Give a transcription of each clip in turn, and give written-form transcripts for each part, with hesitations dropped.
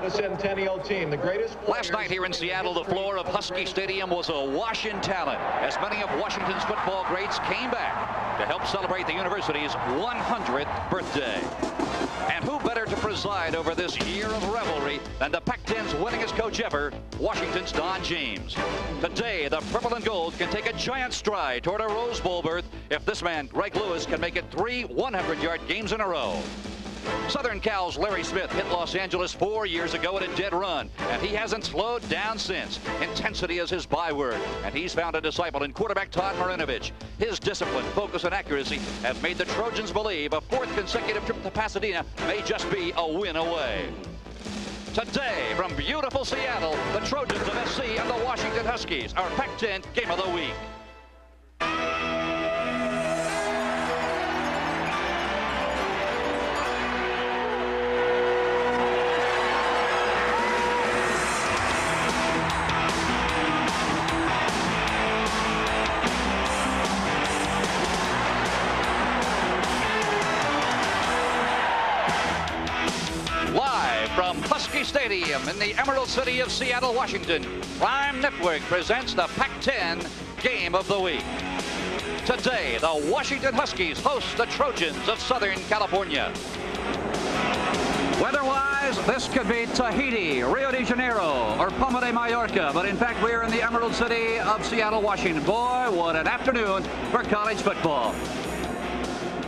the Centennial team. The greatest Last night here in Seattle, the floor of Husky Stadium was awash in talent as many of Washington's football greats came back to help celebrate the university's 100th birthday. And who better to preside over this year of revelry than the Pac-10's winningest coach ever, Washington's Don James. Today, the purple and gold can take a giant stride toward a Rose Bowl berth if this man, Greg Lewis, can make it 3 100-yard games in a row. Southern Cal's Larry Smith hit Los Angeles 4 years ago at a dead run, and he hasn't slowed down since. Intensity is his byword, and he's found a disciple in quarterback Todd Marinovich. His discipline, focus, and accuracy have made the Trojans believe a 4th consecutive trip to Pasadena may just be a win away. Today, from beautiful Seattle, the Trojans of SC and the Washington Huskies, our Pac-10 Game of the Week. From Husky Stadium in the Emerald City of Seattle, Washington, Prime Network presents the Pac-10 Game of the Week. Today, the Washington Huskies host the Trojans of Southern California. Weather-wise, this could be Tahiti, Rio de Janeiro, or Palma de Mallorca, but in fact, we're in the Emerald City of Seattle, Washington. Boy, what an afternoon for college football.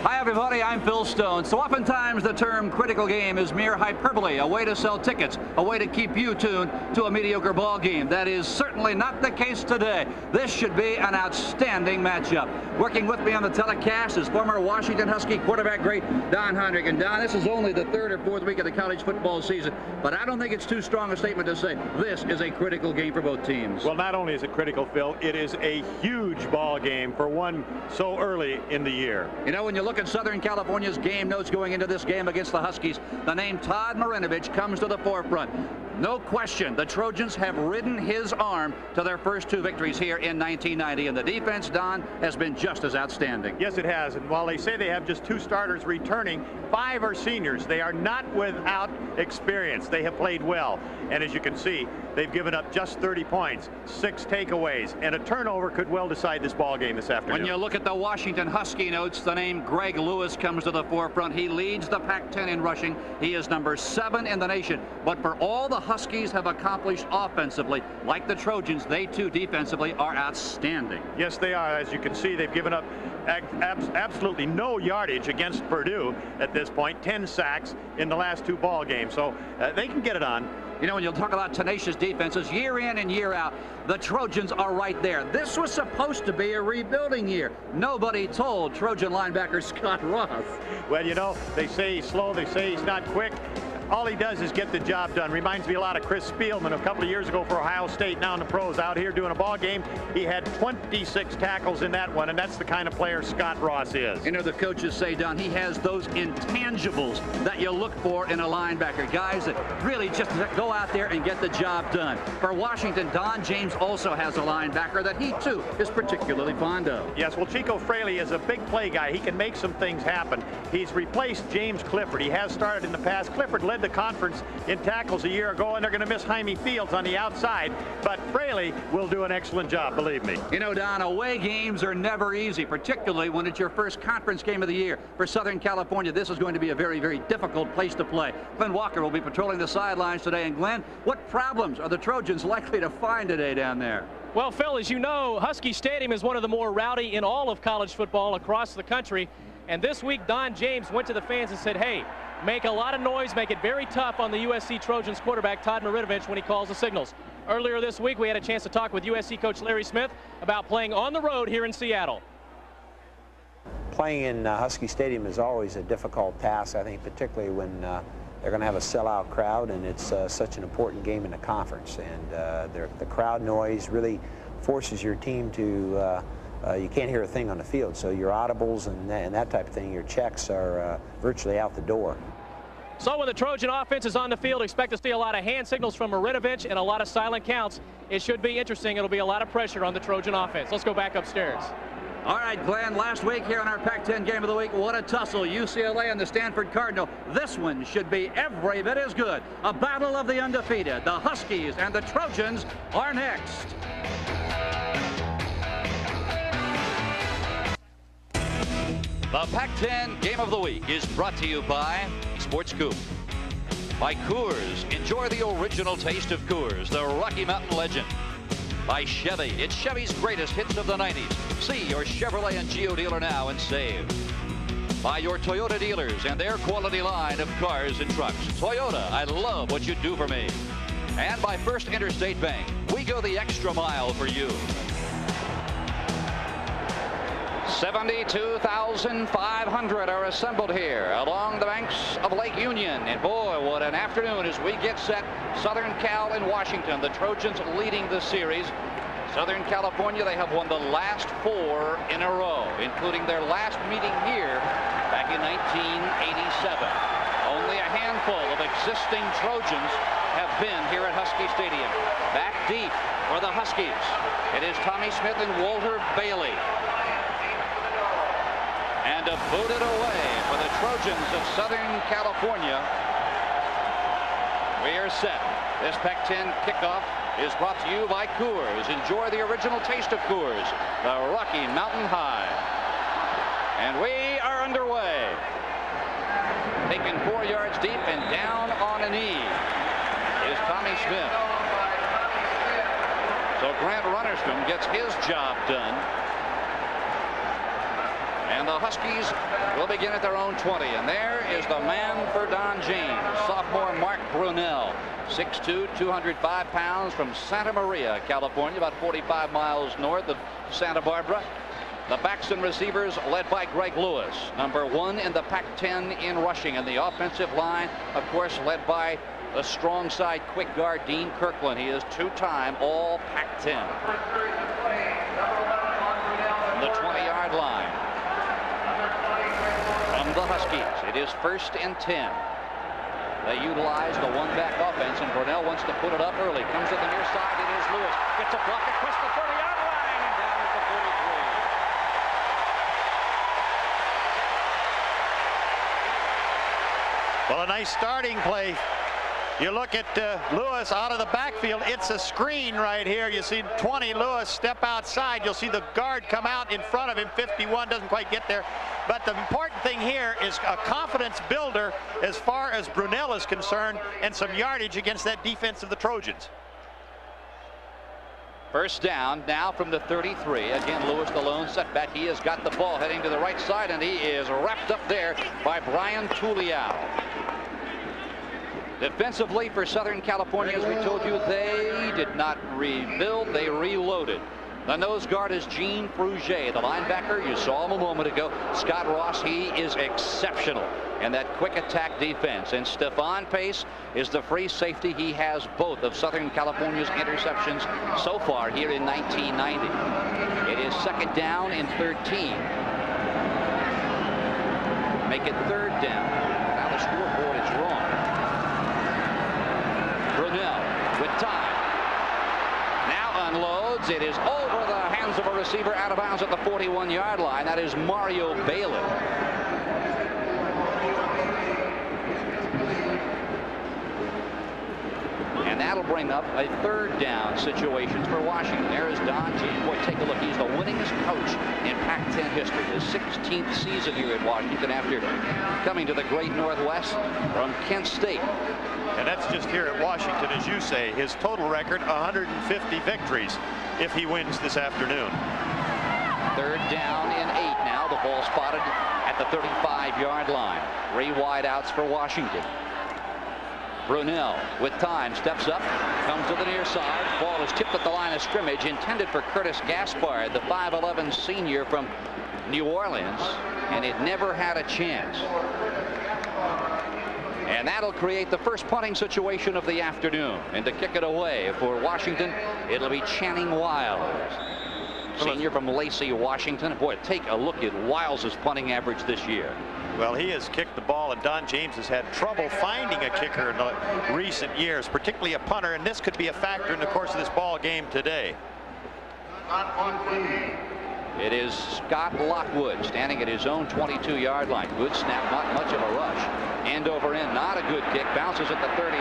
Hi everybody, I'm Phil Stone. So oftentimes the term critical game is mere hyperbole, a way to sell tickets, a way to keep you tuned to a mediocre ball game. That is certainly not the case today. This should be an outstanding matchup. Working with me on the telecast is former Washington Husky quarterback great Don Hondrick. And Don, this is only the 3rd or 4th week of the college football season, but I don't think it's too strong a statement to say this is a critical game for both teams. Well, not only is it critical, Phil, it is a huge ball game for one so early in the year. You know, when you look at Southern California's game notes going into this game against the Huskies, the name Todd Marinovich comes to the forefront. No question, the Trojans have ridden his arm to their first 2 victories here in 1990, and the defense, Don, has been just as outstanding. Yes, it has, and while they say they have just 2 starters returning, 5 are seniors. They are not without experience. They have played well, and as you can see, they've given up just 30 points, 6 takeaways, and a turnover could well decide this ball game this afternoon. When you look at the Washington Husky notes, the name Greg Lewis comes to the forefront. He leads the Pac-10 in rushing. He is number 7 in the nation, but for all the Huskies have accomplished offensively, like the Trojans, they too defensively are outstanding. Yes, they are. As you can see, they've given up absolutely no yardage against Purdue at this point. 10 sacks in the last 2 ball games, so they can get it on. You know, when you talk about tenacious defenses, year in and year out, the Trojans are right there. This was supposed to be a rebuilding year. Nobody told Trojan linebacker Scott Ross. Well, you know, they say he's slow, they say he's not quick. All he does is get the job done. Reminds me a lot of Chris Spielman a couple of years ago for Ohio State, now in the pros, out here doing a ball game. He had 26 tackles in that one, and that's the kind of player Scott Ross is. You know, the coaches say, Don, he has those intangibles that you look for in a linebacker. Guys that really just go out there and get the job done. For Washington, Don James also has a linebacker that he, too, is particularly fond of. Yes, well, Chico Fraley is a big play guy. He can make some things happen. He's replaced James Clifford. He has started in the past. Clifford led the conference in tackles a year ago, and they're going to miss Jaime Fields on the outside, but Fraley will do an excellent job, believe me. You know, Don, away games are never easy, particularly when it's your first conference game of the year. For Southern California, this is going to be a very, very difficult place to play. Glenn Walker will be patrolling the sidelines today, and Glenn, what problems are the Trojans likely to find today down there? Well, Phil, as you know, Husky Stadium is one of the more rowdy in all of college football across the country, and this week Don James went to the fans and said, hey, make a lot of noise, make it very tough on the USC Trojans quarterback Todd Marinovich when he calls the signals. Earlier this week, we had a chance to talk with USC coach Larry Smith about playing on the road here in Seattle. Playing in Husky Stadium is always a difficult task, I think, particularly when they're going to have a sellout crowd, and it's such an important game in the conference. And the crowd noise really forces your team to you can't hear a thing on the field, so your audibles and that type of thing, your checks are virtually out the door. So when the Trojan offense is on the field, expect to see a lot of hand signals from Marinovich and a lot of silent counts. It should be interesting. It'll be a lot of pressure on the Trojan offense. Let's go back upstairs. All right, Glenn, last week here on our Pac-10 Game of the Week, what a tussle. UCLA and the Stanford Cardinal. This one should be every bit as good. A battle of the undefeated. The Huskies and the Trojans are next. The Pac-10 Game of the Week is brought to you by Sports Scoop. By Coors. Enjoy the original taste of Coors, the Rocky Mountain legend. By Chevy. It's Chevy's greatest hits of the 90s. See your Chevrolet and Geo dealer now and save. By your Toyota dealers and their quality line of cars and trucks. Toyota, I love what you do for me. And by First Interstate Bank. We go the extra mile for you. 72,500 are assembled here along the banks of Lake Union. And boy, what an afternoon as we get set. Southern Cal and Washington, the Trojans leading the series. Southern California, they have won the last 4 in a row, including their last meeting here back in 1987. Only a handful of existing Trojans have been here at Husky Stadium. Back deep for the Huskies. It is Tommy Smith and Walter Bailey. And to boot it away for the Trojans of Southern California. We are set. This Pac-10 kickoff is brought to you by Coors. Enjoy the original taste of Coors, the Rocky Mountain High. And we are underway. Taken 4 yards deep and down on a knee is Tommy Smith. So Grant Runnerstrom gets his job done. And the Huskies will begin at their own 20. And there is the man for Don James, sophomore Mark Brunell, 6'2", 205 pounds, from Santa Maria, California, about 45 miles north of Santa Barbara. The backs and receivers led by Greg Lewis, number 1 in the Pac-10 in rushing. And the offensive line, of course, led by the strong side quick guard Dean Kirkland. He is 2-time all Pac-10. The 20-yard line. The Huskies. It is 1st and 10. They utilize the one-back offense, and Brunell wants to put it up early. Comes to the near side. It is Lewis. Gets a block across the 30-yard line and down at the 43. Well, a nice starting play. You look at Lewis out of the backfield. It's a screen right here. You see 20 Lewis step outside. You'll see the guard come out in front of him. 51 doesn't quite get there. But the important thing here is a confidence builder as far as Brunell is concerned, and some yardage against that defense of the Trojans. First down now from the 33. Again, Lewis the lone setback. He has got the ball heading to the right side, and he is wrapped up there by Brian Tuliao. Defensively for Southern California, as we told you, they did not rebuild, they reloaded. The nose guard is Gene Frugier. The linebacker, you saw him a moment ago, Scott Ross. He is exceptional in that quick attack defense. And Stefan Pace is the free safety. He has both of Southern California's interceptions so far here in 1990. It is 2nd down and 13. Make it 3rd down. Now the scoreboard is wrong. Brunell with time. Now unloads. It is over the hands of a receiver out of bounds at the 41-yard line. That is Mario Bailey. And that'll bring up a 3rd down situation for Washington. There is Don James. Boy, take a look. He's the winningest coach in Pac-10 history. His 16th season here at Washington after coming to the great Northwest from Kent State. And that's just here at Washington, as you say. His total record, 150 victories if he wins this afternoon. 3rd down and 8 now. The ball spotted at the 35-yard line. 3 wideouts for Washington. Brunell with time steps up, comes to the near side. Ball is tipped at the line of scrimmage, intended for Curtis Gaspard, the 5'11 senior from New Orleans, and it never had a chance. And that'll create the first punting situation of the afternoon. And to kick it away for Washington, it'll be Channing Wiles, senior from Lacey, Washington. Boy, take a look at Wiles' punting average this year. Well, he has kicked the ball, and Don James has had trouble finding a kicker in the recent years, particularly a punter, and this could be a factor in the course of this ball game today. It is Scott Lockwood standing at his own 22-yard line. Good snap, not much of a rush. End over end, not a good kick. Bounces at the 38.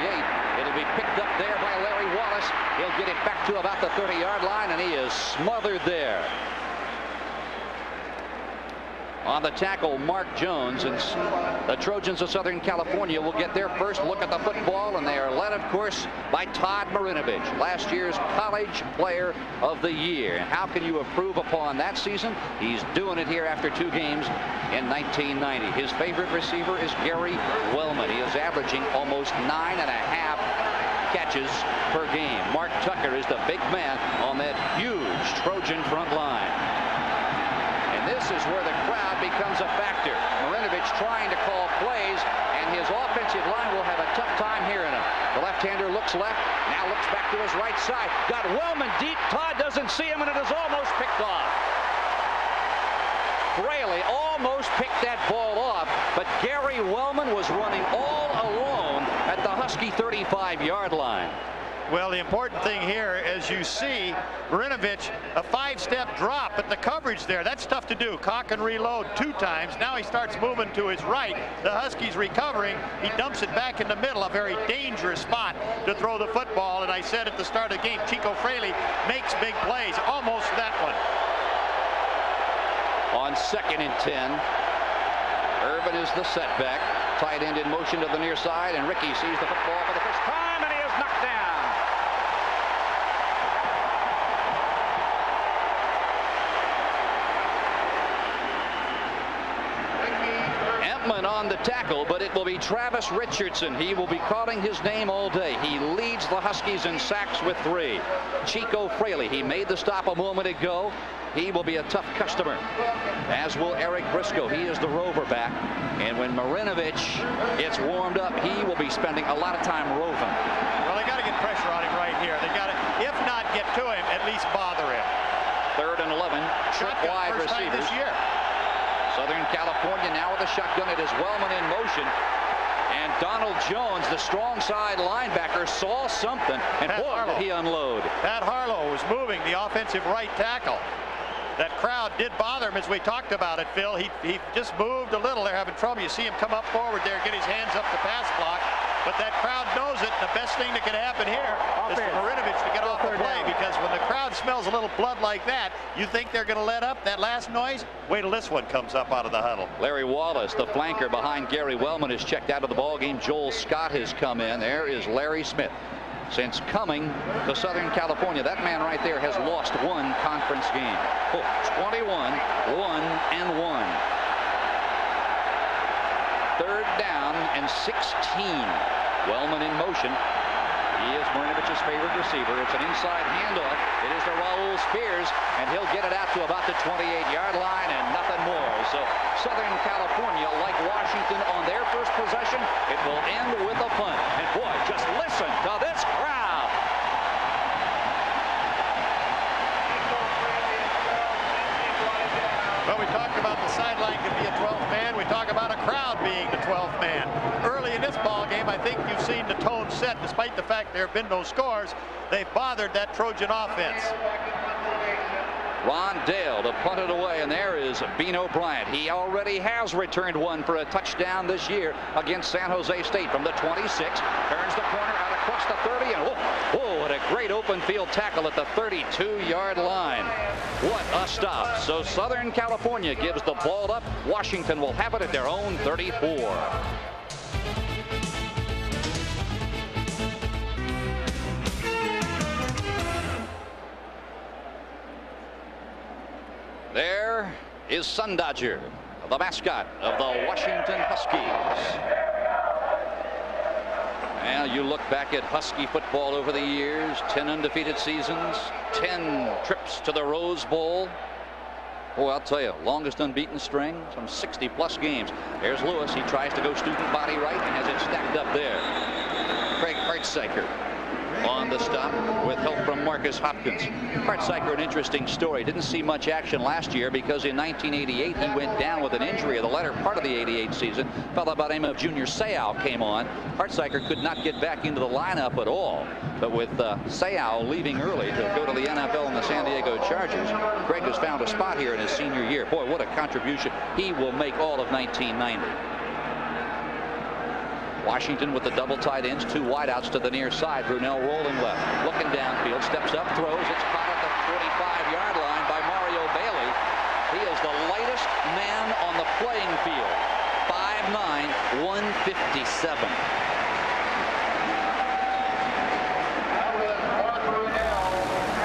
It'll be picked up there by Larry Wallace. He'll get it back to about the 30-yard line, and he is smothered there. On the tackle, Mark Jones, and the Trojans of Southern California will get their first look at the football, and they are led, of course, by Todd Marinovich, last year's College Player of the Year. And how can you improve upon that season? He's doing it here after 2 games in 1990. His favorite receiver is Gary Wellman. He is averaging almost 9.5 catches per game. Mark Tucker is the big man on that huge Trojan front line. This is where the crowd becomes a factor. Marinovich trying to call plays, and his offensive line will have a tough time hearing him. The left-hander looks left, now looks back to his right side. Got Wellman deep. Todd doesn't see him, and it is almost picked off. Fraley almost picked that ball off, but Gary Wellman was running all alone at the Husky 35-yard line. Well, the important thing here, as you see, Marinovich, a 5-step drop, but the coverage there, that's tough to do. Cock and reload 2 times. Now he starts moving to his right. The Huskies recovering. He dumps it back in the middle, a very dangerous spot to throw the football. And I said at the start of the game, Chico Fraley makes big plays. Almost that one. On 2nd and 10, Irvin is the setback. Tight end in motion to the near side, and Ricky sees the football for the first time, and he is knocked down. On the tackle, but it will be Travis Richardson. He will be calling his name all day. He leads the Huskies in sacks with 3. Chico Fraley, he made the stop a moment ago. He will be a tough customer, as will Eric Briscoe. He is the rover back, and when Marinovich gets warmed up, he will be spending a lot of time roving. Well, they got to get pressure on him right here. They got to, if not get to him, at least bother him. 3rd and 11, trip wide receivers. This year. Southern California now with a shotgun. It is Wellman in motion. And Donald Jones, the strong side linebacker, saw something. And boy, did he unload. Pat Harlow was moving, the offensive right tackle. That crowd did bother him, as we talked about it, Phil. He just moved a little. They're having trouble. You see him come up forward there, get his hands up to pass block. But that crowd knows it. The best thing that can happen here is for Marinovich to get off the play, because when the crowd smells a little blood like that, you think they're going to let up that last noise? Wait till this one comes up out of the huddle. Larry Wallace, the flanker behind Gary Wellman, is checked out of the ball game. Joel Scott has come in. There is Larry Smith. Since coming to Southern California, that man right there has lost 1 conference game. 21, 1-1. 3rd down and 16. Wellman in motion. He is Marinovich's favorite receiver. It's an inside handoff. It is to Raul Spears, and he'll get it out to about the 28-yard line and nothing more. So Southern California, like Washington on their first possession, it will end with a punt. And boy, just listen to this crowd. Well, we talked about the sideline could be a 12th man. We talk about a crowd being the 12th man. Early in this ball game, I think you've seen the tone set. Despite the fact there have been no scores, they've bothered that Trojan offense. Ron Dale to punt it away, and there is Bino Bryant. He already has returned 1 for a touchdown this year against San Jose State from the 26. Turns the corner out across the 30, and whoa, what a great open field tackle at the 32-yard line. What a stop. So Southern California gives the ball up. Washington will have it at their own 34. There is Sun Dodger, the mascot of the Washington Huskies. Well, you look back at Husky football over the years, 10 undefeated seasons, 10 trips to the Rose Bowl. Boy, I'll tell you, longest unbeaten string, some 60-plus games. There's Lewis. He tries to go student body right and has it stacked up there. Craig Hartsaker. on the stop with help from Marcus Hopkins. Hartzyker, an interesting story. Didn't see much action last year because in 1988 he went down with an injury in the latter part of the '88 season. A fellow by the name of Junior Seau came on. Hartzyker could not get back into the lineup at all. But with Seau leaving early to go to the NFL and the San Diego Chargers, Greg has found a spot here in his senior year. Boy, what a contribution. He will make all of 1990. Washington with the double tight ends, 2 wideouts to the near side. Brunell rolling left, looking downfield, steps up, throws. It's caught at the 45-yard line by Mario Bailey. He is the lightest man on the playing field. 5'9", 157.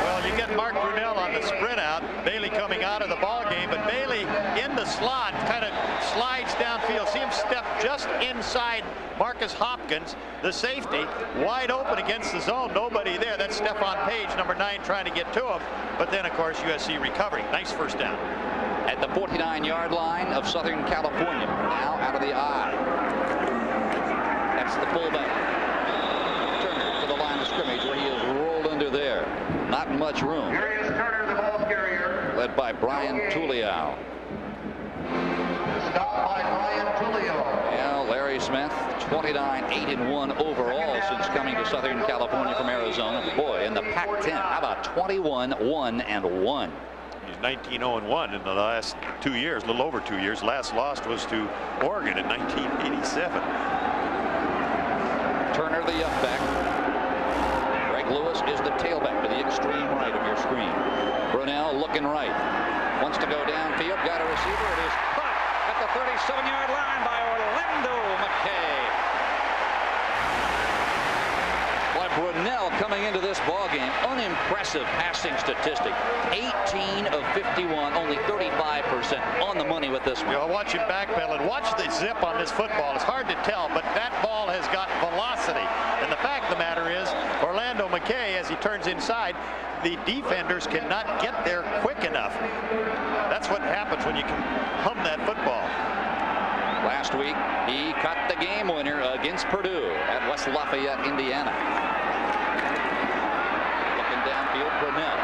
Well, you get Mark Brunell on the sprint out. Bailey coming out of the ball game, but Bailey in the slot kind of slides downfield. See him step just inside Marcus Hopkins, the safety, wide open against the zone. Nobody there. That's Stephon Page, number 9, trying to get to him. But then, of course, USC recovering. Nice first down. At the 49-yard line of Southern California, now out of the eye. That's the fullback. Turner to the line of scrimmage where he is rolled under there. Not much room. Here is Turner, the ball carrier. Led by Brian Tuliao. Stopped by Brian Tuliao. Well, Larry Smith, 29-8-1 overall since coming to Southern California from Arizona. Boy, in the Pac-10, how about 21-1-1? He's 19-0-1 in the last 2 years, a little over 2 years. Last lost was to Oregon in 1987. Turner, the up back. Greg Lewis is the tailback to the extreme right of your screen. Brunell looking right. Wants to go downfield. Got a receiver. It is caught at the 37-yard line by Orlando McKay. Boy, Brunell coming into this ballgame, unimpressive passing statistic. 18 of 51, only 35% on the money with this one. You'll watch him backpedal and watch the zip on this football. It's hard to tell, but that ball has got velocity. And the fact of the matter is, Orlando McKay, as he turns inside, the defenders cannot get there quick enough. That's what happens when you can hum that football. Last week, he caught the game winner against Purdue at West Lafayette, Indiana. Looking downfield, Brunell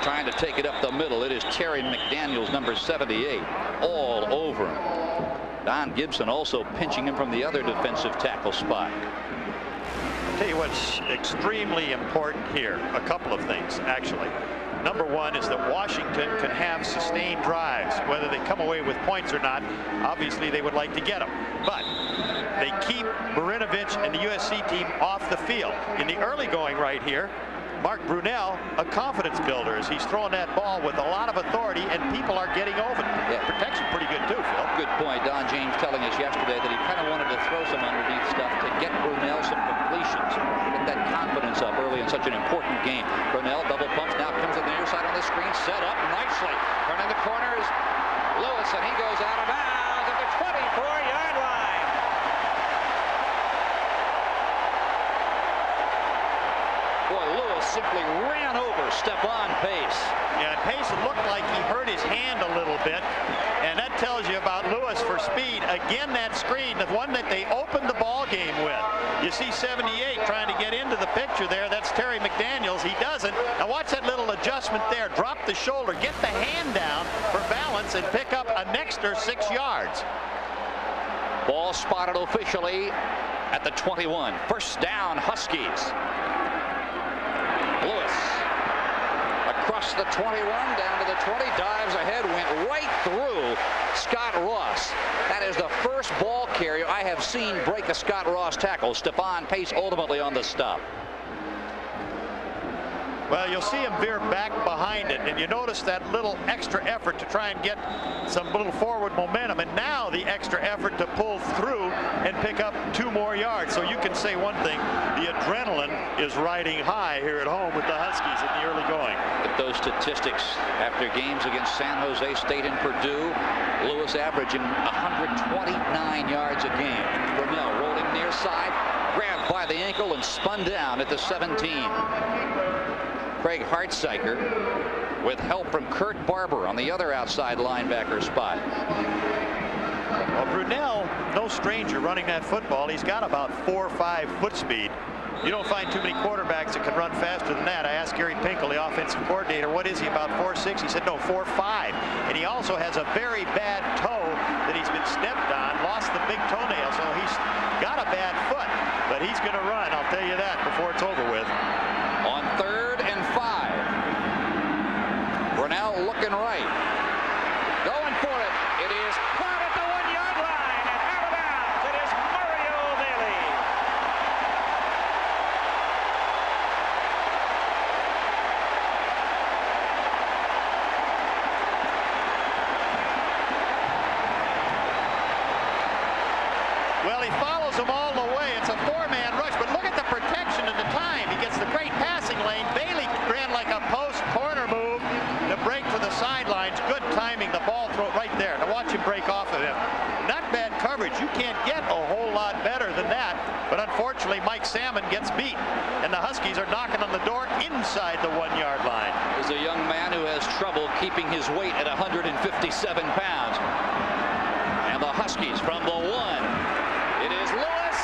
trying to take it up the middle. It is Terry McDaniels, number 78, all over him. Don Gibson also pinching him from the other defensive tackle spot. I'll tell you what's extremely important here. A couple of things, actually. Number one is that Washington can have sustained drives. Whether they come away with points or not, obviously they would like to get them. But they keep Marinovich and the USC team off the field. In the early going right here, Mark Brunell, a confidence builder, as he's throwing that ball with a lot of authority, and people are getting over it. Yeah. Protection pretty good too, Phil. Good point. Don James telling us yesterday that he kind of wanted to throw some underneath stuff to get Brunell some completions, get that confidence up early in such an important game. Brunell double pumps, now comes to the near side on the screen, set up nicely. Turning the corner is Lewis, and he goes out of bounds at the 24-yard line. Boy, Lewis simply ran over Stephon Pace. Yeah, and Pace looked like he hurt his hand a little bit, and that tells you about Lewis for speed. Again, that screen, the one that they opened the ball game with. You see 78 trying to get into the picture there. That's Terry McDaniels. He doesn't. Now watch that little adjustment there. Drop the shoulder, get the hand down for balance, and pick up an extra 6 yards. Ball spotted officially at the 21. First down, Huskies. Lewis across the 21 down to the 20, dives ahead, went right through Scott Ross. That is the first ball carrier I have seen break a Scott Ross tackle. Stephon Pace ultimately on the stop. Well, you'll see him veer back behind it, and you notice that little extra effort to try and get some little forward momentum, and now the extra effort to pull through and pick up 2 more yards. So you can say one thing, the adrenaline is riding high here at home with the Huskies in the early going. At those statistics after games against San Jose State and Purdue, Lewis averaging 129 yards a game. Brunell rolling near side, grabbed by the ankle and spun down at the 17. Craig Hartzyker with help from Kurt Barber on the other outside linebacker spot. Well, Brunell, no stranger running that football. He's got about 4 or 5 foot speed. You don't find too many quarterbacks that can run faster than that. I asked Gary Pinkel, the offensive coordinator, what is he, about 4.6? He said, no, 4.5. And he also has a very bad toe that he's been stepped on, lost the big toenail, so he's got a bad foot. But he's going to run, I'll tell you that, before it's over with. On 3rd and 5. Brunell looking right. Going for it. It is caught at the 1-yard line and out of bounds. It is Mario Bailey. Well, he follows them all the way. It's a 4-man rush, but look at the protection and the time. He gets the great passing lane. Bailey ran like a post corner move to break to the sidelines. Good timing. The ball throw right there. To watch him break off of him. Not bad coverage. You can't get a whole lot better than that. But unfortunately, Mike Salmon gets beat. And the Huskies are knocking on the door inside the 1-yard line. There's a young man who has trouble keeping his weight at 157 pounds. And the Huskies from the 1. It is Lewis.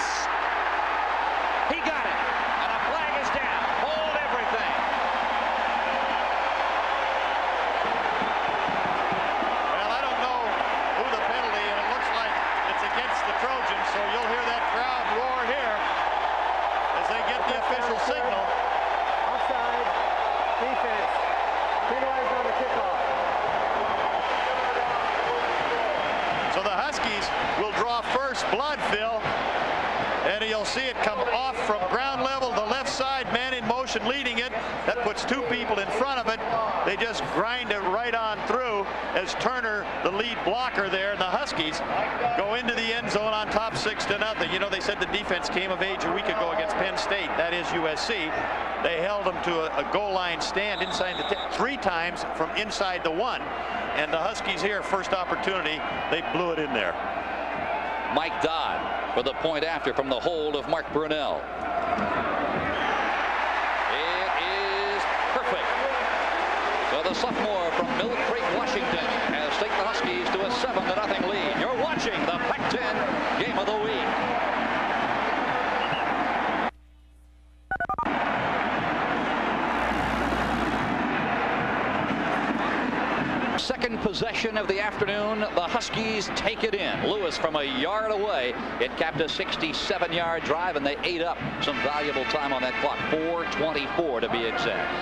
He got it. And a flag is down. Hold everything. Well, I don't know who the penalty, and it looks like it's against the Trojans, so you'll hear that crowd roar here as they get the official signal. Offside. Defense. Penalized on the kickoff. So the Huskies will draw first blood, Phil. And you'll see it come off from ground level, the left side, man in motion leading it. That puts 2 people in front of it. They just grind it right on through as Turner, the lead blocker there, and the Huskies go into the end zone on top 6-0. You know, they said the defense came of age a week ago against Penn State, that is USC. They held them to a goal line stand inside the 3 times from inside the 1. And the Huskies here, first opportunity, they blew it in there. Mike Dodd for the point after from the hold of Mark Brunell. It is perfect. So the sophomore from Mill Creek, Washington, has taken the Huskies to a 7-0 lead. You're watching the Pac-10 Game of the Week. Second possession of the afternoon. The Huskies take it in. Lewis from a yard away. It capped a 67-yard drive, and they ate up some valuable time on that clock. 4:24 to be exact.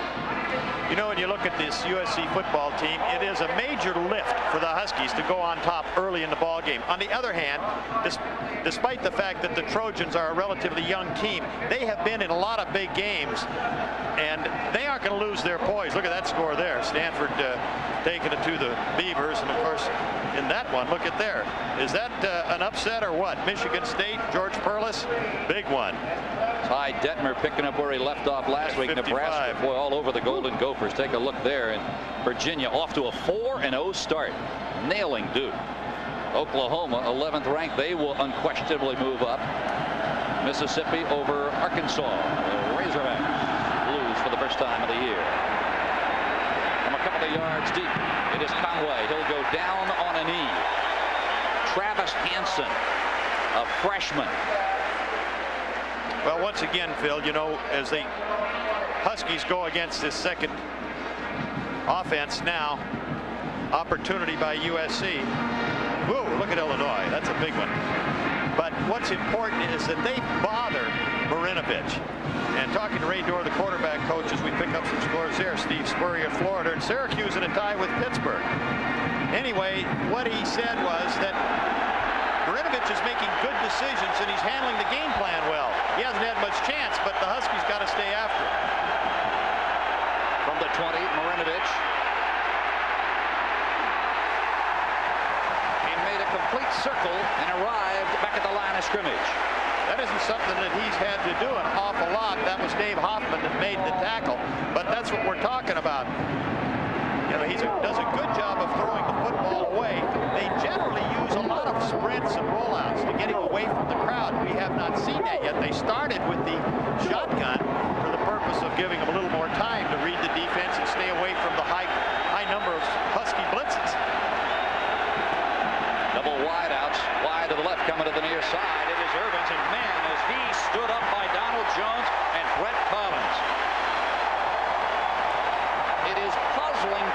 You know, when you look at this USC football team, it is a major lift for the Huskies to go on top early in the ball game. On the other hand, despite the fact that the Trojans are a relatively young team, they have been in a lot of big games, and they aren't going to lose their poise. Look at that score there. Stanford taking it to the Beavers, and of course, in that one, look at there. Is that an upset or what? Michigan State, George Perlis, big one. Ty Detmer picking up where he left off last week. 55. Nebraska, boy, all over the Golden Gophers. Take a look there. And Virginia off to a 4-0 start, nailing Duke. Oklahoma, 11th ranked. They will unquestionably move up. Mississippi over Arkansas. The Razorbacks lose for the first time of the year. From a couple of yards deep, it is Conway. He'll go down on a knee. Travis Hansen, a freshman. Well, once again, Phil, you know, as the Huskies go against this second offense now, opportunity by USC. Whoa, look at Illinois. That's a big one. But what's important is that they bother Marinovich. And talking to Ray Dorr, the quarterback coach, as we pick up some scores there, Steve Spurrier, Florida, and Syracuse in a tie with Pittsburgh. Anyway, what he said was that Marinovich is making good decisions and he's handling the game plan well. He hasn't had much chance, but the Huskies got to stay after him. From the 20, Marinovich. He made a complete circle and arrived back at the line of scrimmage. That isn't something that he's had to do an awful lot. That was Dave Hoffman that made the tackle. But that's what we're talking about. You know, he does a good job of throwing the football away. They generally use a lot of sprints and rollouts to get him away from the crowd. We have not seen that yet. They started with the shotgun for the purpose of giving him a little more time to read the defense and stay away from the high number of Husky blitzes. Double wideouts, wide to the left, coming to the near side. It is Irvins, and man, as he stood up by Donald Jones,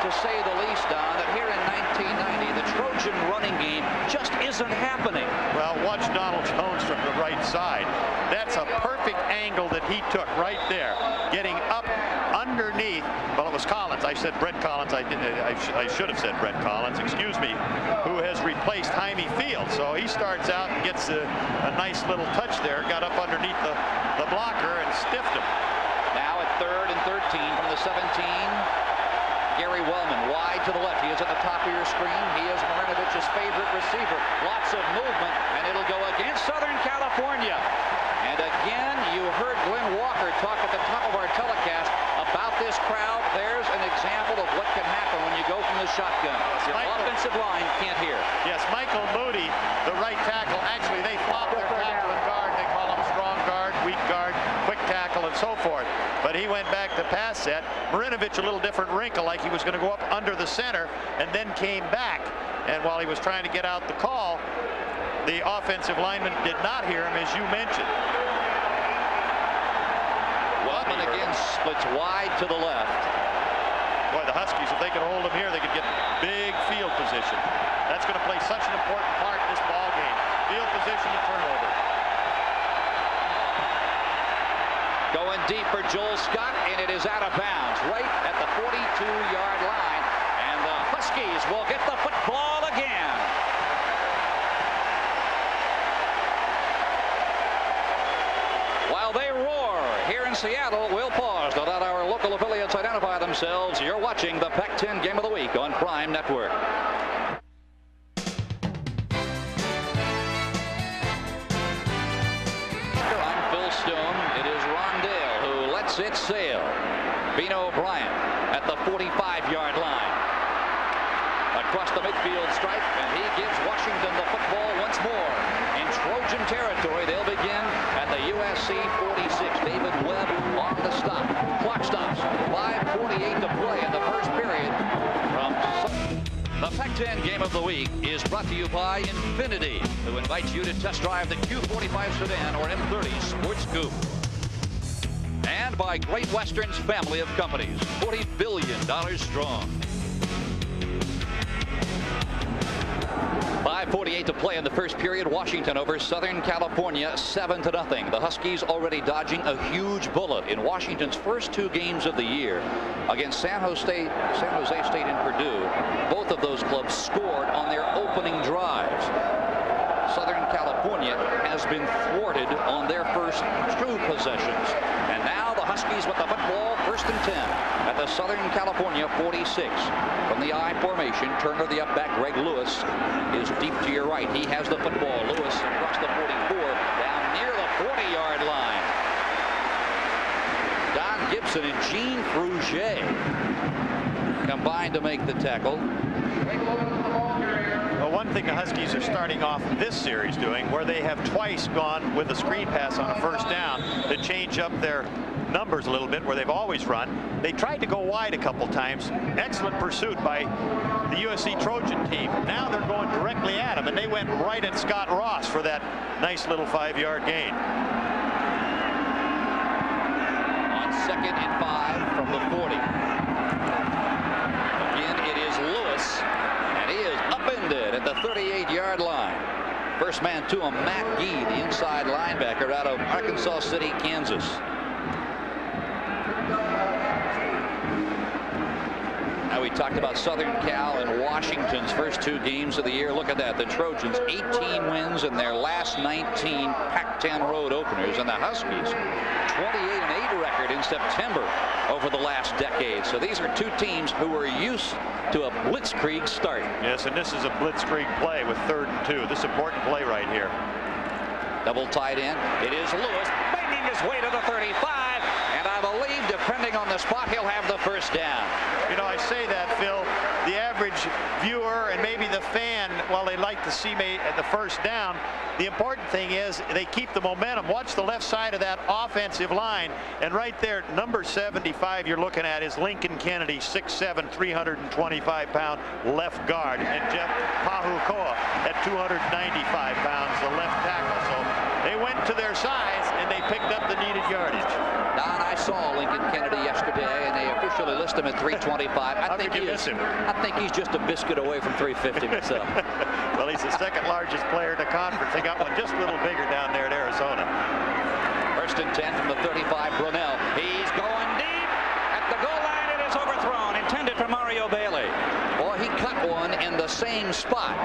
to say the least, Don, that here in 1990, the Trojan running game just isn't happening. Well, watch Donald Jones from the right side. That's a perfect angle that he took right there, getting up underneath. Well, it was Collins. I said Brett Collins. I should have said Brett Collins, excuse me, who has replaced Jaime Fields. So he starts out and gets a nice little touch there, got up underneath the blocker and stiffed him. Now at 3rd and 13 from the 17. Gary Wellman wide to the left. He is at the top of your screen. He is Marinovich's favorite receiver. Lots of movement, and it'll go against Southern California. And again, you heard Glenn Walker talk at the top of our telecast about this crowd. There's an example of what can happen when you go from the shotgun. The offensive line can't hear. Yes, Michael Moody, the right tackle. Actually, they flop their tackle and guard. They call him strong guard, weak guard, quick tackle, and so forth. But he went back to pass set. Marinovich, a little different wrinkle, like he was going to go up under the center and then came back. And while he was trying to get out the call, the offensive lineman did not hear him, as you mentioned. Wellman again splits wide to the left. Boy, the Huskies, if they could hold him here, they could get big field position. That's going to play such an important part in this ball game. Field position and turnover. Going deep for Joel Scott, and it is out of bounds right at the 42-yard line. And the Huskies will get the football again. While they roar here in Seattle, we'll pause to let our local affiliates identify themselves. You're watching the Pac-10 Game of the Week on Prime Network. It sail. Bino Bryant at the 45-yard line. Across the midfield stripe, and he gives Washington the football once more. In Trojan territory, they'll begin at the USC 46. David Webb on the stop. Clock stops. 5:48 to play in the first period. The Pac-10 Game of the Week is brought to you by Infiniti, who invites you to test drive the Q45 sedan or M30 Sports Coupe. And by Great Western's family of companies, $40 billion strong. 5:48 to play in the first period. Washington over Southern California 7-0. The Huskies already dodging a huge bullet in Washington's first 2 games of the year against San Jose State and Purdue. Both of those clubs scored on their opening drives. Southern California has been thwarted on their first 2 possessions. And now the Huskies with the football, 1st and 10 at the Southern California 46. From the I formation, Turner, the up back, Greg Lewis is deep to your right. He has the football. Lewis across the 44, down near the 40-yard line. Don Gibson and Gene Fruget combined to make the tackle. Well, one thing the Huskies are starting off this series doing, where they have twice gone with a screen pass on a 1st down to change up their numbers a little bit, where they've always run. They tried to go wide a couple times. Excellent pursuit by the USC Trojan team. Now they're going directly at him, and they went right at Scott Ross for that nice little 5-yard gain. On 2nd and 5 from the 40. Again, it is Lewis. He is upended at the 38-yard line. First man to him, Matt Gee, the inside linebacker out of Arkansas City, Kansas. Now we talked about Southern Cal and Washington's first 2 games of the year. Look at that. The Trojans 18 wins in their last 19 Pac-10 road openers, and the Huskies 28-8 record in September over the last decade. So these are 2 teams who are used to a blitzkrieg start. Yes, and this is a blitzkrieg play with 3rd and 2. This important play right here. Double tight end. It is Lewis making his way to the 35, and I believe, depending on the spot, he'll have the 1st down. You know, I say that, Phil. The average viewer and maybe the fan, while they like to see me at the 1st down, the important thing is they keep the momentum. Watch the left side of that offensive line, and right there, number 75 you're looking at is Lincoln Kennedy, 6'7", 325-pound left guard, and Jeff Pahukoa at 295 pounds, the left tackle. So they went to their size, and they picked up the needed yardage. Don, I saw Lincoln Kennedy yesterday, and they officially listed him at 325. How could you miss him? I think he's just a biscuit away from 350 myself. Well, he's the second largest player in the conference. They got one just a little bigger down there at Arizona. First and 10 from the 35. Brunell. He's going deep at the goal line. It is overthrown. Intended for Mario Bailey. Boy, he cut one in the same spot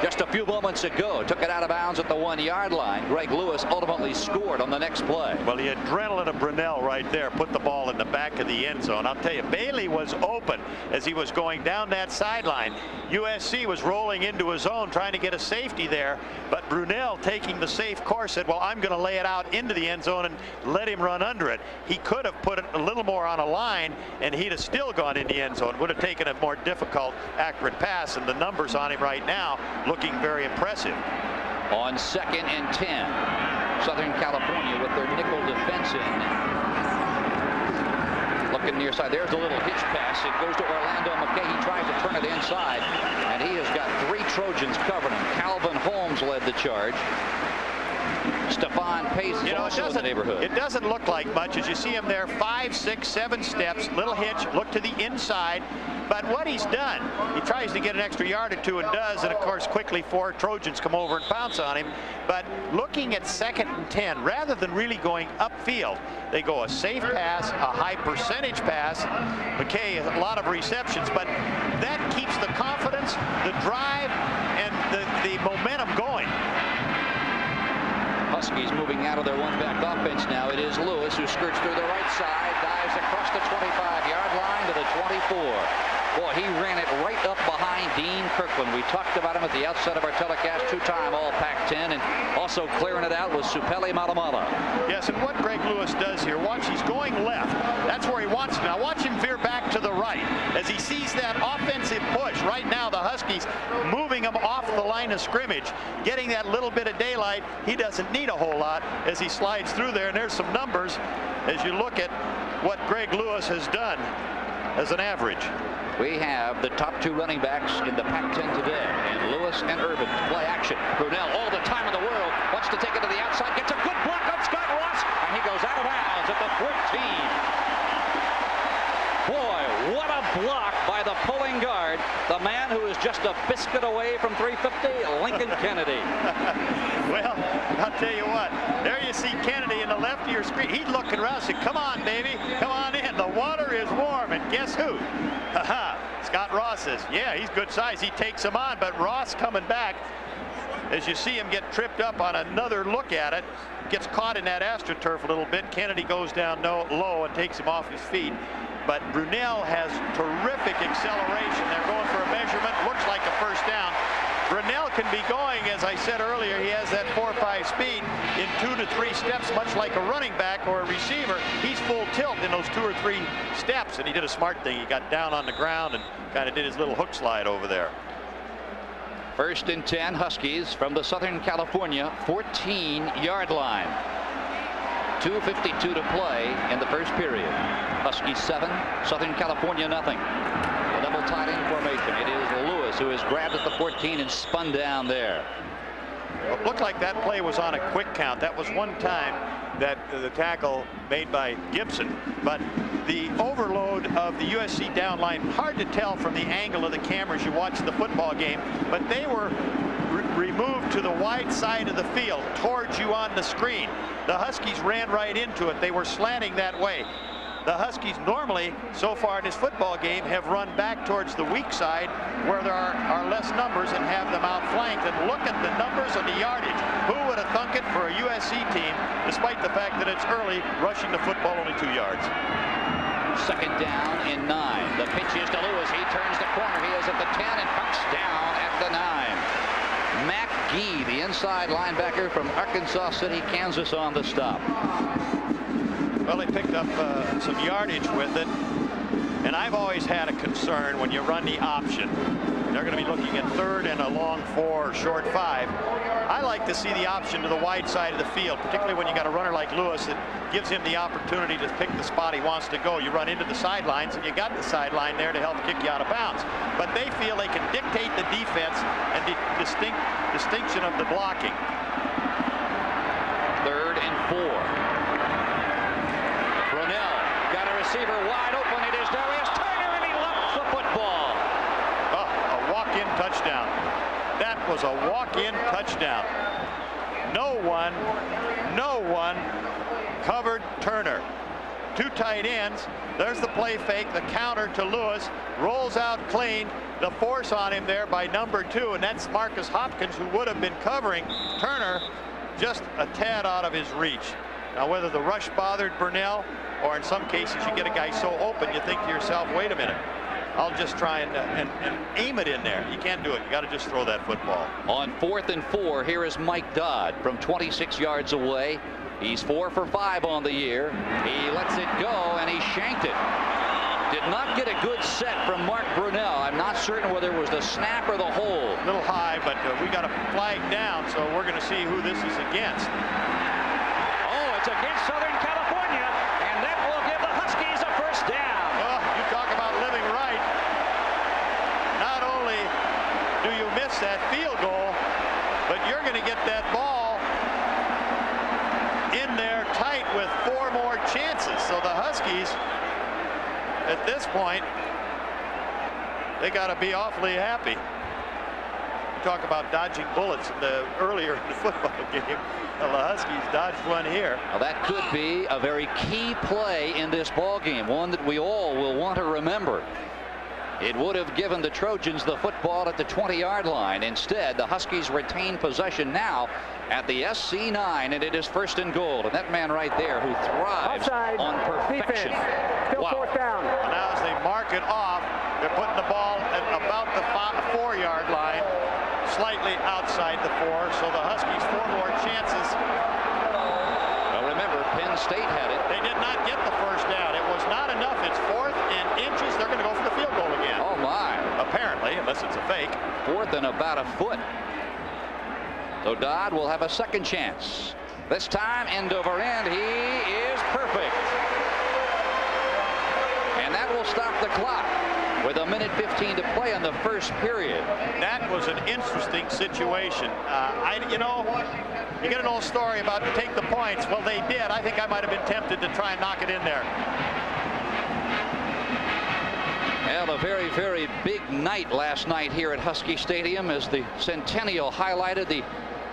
just a few moments ago. Took it out of bounds at the 1-yard line. Greg Lewis ultimately scored on the next play. Well, the adrenaline of Brunell right there put the ball in the back of the end zone. I'll tell you, Bailey was open as he was going down that sideline. USC was rolling into his zone trying to get a safety there, but Brunell, taking the safe course, said, well, I'm going to lay it out into the end zone and let him run under it. He could have put it a little more on a line and he'd have still gone in the end zone. Would have taken a more difficult, accurate pass, and the numbers on him right now looking very impressive. On 2nd and 10, Southern California with their nickel defense in. Looking near side. There's a little hitch pass. It goes to Orlando McKay. He tries to turn it inside, and he has got 3 Trojans covering him. Calvin Holmes led the charge. Stephon Pace is also in the neighborhood. It doesn't look like much as you see him there, 5, 6, 7 steps, little hitch, look to the inside. But what he's done, he tries to get an extra yard or 2 and does, and of course quickly 4 Trojans come over and pounce on him. But looking at 2nd and 10, rather than really going upfield, they go a safe pass, a high percentage pass. McKay has a lot of receptions, but that keeps the confidence, the drive, and the momentum going. Huskies moving out of their one-back offense now. It is Lewis who skirts through the right side, dives across the 25-yard line to the 24. Boy, he ran it right up behind Dean Kirkland. We talked about him at the outset of our telecast, 2-time All Pac-10, and also clearing it out was Supeli Malamala. Yes, and what Greg Lewis does here, watch, he's going left. That's where he wants to. Now watch him veer back to the right as he sees that offensive push. Right now the Huskies moving him off the line of scrimmage, getting that little bit of daylight. He doesn't need a whole lot as he slides through there, and there's some numbers as you look at what Greg Lewis has done as an average. We have the top 2 running backs in the Pac-10 today, and Lewis and Urban play action. Brunell, all the time in the world, wants to take it to the outside, gets a good block on Scott Ross, and he goes out of bounds at the 14. Boy, what a block by the pulling guard, the man who is just a biscuit away from 350, Lincoln Kennedy. Well, I'll tell you what, there you see Kennedy in the left of your screen. He's looking around, saying, come on, baby, come on in. The water is warm, and guess who? Scott Ross is, yeah, he's good size. He takes him on, but Ross coming back, as you see him get tripped up on another look at it, gets caught in that AstroTurf a little bit. Kennedy goes down low and takes him off his feet. But Brunell has terrific acceleration. They're going for a measurement. Looks like a first down. Brunell can be going, as I said earlier, he has that 4-5 speed in 2 to 3 steps, much like a running back or a receiver. He's full tilt in those 2 or 3 steps, and he did a smart thing. He got down on the ground and kind of did his little hook slide over there. First and 10, Huskies from the Southern California 14-yard line. 2:52 to play in the first period. Huskies 7, Southern California nothing. A double tight end formation. It is Lewis who is grabbed at the 14 and spun down there. Well, it looked like that play was on a quick count. That was one time that the tackle made by Gibson, but the overload of the USC down line, hard to tell from the angle of the cameras you watch the football game, but they were removed to the wide side of the field towards you on the screen. The Huskies ran right into it. They were slanting that way. The Huskies normally, so far in this football game, have run back towards the weak side where there are less numbers and have them outflanked. And look at the numbers and the yardage. Who would have thunk it for a USC team, despite the fact that it's early, rushing the football only 2 yards. Second down and 9. The pitch is to Lewis. He turns the corner. He is at the 10 and punts down at the 9. Matt Gee, the inside linebacker from Arkansas City, Kansas, on the stop. Well, they picked up some yardage with it, and I've always had a concern when you run the option. They're going to be looking at 3rd and a long 4 or short 5. I like to see the option to the wide side of the field, particularly when you got a runner like Lewis that gives him the opportunity to pick the spot he wants to go. You run into the sidelines, and you got the sideline there to help kick you out of bounds. But they feel they can dictate the defense and the distinction of the blocking. 3rd and 4. Brunell got a receiver wide open. It is Darius. touchdown. That was a walk-in touchdown. No one covered Turner. 2 tight ends. There's the play fake, the counter to Lewis, rolls out clean. The force on him there by number 2, and that's Marcus Hopkins, who would have been covering Turner just a tad out of his reach. Now, whether the rush bothered Burnell, or in some cases you get a guy so open you think to yourself, wait a minute, I'll just try and aim it in there. You can't do it. You got to just throw that football. On 4th and 4, here is Mike Dodd from 26 yards away. He's 4 for 5 on the year. He lets it go, and he shanked it. Did not get a good set from Mark Brunell. I'm not certain whether it was the snap or the hold. A little high, but we got a flag down, so we're going to see who this is against. Oh, it's against Southern California, and that will give the Huskies a first down. Oh, you talk about living right. Not only do you miss that field goal, but you're going to get that ball in there tight with 4 more chances. So the Huskies, at this point, they got to be awfully happy. You talk about dodging bullets earlier in the football game. Well, the Huskies dodged one here. Now, that could be a very key play in this ball game, one that we all will want to remember. It would have given the Trojans the football at the 20-yard line. Instead, the Huskies retain possession now at the SC 9, and it is 1st and goal. And that man right there who thrives Outside on perfection. defense. Still 4th down. And now as they mark it off, they're putting the ball at about the 4-yard line, slightly outside the 4. So the Huskies 4 more chances. Well, remember, Penn State had it. They did not get the first down. It was not enough. It's 4th and inches. They're going to go for the field goal again. Oh, my. Apparently, unless it's a fake. 4th and about a foot. So Dodd will have a second chance. This time, end over end. He is perfect. And that will stop the clock with 1:15 to play in the first period. That was an interesting situation. You know, you get an old story about take the points. Well, they did. I think I might have been tempted to try and knock it in there. Well, a very, very big night last night here at Husky Stadium as the Centennial highlighted the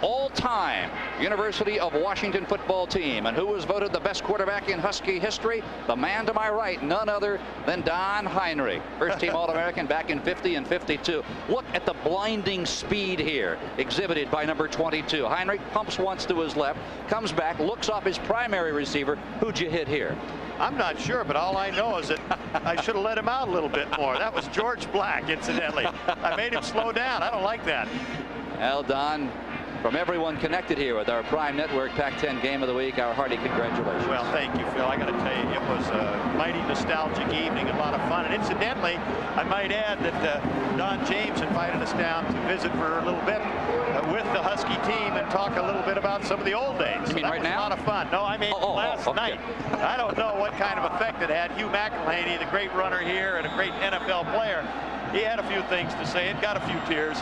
all-time University of Washington football team. And who was voted the best quarterback in Husky history? The man to my right, none other than Don Heinrich. First-team All-American back in 50 and 52. Look at the blinding speed here exhibited by number 22. Heinrich pumps once to his left, comes back, looks off his primary receiver. Who'd you hit here? I'm not sure, but all I know is that I should have let him out a little bit more. That was George Black, incidentally. I made him slow down. I don't like that. Well, Don, from everyone connected here with our Prime Network Pac-10 Game of the Week, our hearty congratulations. Well, thank you, Phil. I got to tell you, it was a mighty nostalgic evening, a lot of fun. And incidentally, I might add that Don James invited us down to visit for a little bit with the Husky team and talk a little bit about some of the old days. You mean right now? A lot of fun. No, I mean last night. I don't know what kind of effect it had. Hugh McElhaney, the great runner here and a great NFL player, he had a few things to say. It got a few tears.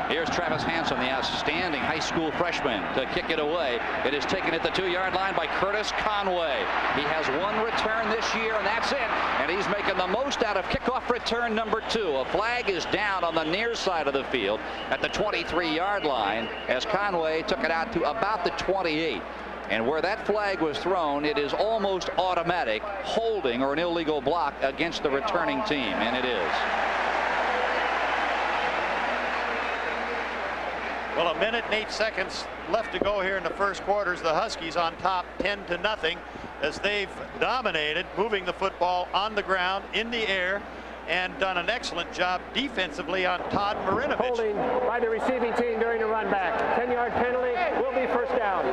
Here's Travis Hansen, the outstanding high school freshman, to kick it away. It is taken at the 2-yard line by Curtis Conway. He has 1 return this year, and that's it. And he's making the most out of kickoff return number 2. A flag is down on the near side of the field at the 23-yard line as Conway took it out to about the 28. And where that flag was thrown, it is almost automatic holding or an illegal block against the returning team, and it is. Well, 1 minute and 8 seconds left to go here in the first quarters. The Huskies on top 10-0 as they've dominated, moving the football on the ground, in the air, and done an excellent job defensively on Todd Marinovich. Holding by the receiving team during the run back. 10-yard penalty will be first down.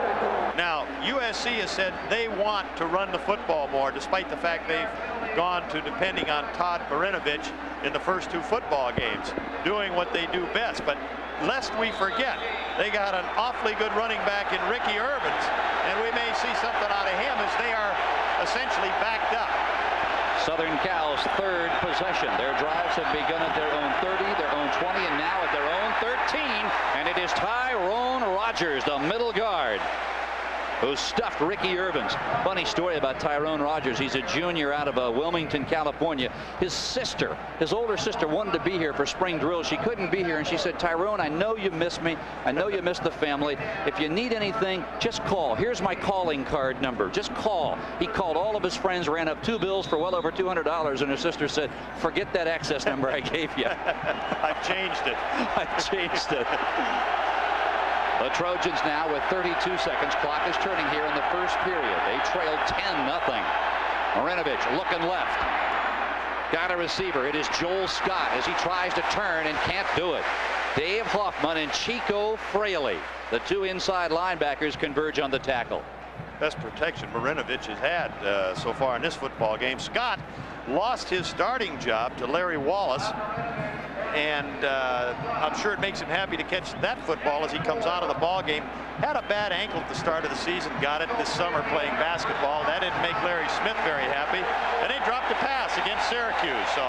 Now, USC has said they want to run the football more, despite the fact they've gone to depending on Todd Marinovich in the first 2 football games, doing what they do best. But lest we forget, they got an awfully good running back in Ricky Irvins, and we may see something out of him as they are essentially backed up. Southern Cal's 3rd possession. Their drives have begun at their own 30, their own 20, and now at their own 13. And it is Tyrone Rogers, the middle guard. who stuffed Ricky Irvins. Funny story about Tyrone Rogers. He's a junior out of Wilmington, California. His sister, his older sister, wanted to be here for spring drill. She couldn't be here, and she said, Tyrone, I know you miss me. I know you miss the family. If you need anything, just call. Here's my calling card number. Just call. He called all of his friends, ran up 2 bills for well over $200, and his sister said, forget that access number I gave you. I've changed it. I've changed it. The Trojans now with 32 seconds. Clock is turning here in the first period. They trail 10-0. Marinovich looking left. Got a receiver. It is Joel Scott as he tries to turn and can't do it. Dave Hoffman and Chico Fraley, the 2 inside linebackers, converge on the tackle. Best protection Marinovich has had so far in this football game. Scott lost his starting job to Larry Wallace, and I'm sure it makes him happy to catch that football as he comes out of the ball game. Had a bad ankle at the start of the season, got it this summer playing basketball. That didn't make Larry Smith very happy, and they dropped a pass against Syracuse, so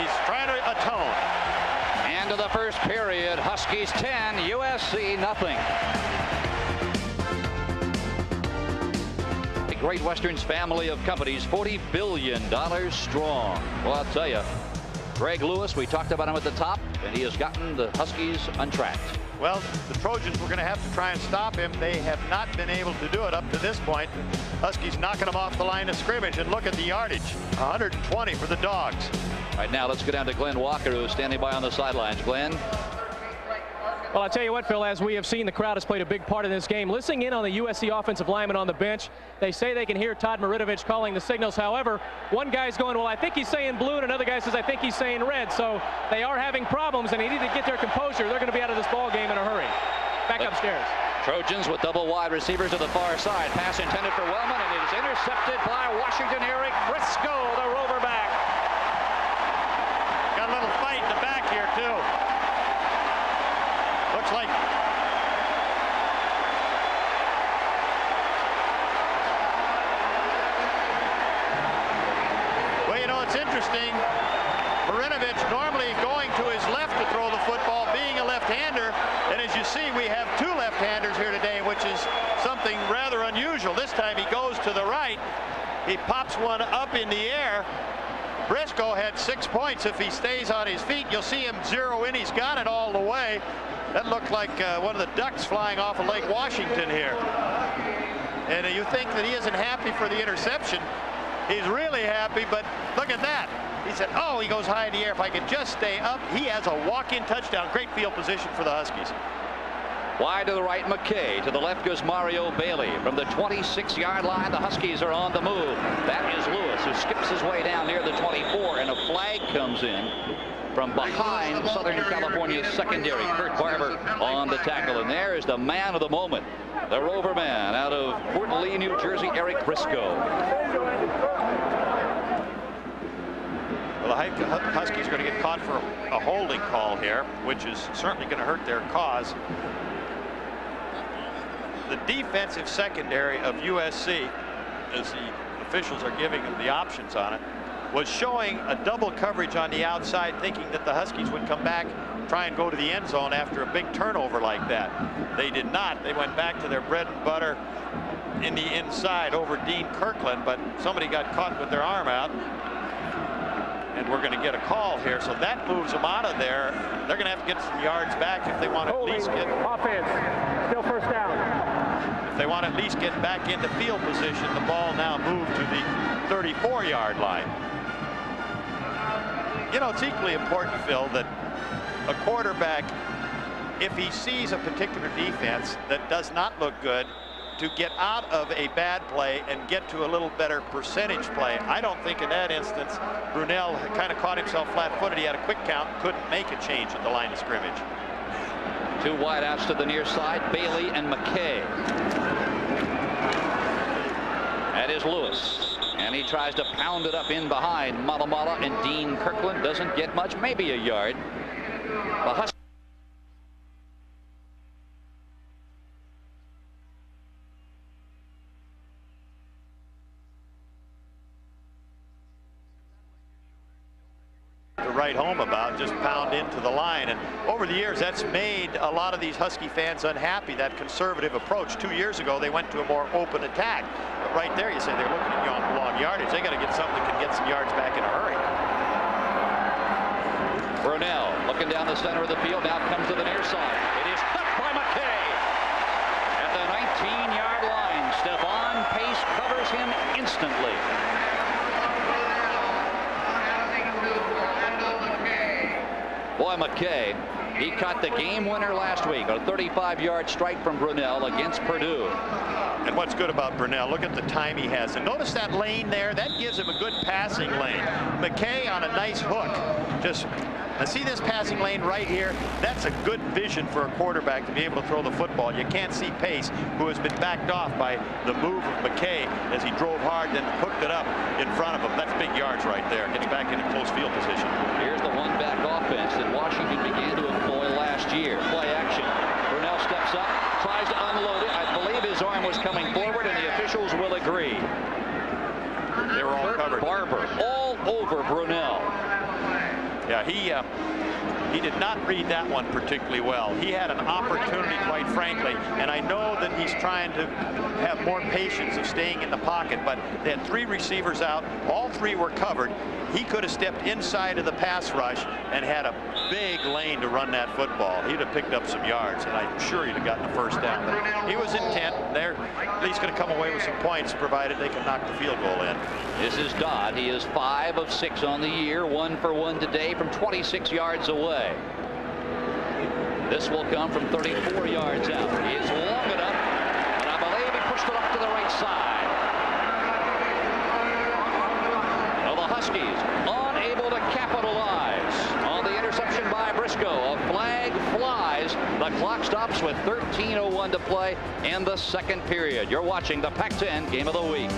he's trying to atone. End of the first period. Huskies 10, USC nothing. The Great Western's family of companies, $40 billion strong. Well, I'll tell you, Greg Lewis, we talked about him at the top, and he has gotten the Huskies untracked. Well, the Trojans were going to have to try and stop him. They have not been able to do it up to this point. Huskies knocking him off the line of scrimmage, and look at the yardage, 120 for the Dogs. Right now, let's go down to Glenn Walker, who is standing by on the sidelines. Glenn. Well, I tell you what, Phil, as we have seen, the crowd has played a big part in this game. Listening in on the USC offensive lineman on the bench, they say they can hear Todd Marinovich calling the signals. However, one guy's going, well, I think he's saying blue, and another guy says, I think he's saying red. So they are having problems, and they need to get their composure. They're going to be out of this ball game in a hurry. Back upstairs. Trojans with double wide receivers to the far side. Pass intended for Wellman, and it is intercepted by Washington. Eric Briscoe, the rover back. Got a little fight in the back here, too. Looks like well, you know, it's interesting. Marinovich normally going to his left to throw the football, being a left-hander, and as you see, we have 2 left-handers here today, which is something rather unusual. This time he goes to the right. He pops one up in the air. Briscoe had 6 points. If he stays on his feet, you'll see him zero in. He's got it all the way. That looked like one of the ducks flying off of Lake Washington here. And you think that he isn't happy for the interception. He's really happy, but look at that. He said, oh, he goes high in the air. If I could just stay up. He has a walk-in touchdown. Great field position for the Huskies. Wide to the right, McKay. To the left goes Mario Bailey. From the 26-yard line, the Huskies are on the move. That is Lewis, who skips his way down near the 24, and a flag comes in from behind Southern California's secondary. Kurt Barber on the tackle, and there is the man of the moment, the rover man out of Fort Lee, New Jersey, Eric Briscoe. Well, the Huskies are going to get caught for a holding call here, which is certainly going to hurt their cause. The defensive secondary of USC, as the officials are giving them the options on it, was showing a double coverage on the outside, thinking that the Huskies would come back, try and go to the end zone after a big turnover like that. They did not. They went back to their bread and butter in the inside over Dean Kirkland, but somebody got caught with their arm out, and we're going to get a call here. So that moves them out of there. They're going to have to get some yards back if they want to at least get offense. Still first down. If they want to at least get back into field position, the ball now moved to the 34-yard line. You know, it's equally important, Phil, that a quarterback, if he sees a particular defense that does not look good, to get out of a bad play and get to a little better percentage play. I don't think in that instance Brunell kind of caught himself flat-footed. He had a quick count, couldn't make a change at the line of scrimmage. 2 wideouts to the near side, Bailey and McKay. That is Lewis, and he tries to pound it up in behind Malamala, and Dean Kirkland doesn't get much, maybe a yard. The Huskies to write home about, just pound into the line. And over the years, that's made a lot of these Husky fans unhappy, that conservative approach. 2 years ago, they went to a more open attack. But right there, you say they're looking at long yardage. They got to get something that can get some yards back in a hurry. Brunell looking down the center of the field, now comes to the near side. It is cut by McKay. At the 19-yard line, Stephon Pace covers him instantly. Boy, McKay, he caught the game winner last week on a 35-yard strike from Brunell against Purdue. And what's good about Brunell, look at the time he has. And notice that lane there, that gives him a good passing lane. McKay on a nice hook. Just see this passing lane right here. That's a good vision for a quarterback to be able to throw the football. You can't see Pace, who has been backed off by the move of McKay as he drove hard, then hooked it up in front of him. That's big yards right there. Gets back in a close field position. Here's the one-back offense that Washington began to employ last year. Play action. Brunell steps up, tries to unload it. I believe his arm was coming forward, and the officials will agree. They were all covered. Barber all over Brunell. Yeah, he did not read that one particularly well. He had an opportunity, quite frankly, and I know that he's trying to have more patience of staying in the pocket, but they had 3 receivers out. All 3 were covered. He could have stepped inside of the pass rush and had a big lane to run that football. He'd have picked up some yards, and I'm sure he'd have gotten a first down. But he was intent. They're at least going to come away with some points, provided they can knock the field goal in. This is Dodd. He is 5 of 6 on the year, 1 for 1 today from 26 yards away. This will come from 34 yards out. He is long enough, and I believe he pushed it up to the right side. Well, the Huskies unable to capitalize on the interception by Briscoe. A flag flies. The clock stops with 13:01 to play in the second period. You're watching the Pac-10 Game of the Week.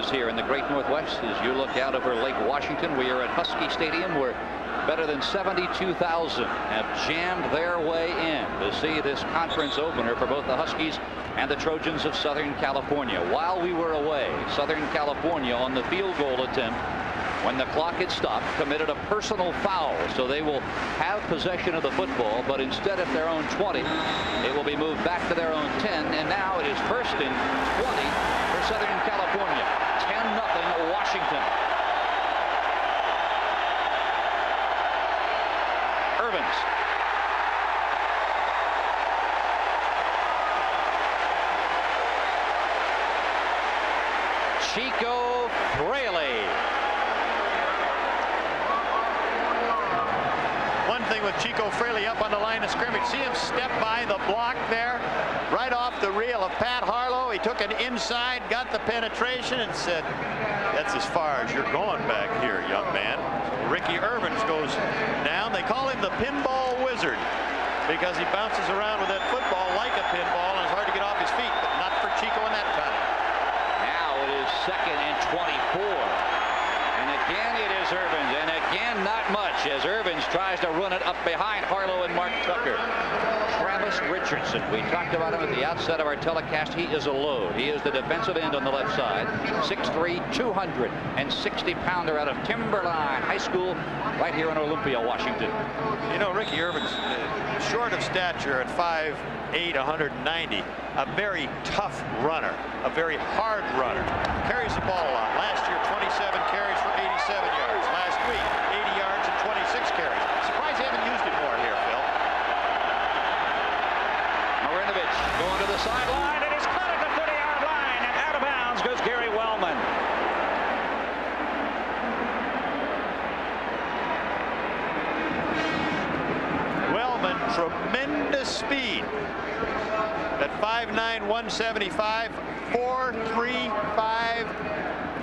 Here in the great Northwest, as you look out over Lake Washington, we are at Husky Stadium, where better than 72,000 have jammed their way in to see this conference opener for both the Huskies and the Trojans of Southern California. While we were away, Southern California on the field goal attempt, when the clock had stopped, committed a personal foul, so they will have possession of the football, but instead of their own 20, it will be moved back to their own 10, and now it is 1st and 20 for Southern California. 10-0 Washington. Irvins. Chico Fraley. One thing with Chico Fraley up on the line of scrimmage, see him step by the block there, right off the reel of Pat Harlow. He took it inside, got the penetration, and said, "That's as far as you're going back here, young man." Ricky Irvins goes down. They call him the pinball wizard because he bounces around with that football like a pinball, and it's hard to get off his feet, but not for Chico in that time. Now it is 2nd and 24. And again it is Irvins, and again not much as Irvins tries to run it up behind Harlow and Mark Tucker. Travis Richardson, we talked about him at the outset of our telecast. He is a load. He is the defensive end on the left side. 6'3", 260-pounder out of Timberline High School right here in Olympia, Washington. You know, Ricky Irvins, short of stature at 5'8", 190, a very tough runner, a very hard runner. Carries the ball a lot. Last year, 27 carries for 87 yards. Last week, 80 yards and 26 carries. Surprised they haven't used it more here, Phil. Marinovich going to the sideline, and he's caught at the 30-yard line, and out of bounds goes Gary Wellman. Wellman, tremendous speed. At 5'9", 175, 4.35,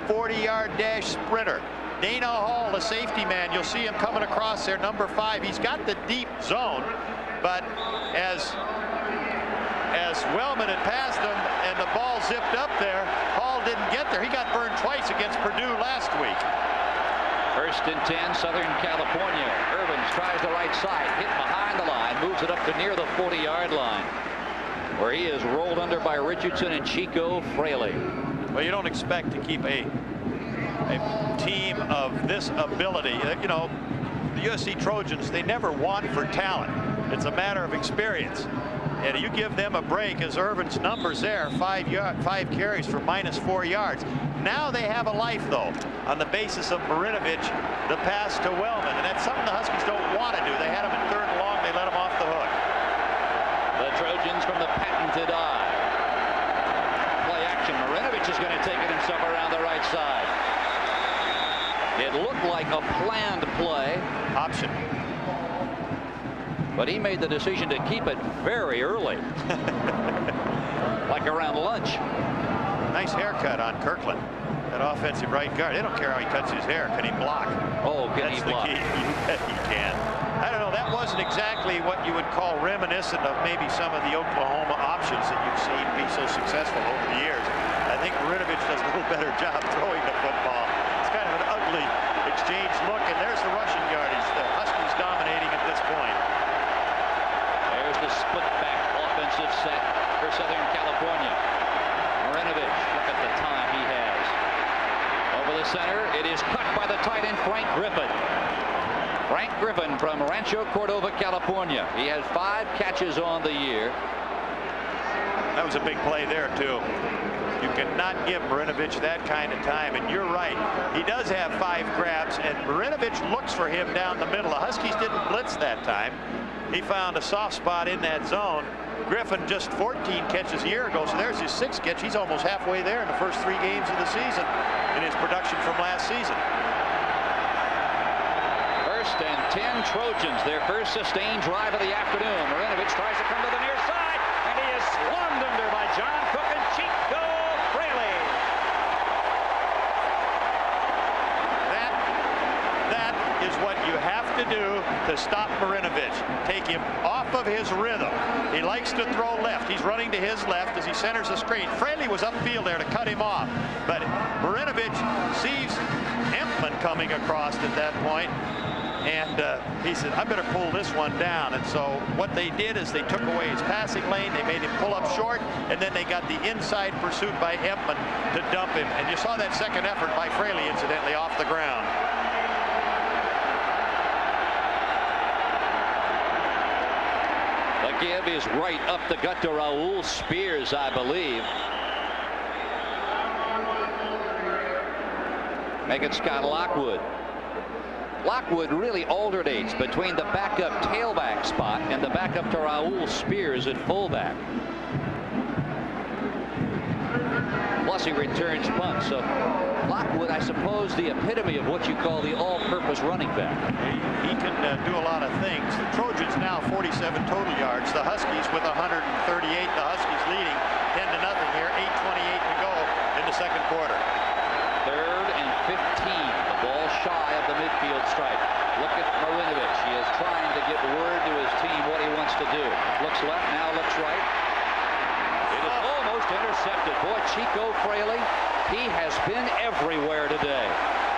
40-yard dash sprinter. Dana Hall, the safety man, you'll see him coming across there, number 5. He's got the deep zone, but as Wellman had passed him and the ball zipped up there, Hall didn't get there. He got burned twice against Purdue last week. 1st and 10, Southern California. Irvins tries the right side, hit behind the line, moves it up to near the 40-yard line. where he is rolled under by Richardson and Chico Fraley. Well, you don't expect to keep a team of this ability. You know, the USC Trojans, they never want for talent. It's a matter of experience. And you give them a break, as Irvin's numbers there, 5 carries for -4 yards. Now they have a life, though, on the basis of Marinovich, the pass to Wellman. And that's something the Huskies don't want to do. They had him in 3rd and long. They let him off the hook. The Trojans from the patented eye. Play action. Marinovich is going to take it himself around the right side. It looked like a planned play. Option. But he made the decision to keep it very early. Like around lunch. Nice haircut on Kirkland. That offensive right guard. They don't care how he cuts his hair. Can he block? Oh, can he block? That's the key. You bet he can. I don't know. That wasn't exactly what you would call reminiscent of maybe some of the Oklahoma options that you've seen be so successful over the years. I think Marinovich does a little better job throwing the football. It's kind of an ugly exchange look. And there's the rushing yardage. The Huskies dominating at this point. There's the split back offensive set for Southern California. Marinovich, look at the time he has. Over the center, it is cut by the tight end Frank Griffin. Frank Griffin from Rancho Cordova, California. He has 5 catches on the year. That was a big play there, too. You cannot give Marinovich that kind of time, and you're right. He does have 5 grabs, and Marinovich looks for him down the middle. The Huskies didn't blitz that time. He found a soft spot in that zone. Griffin just 14 catches a year ago, so there's his 6th catch. He's almost halfway there in the first 3 games of the season in his production from last season. 1st and 10 Trojans, their first sustained drive of the afternoon. Marinovich tries to come to the near side, and he is swarmed under by John Cook and Chico Fraley. That is what you have to do to stop Marinovich. Take him off of his rhythm. He likes to throw left. He's running to his left as he centers the screen. Fraley was upfield there to cut him off, but Marinovich sees Empman coming across at that point, and he said, I better pull this one down. And so what they did is they took away his passing lane. They made him pull up short, and then they got the inside pursuit by Empman to dump him. And you saw that second effort by Fraley, incidentally, off the ground. The give is right up the gut to Raul Spears, I believe. Make it Scott Lockwood. Lockwood really alternates between the backup tailback spot and the backup to Raul Spears at fullback. Plus he returns punts. So Lockwood, I suppose, the epitome of what you call the all-purpose running back. He can do a lot of things. The Trojans now 47 total yards. The Huskies with 138. The Huskies leading 10-0 here. 8:28 to go in the 2nd quarter. 3rd and 15. The ball shy of the midfield stripe. Look at Marinovich. He is trying to get word to his team what he wants to do. Looks left, now looks right. It is almost intercepted. Boy, Chico Fraley, he has been everywhere today.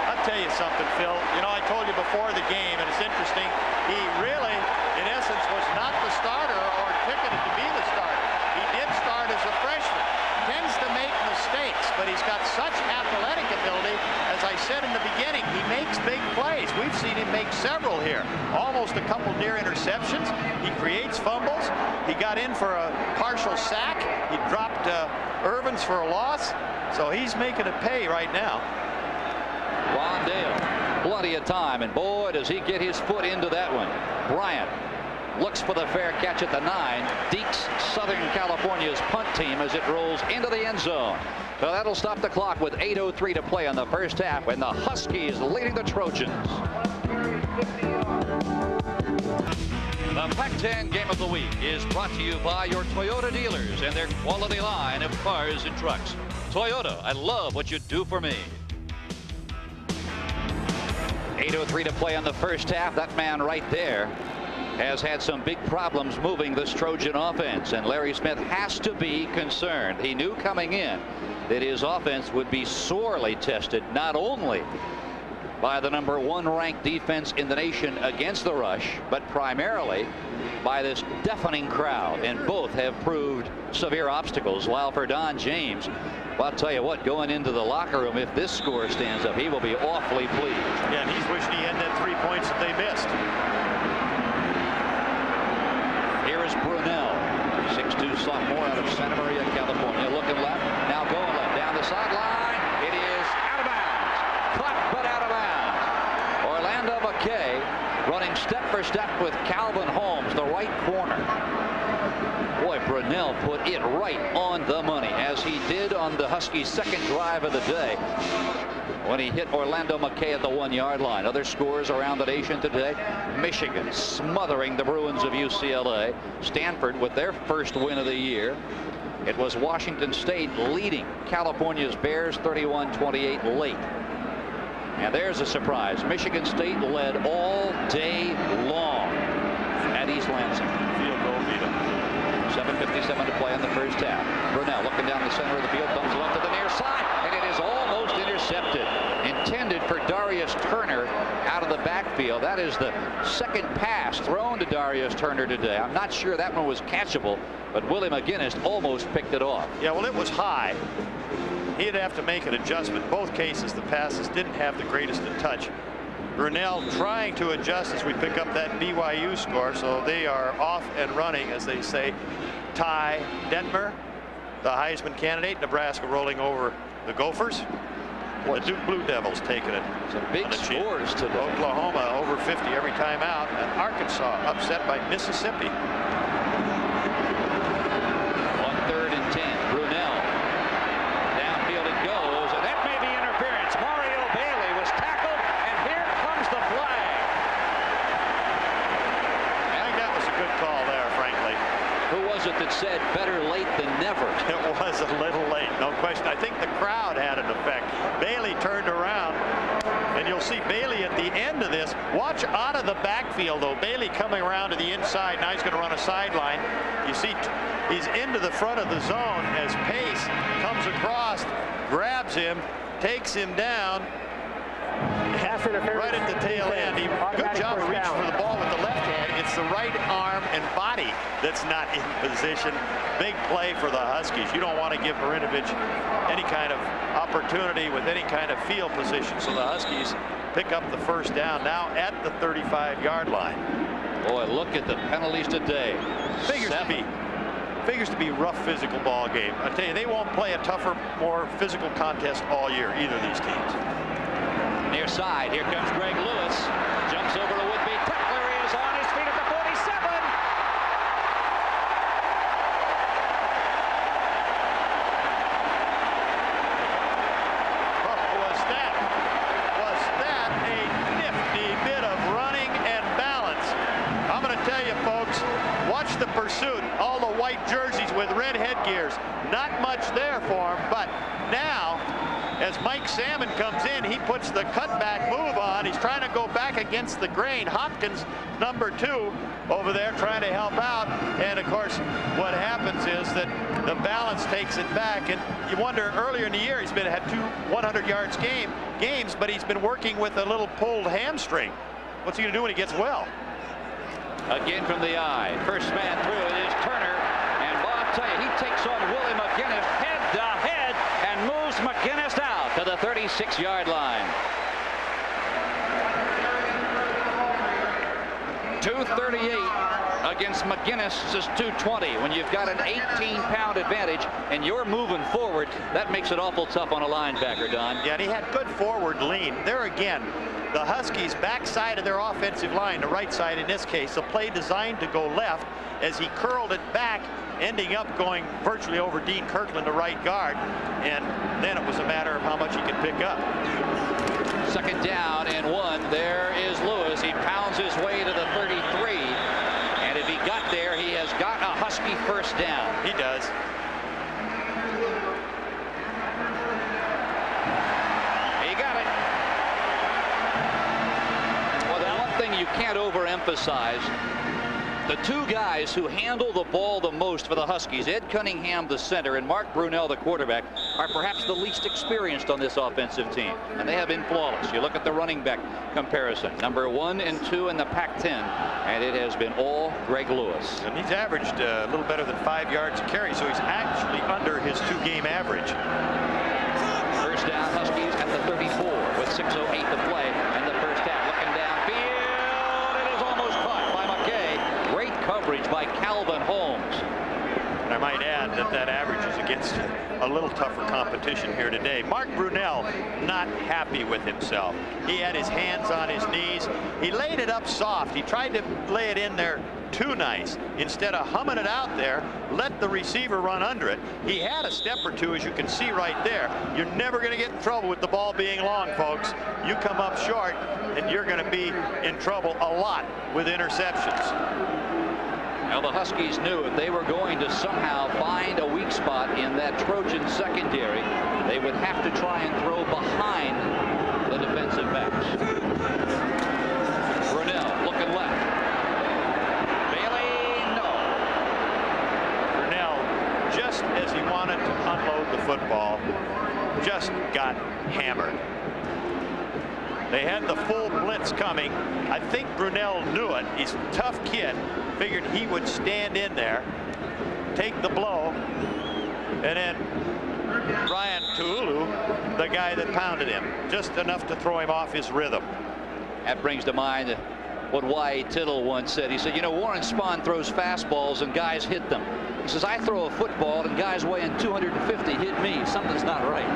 I'll tell you something, Phil. You know, I told you before the game, and it's interesting, he really, in essence, was not the starter or ticketed to be the starter. He did start as a freshman. Tends to make mistakes, but he's got such athletic ability. As I said in the beginning, he makes big plays. We've seen him make several here. Almost a couple near interceptions. He creates fumbles. He got in for a partial sack. He dropped Irvins for a loss. So he's making it pay right now. Rondale, plenty of time, and boy, does he get his foot into that one. Bryant looks for the fair catch at the 9. Deeks Southern California's punt team as it rolls into the end zone. So that'll stop the clock with 8:03 to play in the first half, and the Huskies leading the Trojans. The Pac-10 Game of the Week is brought to you by your Toyota dealers and their quality line of cars and trucks. Toyota, I love what you do for me. 8:03 to play in the first half. That man right there has had some big problems moving this Trojan offense, and Larry Smith has to be concerned. He knew coming in that his offense would be sorely tested, not only by the #1 ranked defense in the nation against the rush, but primarily by this deafening crowd, and both have proved severe obstacles. While for Don James, well, I'll tell you what, going into the locker room, if this score stands up, he will be awfully pleased. Yeah, and he's wishing he had that 3 points that they missed. Here is Brunell, 6'2" sophomore out of Santa Maria, California, looking left, now going left, down the sideline. It is out of bounds, caught but out of bounds. Orlando McKay running step for step with Calvin Holmes, the right corner. Boy, Brunell put it right on the money, as he did on the Huskies' second drive of the day when he hit Orlando McKay at the 1-yard line. Other scores around the nation today: Michigan smothering the Bruins of UCLA. Stanford with their first win of the year. It was Washington State leading California's Bears 31-28 late. And there's a surprise. Michigan State led all day long at East Lansing. Field goal beat him. 7:57 to play in the first half. Brunell looking down the center of the field, thumbs left to the near side, and it is almost intercepted. Intended for Darius Turner out of the backfield. That is the second pass thrown to Darius Turner today. I'm not sure that one was catchable, but Willie McGinnis almost picked it off. Yeah, well, it was high. He'd have to make an adjustment. Both cases, the passes didn't have the greatest in touch. Brunell trying to adjust as we pick up that BYU score, so they are off and running, as they say. Ty Detmer, the Heisman candidate, Nebraska rolling over the Gophers. The Duke Blue Devils taking it. Some big scores today. Oklahoma over 50 every time out, and Arkansas upset by Mississippi. On 3rd and 10, Brunell. Downfield it goes, and that may be interference. Mario Bailey was tackled, and here comes the flag. I think that was a good call there, frankly. Who was it that said better late than never? It was a little late, no question. I think the crowd had an effect. Bailey turned around, and you'll see Bailey at the end of this. Watch out of the backfield, though. Bailey coming around to the inside. Now he's going to run a sideline. You see he's into the front of the zone as Pace comes across, grabs him, takes him down. Right at the tail end. Good job of reaching for the ball with the left hand. It's the right arm and body that's not in position. Big play for the Huskies. You don't want to give Marinovich any kind of opportunity with any kind of field position. So the Huskies pick up the first down now at the 35-yard line. Boy, look at the penalties today. Figures to be a rough physical ball game. I tell you, they won't play a tougher, more physical contest all year, either of these teams. Near side, here comes Greg Lewis. Jumps over a would-be tackler. He is on his feet at the 47. Was that a nifty bit of running and balance? I'm going to tell you, folks, watch the pursuit. All the white jerseys with red headgears. Not much there for him, but now, as Mike Salmon comes in, he puts the cutback move on. He's trying to go back against the grain. Hopkins, #2, over there trying to help out. And, of course, what happens is that the balance takes it back. And you wonder, earlier in the year, had 2 100-yard games, but he's been working with a little pulled hamstring. What's he going to do when he gets well? Again from the eye. First man through it is Turner. And Bob, I'll tell you, he takes on Willie McGinnis head to head and moves McGinnis out to the 36-yard line. 238 against McGinnis' 220. When you've got an 18-pound advantage and you're moving forward, that makes it awful tough on a linebacker, Don. Yeah, and he had good forward lean. There again, the Huskies' backside of their offensive line, the right side in this case, a play designed to go left as he curled it back, ending up going virtually over Dean Kirkland, the right guard, and then it was a matter of how much he could pick up. Second down and 1. There is Lewis. He pounds his way to the 33, and if he got there, he has got a Husky first down. He does. He got it. Well, the one thing you can't overemphasize The two guys who handle the ball the most for the Huskies, Ed Cunningham, the center, and Mark Brunell, the quarterback, are perhaps the least experienced on this offensive team, and they have been flawless. You look at the running back comparison, number 1 and 2 in the Pac-10, and it has been all Greg Lewis. And he's averaged a little better than 5 yards a carry, so he's actually under his 2-game average. First down, Huskies at the 34 with 6:08 to play in the first half. Looking downfield, it is almost caught by McKay. Great coverage by Calvin Holmes. And I might add that that average is against a little tougher competition here today. Mark Brunell not happy with himself. He had his hands on his knees. He laid it up soft. He tried to lay it in there too nice. Instead of humming it out there, let the receiver run under it. He had a step or two, as you can see right there. You're never going to get in trouble with the ball being long, folks. You come up short, and you're going to be in trouble a lot with interceptions. Now the Huskies knew if they were going to somehow find a weak spot in that Trojan secondary, they would have to try and throw behind the defensive backs. Brunell looking left. Bailey, no. Brunell, just as he wanted to unload the football, just got hammered. They had the full blitz coming. I think Brunell knew it. He's a tough kid. Figured he would stand in there, take the blow, and then Ryan Tuulu, the guy that pounded him, just enough to throw him off his rhythm. That brings to mind what Y. Tittle once said. He said, you know, Warren Spahn throws fastballs and guys hit them. He says, I throw a football and guys weighing 250 hit me. Something's not right.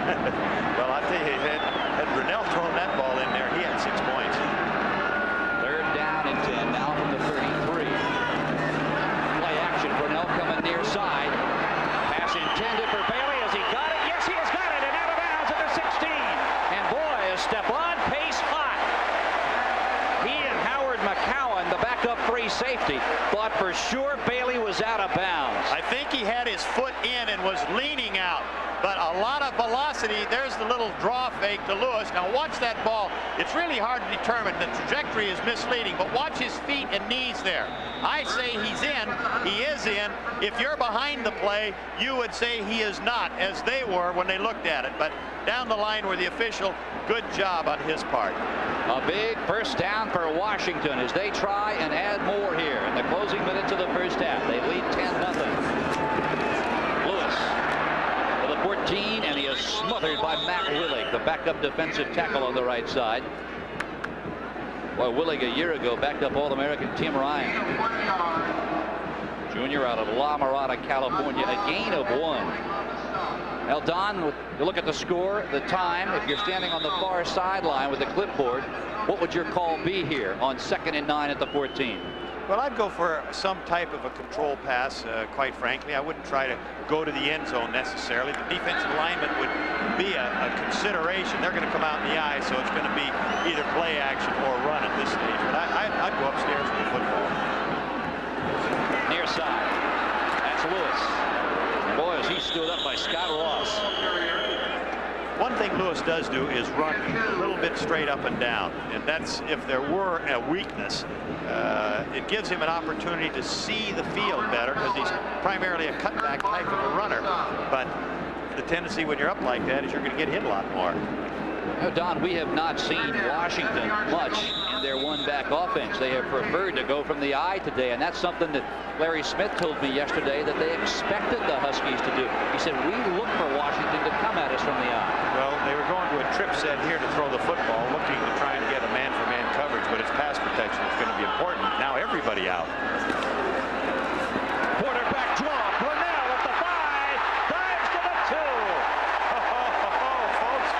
Well, I tell you, had Brunell thrown that ball in there, he had 6 points. Third down and 10 now from the 33. Play action. Brunell coming near side. Pass intended for Bailey. Has he got it? Yes, he has got it. And out of bounds at the 16. And boy, is Stephon Pace hot. He and Howard McCowan, the backup free safety, thought for sure Bailey was out of bounds. I think he had his foot in and was leaning out. But a lot of velocity. There's the little draw fake to Lewis. Now watch that ball. It's really hard to determine. The trajectory is misleading, but watch his feet and knees there. I say he's in. He is in. If you're behind the play, you would say he is not, as they were when they looked at it. But down the line where the official, good job on his part. A big first down for Washington as they try and add more here in the closing minutes of the first half. They lead 10-0. 14, and he is smothered by Matt Willig, the backup defensive tackle on the right side. Boy, Willig a year ago backed up All-American Tim Ryan, junior out of La Mirada, California. A gain of 1. Now, Don, you look at the score, the time. If you're standing on the far sideline with the clipboard, what would your call be here on 2nd and 9 at the 14? Well, I'd go for some type of a control pass, quite frankly. I wouldn't try to go to the end zone necessarily. The defensive alignment would be a consideration. They're going to come out in the eye, so it's going to be either play action or run at this stage. But I'd go upstairs with the football. Near side. That's Lewis. Boy, as he stood up by Scott Ross. One thing Lewis does do is run a little bit straight up and down, and that's if there were a weakness, it gives him an opportunity to see the field better because he's primarily a cutback type of a runner. But the tendency when you're up like that is you're going to get hit a lot more. You know, Don, we have not seen Washington much in their one-back offense. They have preferred to go from the eye today, and that's something that Larry Smith told me yesterday that they expected the Huskies to do. He said, we look for Washington to come at us from the eye. Well, they were going to a trip set here to throw the football, looking to try and get a man-for-man coverage, but it's pass protection that's going to be important. Now everybody out. Quarterback draw. Brunell at the 5. Dives to the 2. Folks.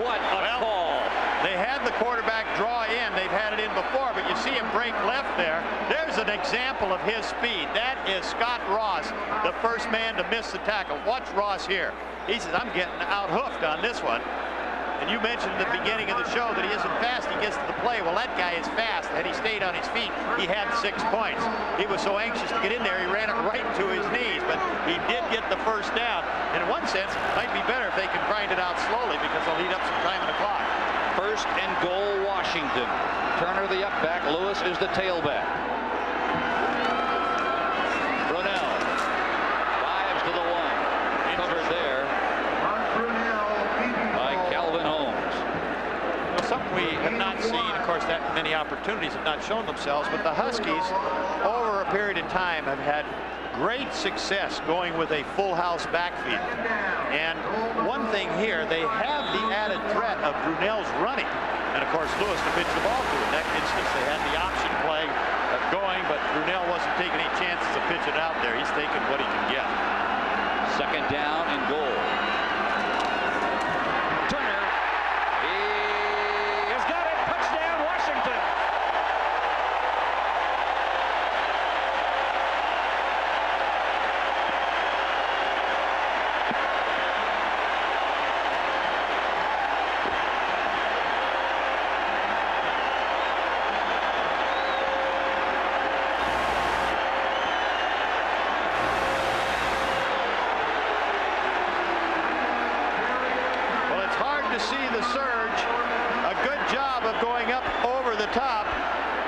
What a call. They had the quarterback draw in. They've had it in before, but you see him break left there. There's an example of his speed. That is Scott Ross, the first man to miss the tackle. Watch Ross here. He says, I'm getting out hoofed on this one. And you mentioned at the beginning of the show that he isn't fast. He gets to the play. Well, that guy is fast. Had he stayed on his feet, he had 6 points. He was so anxious to get in there, he ran it right to his knees. But he did get the first down. And in one sense, it might be better if they can grind it out slowly because they'll eat up some time on the clock. First and goal, Washington. Turner the up back. Lewis is the tailback. Brunell dives to the 1. Covered there by Calvin Holmes. Well, something we have not seen, of course, that many opportunities have not shown themselves, but the Huskies, over a period of time, have had great success going with a full house backfield. And one thing here, they have the added threat of Brunell's running. And of course, Lewis to pitch the ball to. In that instance, they had the option play going, but Brunell wasn't taking any chances of pitching out there. He's taking what he can get. Second down and goal. Turner. He has got it. Touchdown, Washington.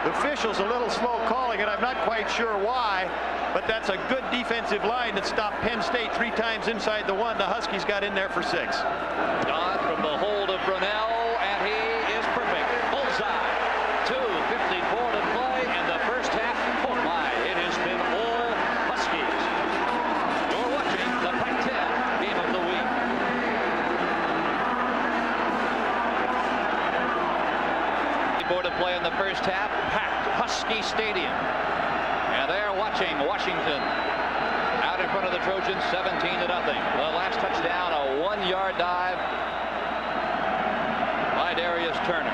Officials a little slow calling it. I'm not quite sure why, but that's a good defensive line that stopped Penn State 3 times inside the 1. The Huskies got in there for 6. Dodd from the hold of Brunell, and he is perfect. Bullseye. 2:54 to play in the first half. Oh my, it has been all Huskies. You're watching the Pac-10 Game of the Week. More to play in the first half. Packed Husky Stadium. And they're watching Washington out in front of the Trojans, 17-0. The last touchdown, a 1-yard dive by Darius Turner.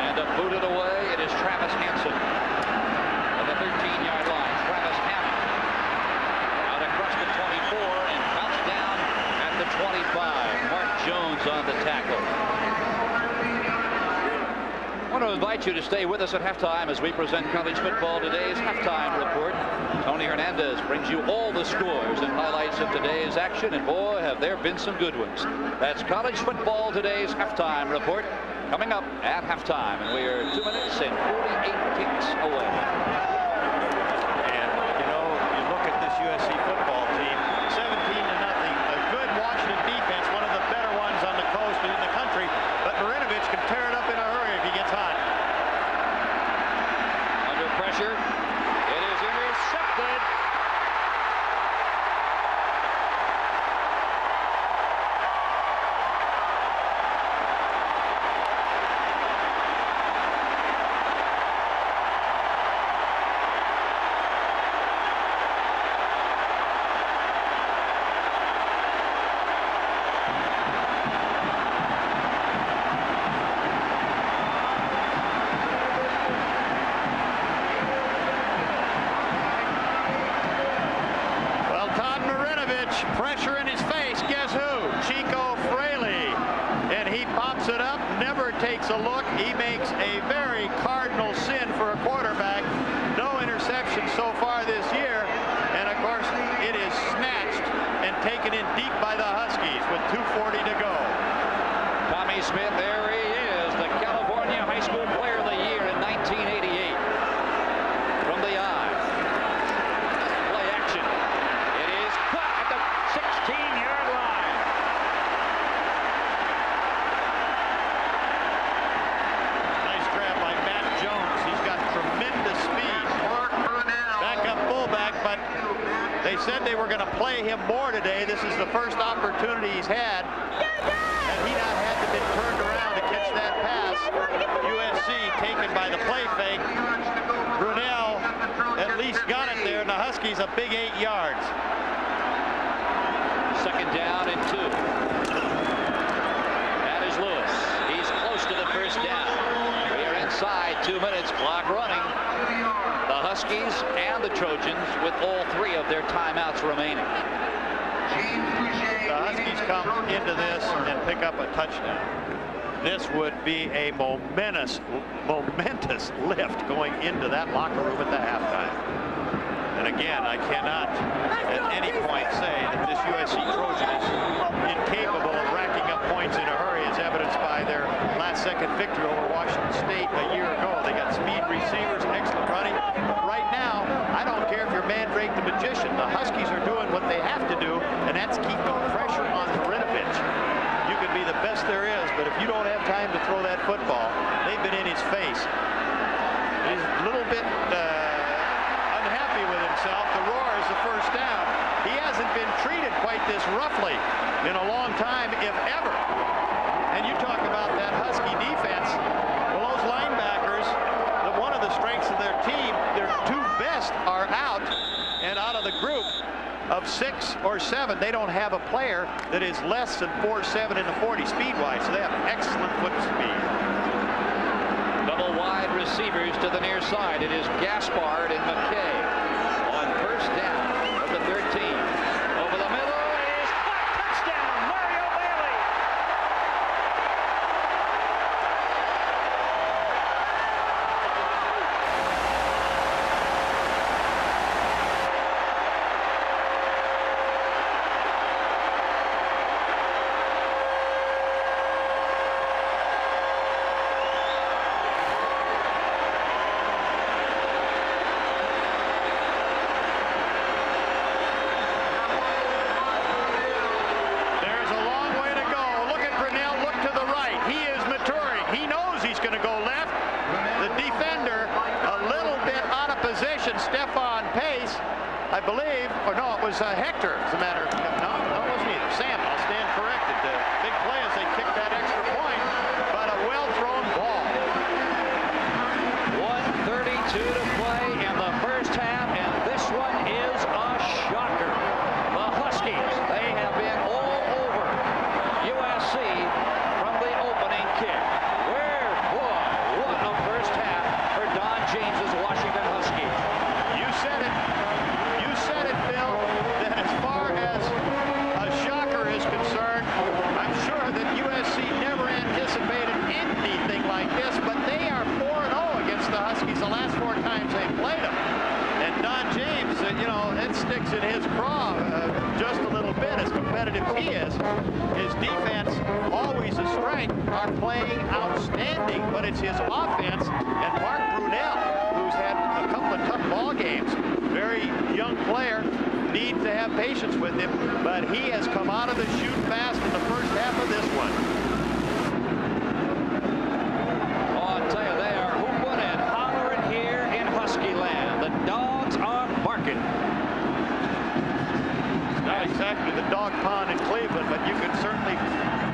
And booted away, it is Travis Hansen at the 13-yard line. Travis Hammond out across the 24 and bounced down at the 25. Mark Jones on the tackle. I want to invite you to stay with us at halftime as we present College Football Today's Halftime Report. Tony Hernandez brings you all the scores and highlights of today's action, and boy, have there been some good ones. That's College Football Today's Halftime Report coming up at halftime, and we are 2 minutes and 48 ticks away. And, you know, you look at this USC football team, 17-0, a good Washington defense, one of the better ones on the coast and in the country, but Marinovich can tear it up in a hurry if he gets hot. Under pressure, it is intercepted. Pressure in his face. Guess who? Chico Fraley. And he pops it up, never takes a look. He makes a very cardinal sin for a quarterback. No interception so far this year. And of course, it is snatched and taken in deep by the Huskies with 2:40 to go. Tommy Smith, there he is, the California High School Player of the Year in 1988. From the eye. Play action. It is caught at the 16-yard line. Nice grab by Matt Jones. He's got tremendous speed. Backup fullback, but they said they were going to play him more today. This is the first opportunity he's had. And he not had to be turned around to catch that pass. USC taken by the play fake. Brunell at least got it there, and the Huskies a big 8 yards. Second down and 2. That is Lewis. He's close to the first down. We are inside 2 minutes, clock running. The Huskies and the Trojans with all 3 of their timeouts remaining. The Huskies come into this and pick up a touchdown, this would be a momentous lift going into that locker room at the halftime. And again, I cannot at any point say that this USC Trojan is incapable of racking up points in a hurry, as evidenced by their last-second victory over Washington State a year ago. They got speed receivers, excellent running. Right now, I don't care if you're Mandrake the Magician. The Huskies are doing what they have to do, and that's keeping pressure on Marinovich. You could be the best there is, but if you don't have time to throw that football, they've been in his face. He's a little bit unhappy with himself. The roar is the first down. He hasn't been treated quite this roughly in a long time, if ever. And you talk about that Husky defense. Well, those linebackers, one of the strengths of their team, their two best are out, and out of the group of 6 or 7, they don't have a player that is less than 4.7 in the 40 speed-wise, so they have excellent foot speed. Double wide receivers to the near side. It is Gaspard and McKay on first down of the 13. Over the middle is caught. Touchdown, Mario Bailey. I believe, or no, it was Hector, as a matter of, no, it wasn't either. Sam, I'll stand corrected. Big play as they kicked that extra point, but a well-thrown ball. 1:32 to play in the first half, and this one is a shocker. The Huskies, they have been all over USC from the opening kick. Boy, what a first half for Don James's Washington Huskies. You said it. Bill, that as far as a shocker is concerned, I'm sure that USC never anticipated anything like this, but they are 4-0 against the Huskies the last 4 times they played them. And Don James, you know, it sticks in his craw just a little bit, as competitive he is. His defense, always a strength, are playing outstanding, but it's his offense and Mark Brunell, who's had a couple of tough ball games. Very young player, needs to have patience with him, but he has come out of the chute fast in the first half of this one. Oh, I'll tell you, they are hooping and hollering here in Husky land. The dogs are barking. Not exactly the dog pond in Cleveland, but you can certainly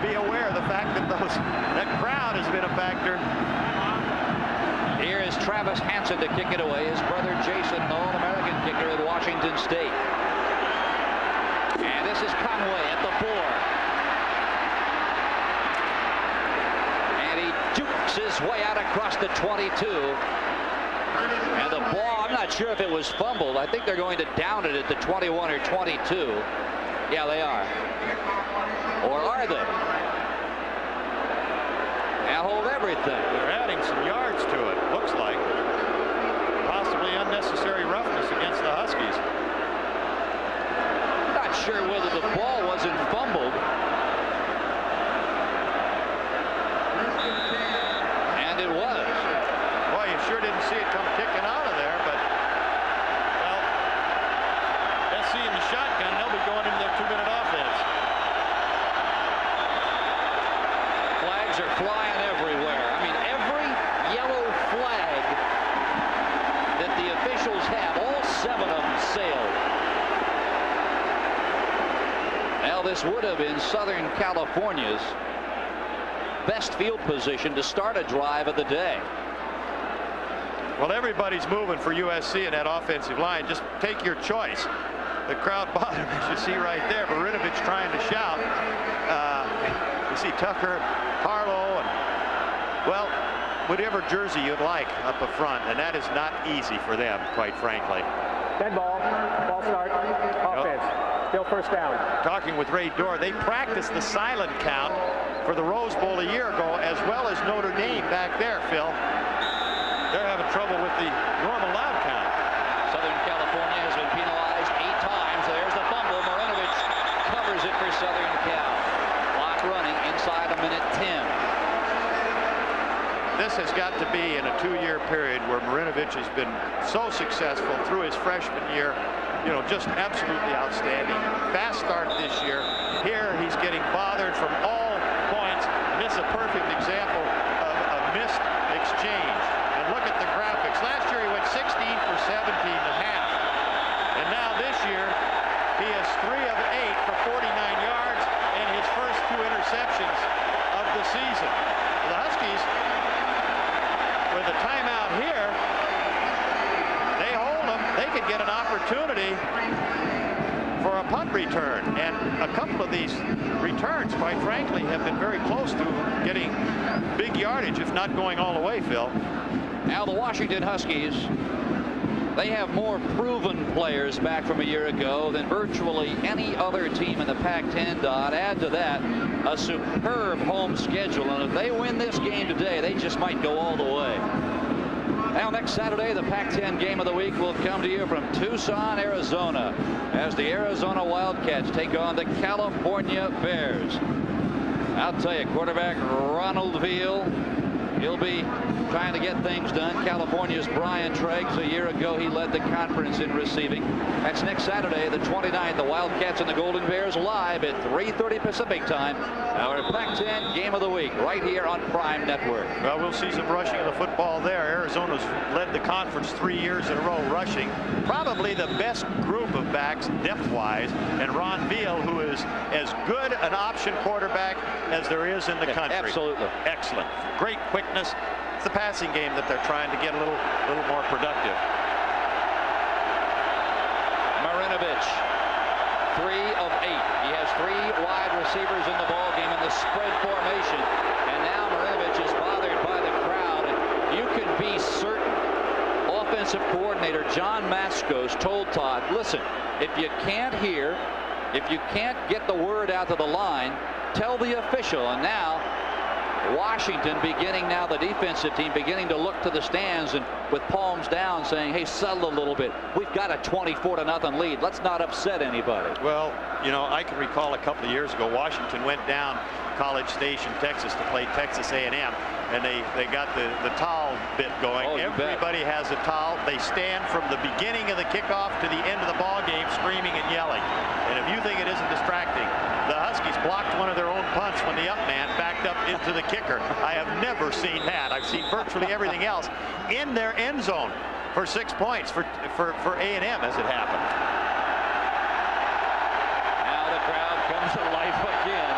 be aware of the fact that that crowd has been a factor. Here is Travis Hansen to kick it away. His brother Jason, the All-American kicker at Washington State. And this is Conway at the 4. And he jukes his way out across the 22. And the ball, I'm not sure if it was fumbled. I think they're going to down it at the 21 or 22. Yeah, they are. Or are they? Now hold everything. They're adding some yards to it, looks like. Possibly unnecessary roughness against the Huskies. Not sure whether the ball wasn't fumbled. And it was. Boy, you sure didn't see it come kicking out of there, but, well, SC in the shotgun, they'll be going into their 2-minute offense. Flags are flying everywhere. I mean, every yellow flag that the officials have, all 7 of them sailed. Now, this would have been Southern California's best field position to start a drive of the day. Well, everybody's moving for USC in that offensive line. Just take your choice. The crowd bottom, as you see right there. Marinovich trying to shout. You see Tucker, Harlow, and, well, whatever jersey you'd like up the front, and that is not easy for them, quite frankly. Dead ball. Ball start. Offense. Still first down. Talking with Ray Dorr, they practiced the silent count for the Rose Bowl a year ago, as well as Notre Dame back there, Phil. They're having trouble with the normal loud count. Southern California has been penalized 8 times. There's the fumble. Marinovich covers it for Southern Cal. Clock running inside a minute 10. This has got to be in a 2-year period where Marinovich has been so successful through his freshman year. You know, just absolutely outstanding. Fast start this year. Here he's getting bothered from all points. And this is a perfect example of a missed exchange. And look at the graphics. Last year he went 16 for 17 and a half. And now this year he is 3 of 8 for 49 yards and his first 2 interceptions of the season. The Huskies, with a timeout here, they hold them. They could get an opportunity for a punt return, and a couple of these returns, quite frankly, have been very close to getting big yardage, if not going all the way, Phil. Now the Washington Huskies, they have more proven players back from a year ago than virtually any other team in the Pac-10. Add to that a superb home schedule, and if they win this game today, they just might go all the way. Now next Saturday, the Pac-10 game of the week will come to you from Tucson, Arizona, as the Arizona Wildcats take on the California Bears. I'll tell you, quarterback Ronald Veal, he'll be trying to get things done. California's Brian Triggs, a year ago he led the conference in receiving. That's next Saturday, the 29th. The Wildcats and the Golden Bears live at 3:30 Pacific time. Our Pac-10 game of the week right here on Prime Network. Well, we'll see some rushing of the football there. Arizona's led the conference 3 years in a row rushing. Probably the best group of backs depth-wise, and Ron Veal, who is as good an option quarterback as there is in the country. Absolutely. Excellent. Great quickness. It's the passing game that they're trying to get a little more productive. Marinovich, 3 of 8. He has 3 wide receivers in the ball game in the spread formation, and now Marinovich is bothered by the crowd. And you can be certain offensive coordinator John Mascos told Todd, listen, if you can't hear, if you can't get the word out to the line, tell the official. And now Washington beginning, now the defensive team beginning to look to the stands and with palms down saying, hey, settle a little bit. We've got a 24-0 lead. Let's not upset anybody. Well, you know, I can recall a couple of years ago, Washington went down College Station, Texas to play Texas A&M, and they got the towel bit going. Oh, everybody has a towel. They stand from the beginning of the kickoff to the end of the ball game screaming and yelling. And if you think it isn't distracting, the Huskies blocked one of their own punts when the up man backed up into the kicker. I have never seen that. I've seen virtually everything else in their end zone for 6 points for A&M as it happened. Now the crowd comes to life again.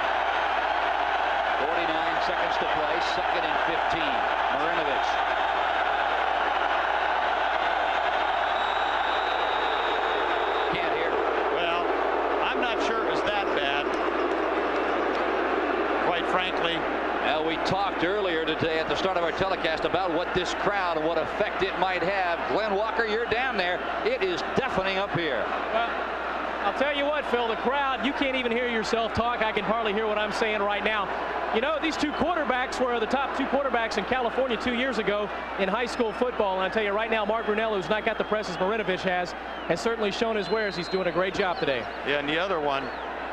49 seconds to play, 2nd and 15. Marinovich. Can't hear. Well, I'm not sure it was that bad, quite frankly. Now, we talked earlier today at the start of our telecast about what this crowd and what effect it might have. Glenn Walker, you're down there. It is deafening up here. Well, I'll tell you what, Phil, the crowd, you can't even hear yourself talk. I can hardly hear what I'm saying right now. You know, these 2 quarterbacks were the top 2 quarterbacks in California 2 years ago in high school football. And I tell you right now, Mark Brunell, who's not got the press as Marinovich has certainly shown his wares. He's doing a great job today. Yeah, and the other one,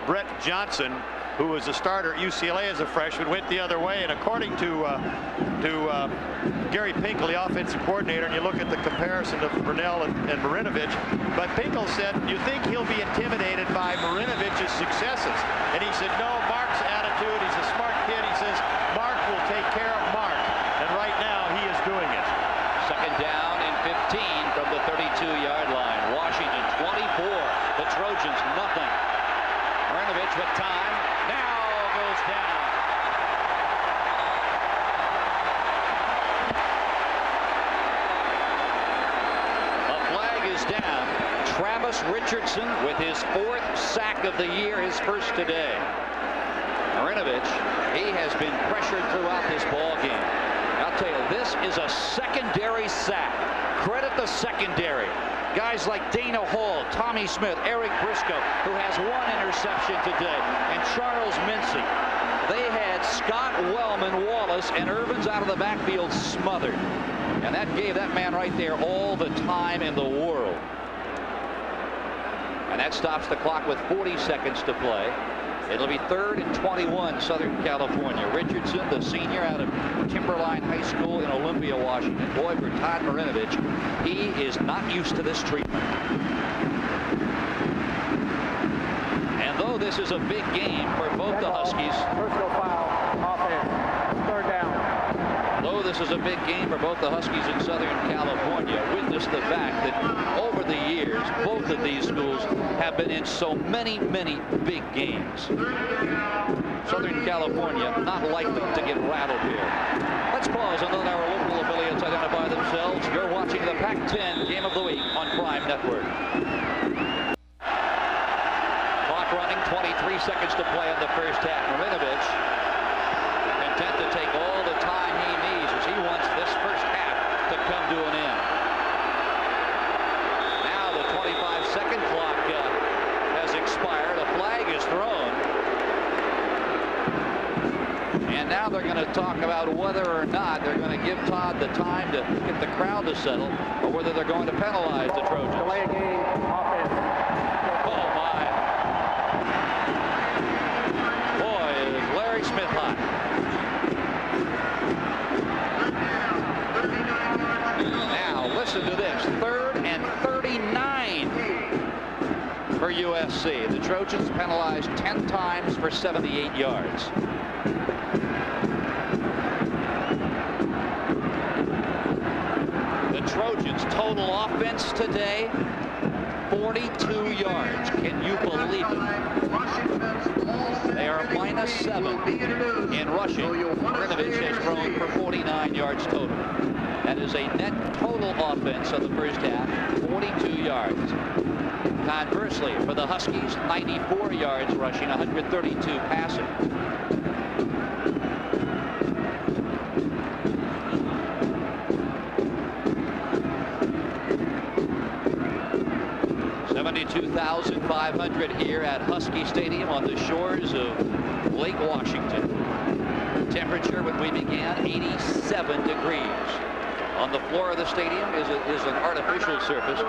Brett Johnson, who was a starter at UCLA as a freshman, went the other way. And according to Gary Pinkel, the offensive coordinator, and you look at the comparison of Brunell and Marinovich, but Pinkel said, you think he'll be intimidated by Marinovich's successes? And he said, no, Mark's attitude, he's a smart kid. He says, Mark will take care of Mark. And right now, he is doing it. 2nd down and 15 from the 32-yard line. Washington 24, the Trojans nothing. Marinovich with time. Now goes down. A flag is down. Travis Richardson with his 4th sack of the year, his first today. Marinovich, he has been pressured throughout this ball game. I'll tell you, this is a secondary sack. Credit the secondary. Guys like Dana Hall, Tommy Smith, Eric Briscoe, who has 1 interception today, and Charles Mincy. They had Scott Wellman, Wallace, and Irvins out of the backfield smothered. And that gave that man right there all the time in the world. And that stops the clock with 40 seconds to play. It'll be 3rd and 21, Southern California. Richardson, the senior out of Timberline High School in Olympia, Washington. Boy, for Todd Marinovich, he is not used to this treatment. And though this is a big game for both the Huskies. Personal foul, offense, 3rd down. Though this is a big game for both the Huskies in Southern California, witness the fact that over the years, both of these schools have been in so many big games. Southern California not likely to get rattled here. Let's pause and let our local affiliates identify themselves. You're watching the Pac-10 Game of the Week on Prime Network. Clock running, 23 seconds to play in the first half. Marinovich content to take all the time he needs as he wants this first half to come to an end. Now the 25-second clock has expired. A flag is thrown. And now they're going to talk about whether or not they're going to give Todd the time to get the crowd to settle, or whether they're going to penalize the Trojans. Delay a game, offense. Oh, my. Boy, is Larry Smith hot. Now, listen to this. 3rd and 39 for USC. The Trojans penalized 10 times for 78 yards. The Trojans' total offense today, 42 yards. Can you believe it? They are -7 in rushing. Marinovich has thrown for 49 yards total. That is a net total offense of the first half, 42 yards. Conversely, for the Huskies, 94 yards rushing, 132 passing. $72,500 here at Husky Stadium on the shores of Lake Washington. Temperature when we began, 87 degrees. On the floor of the stadium is an artificial surface.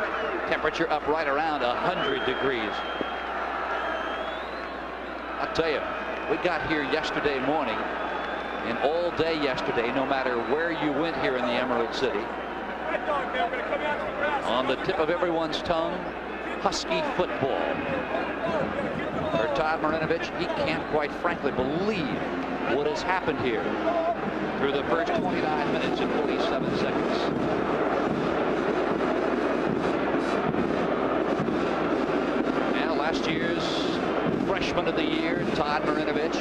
Temperature up right around 100 degrees. I'll tell you, we got here yesterday morning, and all day yesterday, no matter where you went here in the Emerald City, on the tip of everyone's tongue, Husky football. For Todd Marinovich, he can't quite frankly believe what has happened here through the first 29 minutes and 47 seconds. Now, last year's freshman of the year, Todd Marinovich,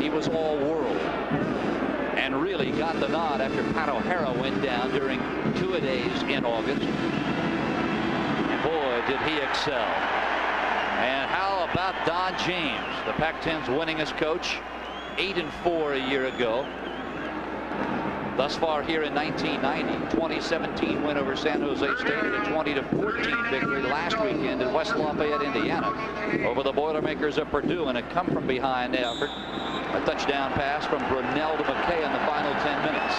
he was all world and really got the nod after Pat O'Hara went down during two-a-days in August. And boy, did he excel. And how about Don James, the Pac-10's winningest coach, 8-4 a year ago. Thus far here in 1990, 2017 win over San Jose State, and a 20-14 victory last weekend in West Lafayette, Indiana, over the Boilermakers of Purdue in a come-from-behind effort. A touchdown pass from Brunel to McKay in the final 10 minutes.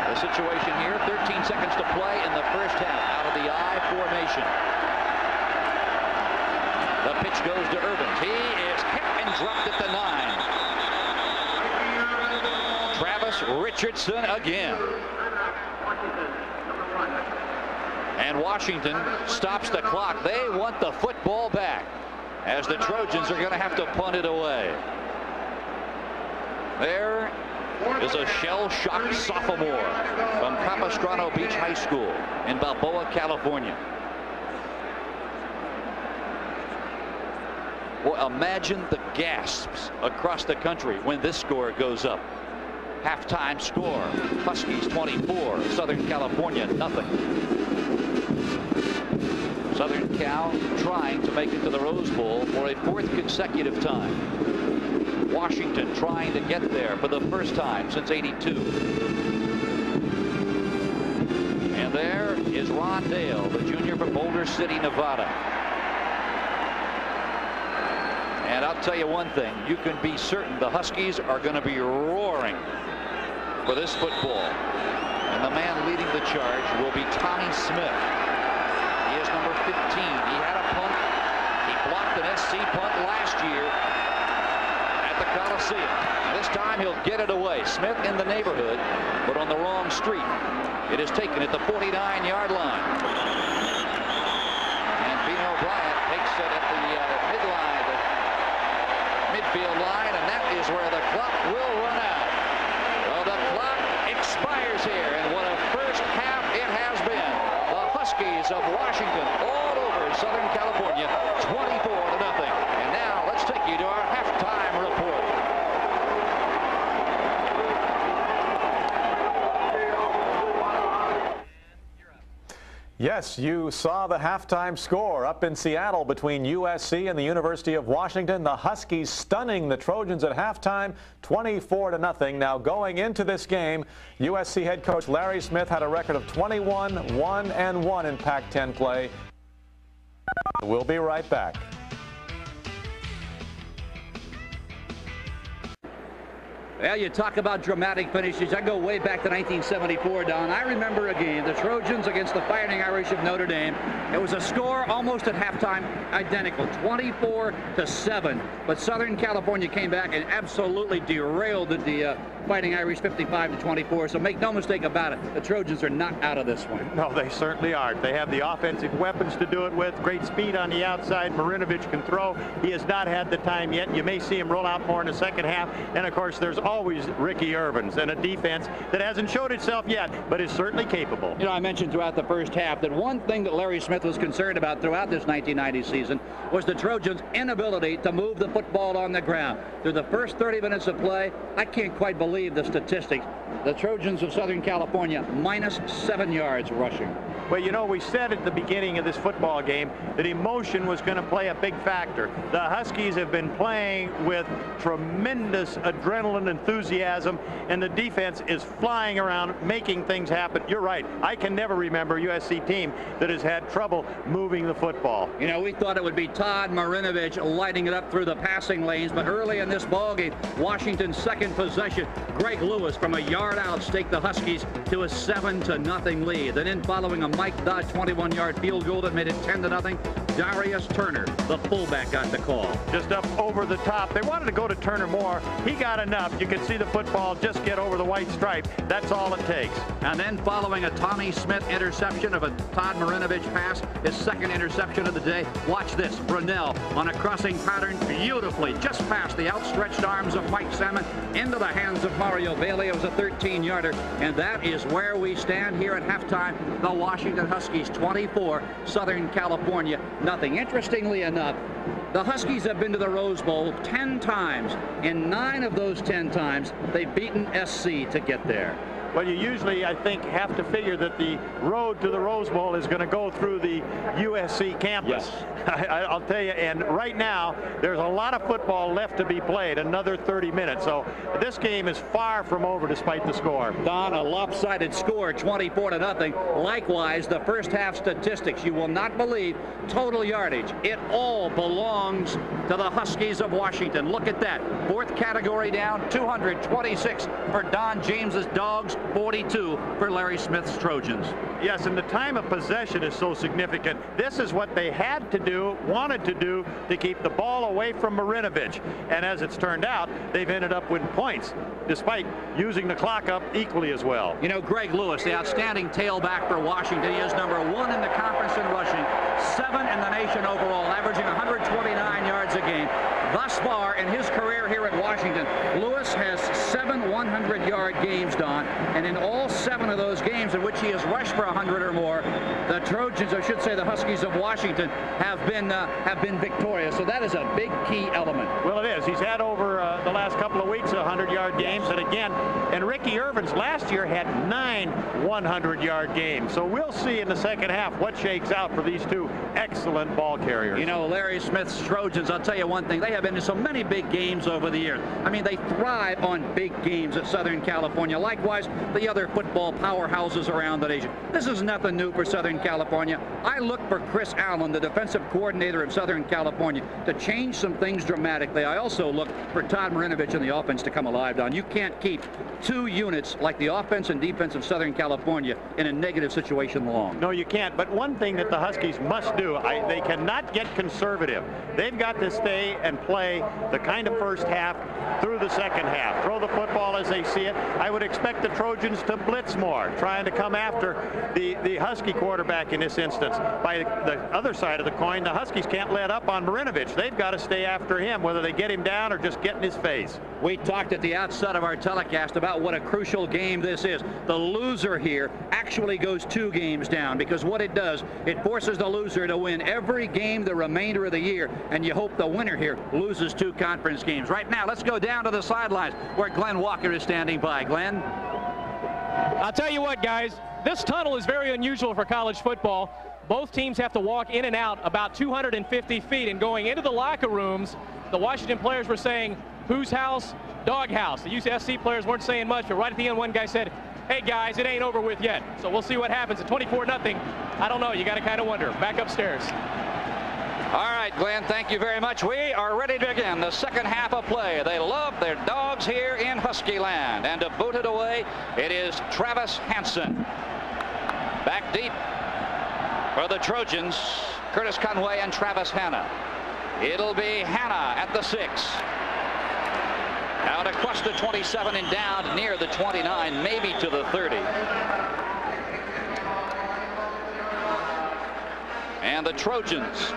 The situation here, 13 seconds to play in the first half out of the I formation. The pitch goes to Irvins. He is hit and dropped at the 9. Travis Richardson again. And Washington stops the clock. They want the football back, as the Trojans are going to have to punt it away. There is a shell-shocked sophomore from Capistrano Beach High School in Balboa, California. Well, imagine the gasps across the country when this score goes up. Halftime score, Huskies 24, Southern California nothing. Southern Cal trying to make it to the Rose Bowl for a 4th consecutive time. Washington trying to get there for the first time since '82. And there is Ron Dale, the junior from Boulder City, Nevada. And I'll tell you one thing, you can be certain the Huskies are going to be roaring for this football. And the man leading the charge will be Tommy Smith. He is number 15. He had a punt. He blocked an SC punt last year at the Coliseum. This time he'll get it away. Smith in the neighborhood, but on the wrong street. It is taken at the 49-yard line. And Bino Bryant takes it at the midline, the midfield line, and that is where the clock will run out. Well, the clock expires here, and what a first half it has been. The Huskies of Washington all over Southern California, 24-0. And now let's take you to our halftime report. Yes, you saw the halftime score up in Seattle between USC and the University of Washington. The Huskies stunning the Trojans at halftime, 24-0. Now going into this game, USC head coach Larry Smith had a record of 21-1-1 in Pac-10 play. We'll be right back. Well, you talk about dramatic finishes. I go way back to 1974, Don. I remember a game, the Trojans against the Fighting Irish of Notre Dame. It was a score almost at halftime identical, 24-7. But Southern California came back and absolutely derailed the Fighting Irish 55-24. So make no mistake about it, the Trojans are not out of this one. No, they certainly aren't. They have the offensive weapons to do it with. Great speed on the outside. Marinovich can throw. He has not had the time yet. You may see him roll out more in the second half. And of course, there's always Ricky Irvins and a defense that hasn't showed itself yet, but is certainly capable. You know, I mentioned throughout the first half that one thing that Larry Smith was concerned about throughout this 1990 season was the Trojans' inability to move the football on the ground. Through the first 30 minutes of play, I can't quite believe the statistics. The Trojans of Southern California -7 yards rushing. Well, you know, we said at the beginning of this football game that emotion was going to play a big factor. The Huskies have been playing with tremendous adrenaline, enthusiasm, and the defense is flying around, making things happen. You're right. I can never remember a USC team that has had trouble moving the football. You know, we thought it would be Todd Marinovich lighting it up through the passing lanes, but early in this ballgame, Washington's second possession, Greg Lewis from a yard out staked the Huskies to a 7-0 lead. And then following a Mike Dodd 21-yard field goal that made it 10-0, Darius Turner, the fullback, got the call. Just up over the top. They wanted to go to Turner more. He got enough. You could see the football just get over the white stripe. That's all it takes. And then following a Tommy Smith interception of a Todd Marinovich pass, his second interception of the day. Watch this. Brunell on a crossing pattern beautifully just past the outstretched arms of Mike Salmon into the hands of Mario Bailey. It was a 13-yarder, and that is where we stand here at halftime. The Washington Huskies 24, Southern California nothing. Interestingly enough, the Huskies have been to the Rose Bowl 10 times. In 9 of those 10 times, they've beaten SC to get there. Well, you usually, I think, have to figure that the road to the Rose Bowl is going to go through the USC campus. Yes. I'll tell you, and right now, there's a lot of football left to be played, another 30 minutes. So this game is far from over despite the score. Don, a lopsided score, 24-0. Likewise, the first half statistics, you will not believe, total yardage. It all belongs to the Huskies of Washington. Look at that. Fourth category down, 226 for Don James's Dogs, 42 for Larry Smith's Trojans. Yes, and the time of possession is so significant. This is what they had to do, wanted to do, to keep the ball away from Marinovich. And as it's turned out, they've ended up with points, despite using the clock up equally as well. You know, Greg Lewis, the outstanding tailback for Washington, he is number 1 in the conference in rushing, 7 in the nation overall, averaging 129 yards a game. Thus far in his career here at Washington, Lewis has 7 100-yard games, Don, and in all 7 of those games in which he has rushed for 100 or more, the Trojans, I should say the Huskies of Washington, have been victorious. So that is a big key element. Well, it is. He's had over the last couple of weeks 100-yard games. And again, and Ricky Irvin's last year had 9 100-yard games. So we'll see in the second half what shakes out for these two excellent ball carriers. You know, Larry Smith's Trojans, I'll tell you one thing, they have been in so many big games over the years. I mean, they thrive on big games at Southern California. Likewise, the other football powerhouses around the nation. This is nothing new for Southern California. I look for Chris Allen, the defensive coordinator of Southern California, to change some things dramatically. I also look for Todd Marinovich and the offense to come alive, Don. You can't keep two units like the offense and defense of Southern California in a negative situation long. No, you can't. But one thing that the Huskies must do, they cannot get conservative. They've got to stay and play the kind of first half through the second half. Throw the football as they see it. I would expect the Trojans to blitz more, trying to come after the Husky quarterback in this instance. By the other side of the coin, the Huskies can't let up on Marinovich. They've got to stay after him, whether they get him down or just get in his face. We talked at the outset of our telecast about what a crucial game this is. The loser here actually goes 2 games down, because what it does, it forces the loser to win every game the remainder of the year, and you hope the winner here loses 2 conference games. Right now, let's go down to the sidelines where Glenn Walker is standing by. Glenn? I'll tell you what, guys, this tunnel is very unusual for college football. Both teams have to walk in and out about 250 feet, and going into the locker rooms, the Washington players were saying, whose house? Dog house. The USC players weren't saying much, but right at the end, one guy said, hey guys, it ain't over with yet. So we'll see what happens at 24-0. I don't know. You got to kind of wonder. Back upstairs. All right, Glenn, thank you very much. We are ready to begin the second half of play. They love their dogs here in Husky land. And to boot it away, it is Travis Hansen. Back deep for the Trojans, Curtis Conway and Travis Hanna. It'll be Hanna at the 6. Out across the 27 and down near the 29, maybe to the 30. And the Trojans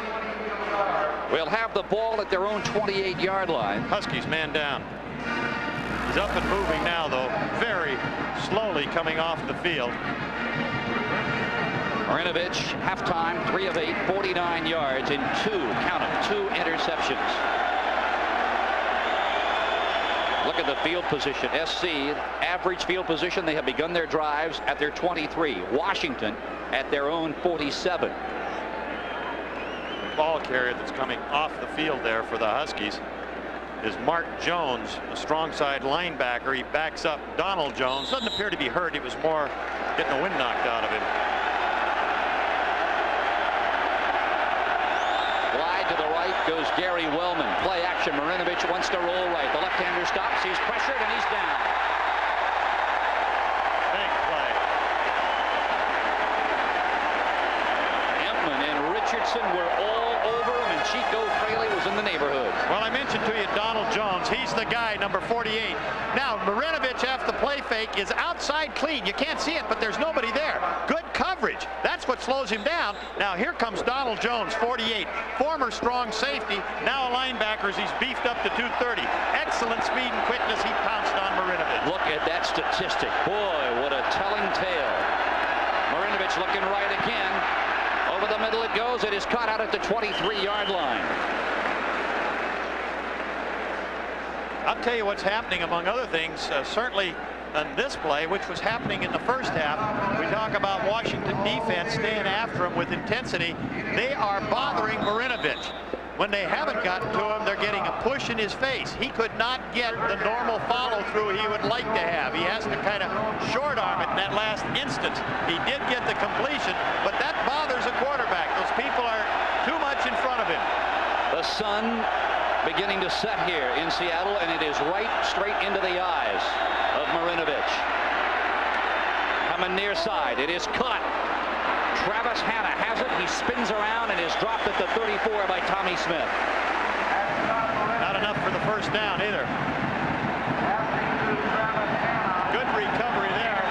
will have the ball at their own 28-yard line. Huskies man down. He's up and moving now, though, very slowly coming off the field. Marinovich, halftime, 3 of 8, 49 yards in 2 interceptions. Look at the field position. SC, average field position. They have begun their drives at their 23. Washington at their own 47. Ball carrier that's coming off the field there for the Huskies is Mark Jones, a strong side linebacker. He backs up Donald Jones. Doesn't appear to be hurt. It was more getting the wind knocked out of him. Wide to the right goes Gary Wellman. Play action. Marinovich wants to roll right. The left-hander stops. He's pressured and he's down. Big play. Empman and Richardson were all over him, and Chico Fraley was in the neighborhood. Well, I mentioned to you Donald Jones. He's the guy, number 48. Now, Marinovich, after the play fake, is outside clean. You can't see it, but there's nobody there. Good coverage. That's what slows him down. Now, here comes Donald Jones, 48. Former strong safety, now a linebacker as he's beefed up to 230. Excellent speed and quickness. He pounced on Marinovich. Look at that statistic. Boy, what a telling tale. Marinovich looking right again. Over the middle it goes. It is caught out at the 23-yard line. I'll tell you what's happening, among other things, certainly on this play, which was happening in the first half. We talk about Washington defense staying after him with intensity. They are bothering Marinovich. When they haven't gotten to him, they're getting a push in his face. He could not get the normal follow-through he would like to have. He has to kind of short arm it in that last instance. He did get the completion, but that bothers a quarterback. Those people are too much in front of him. The sun beginning to set here in Seattle, and it is right straight into the eyes of Marinovich. Coming near side, it is caught. Travis Hanna has it. He spins around and is dropped at the 34 by Tommy Smith. Not enough for the first down either. Good recovery there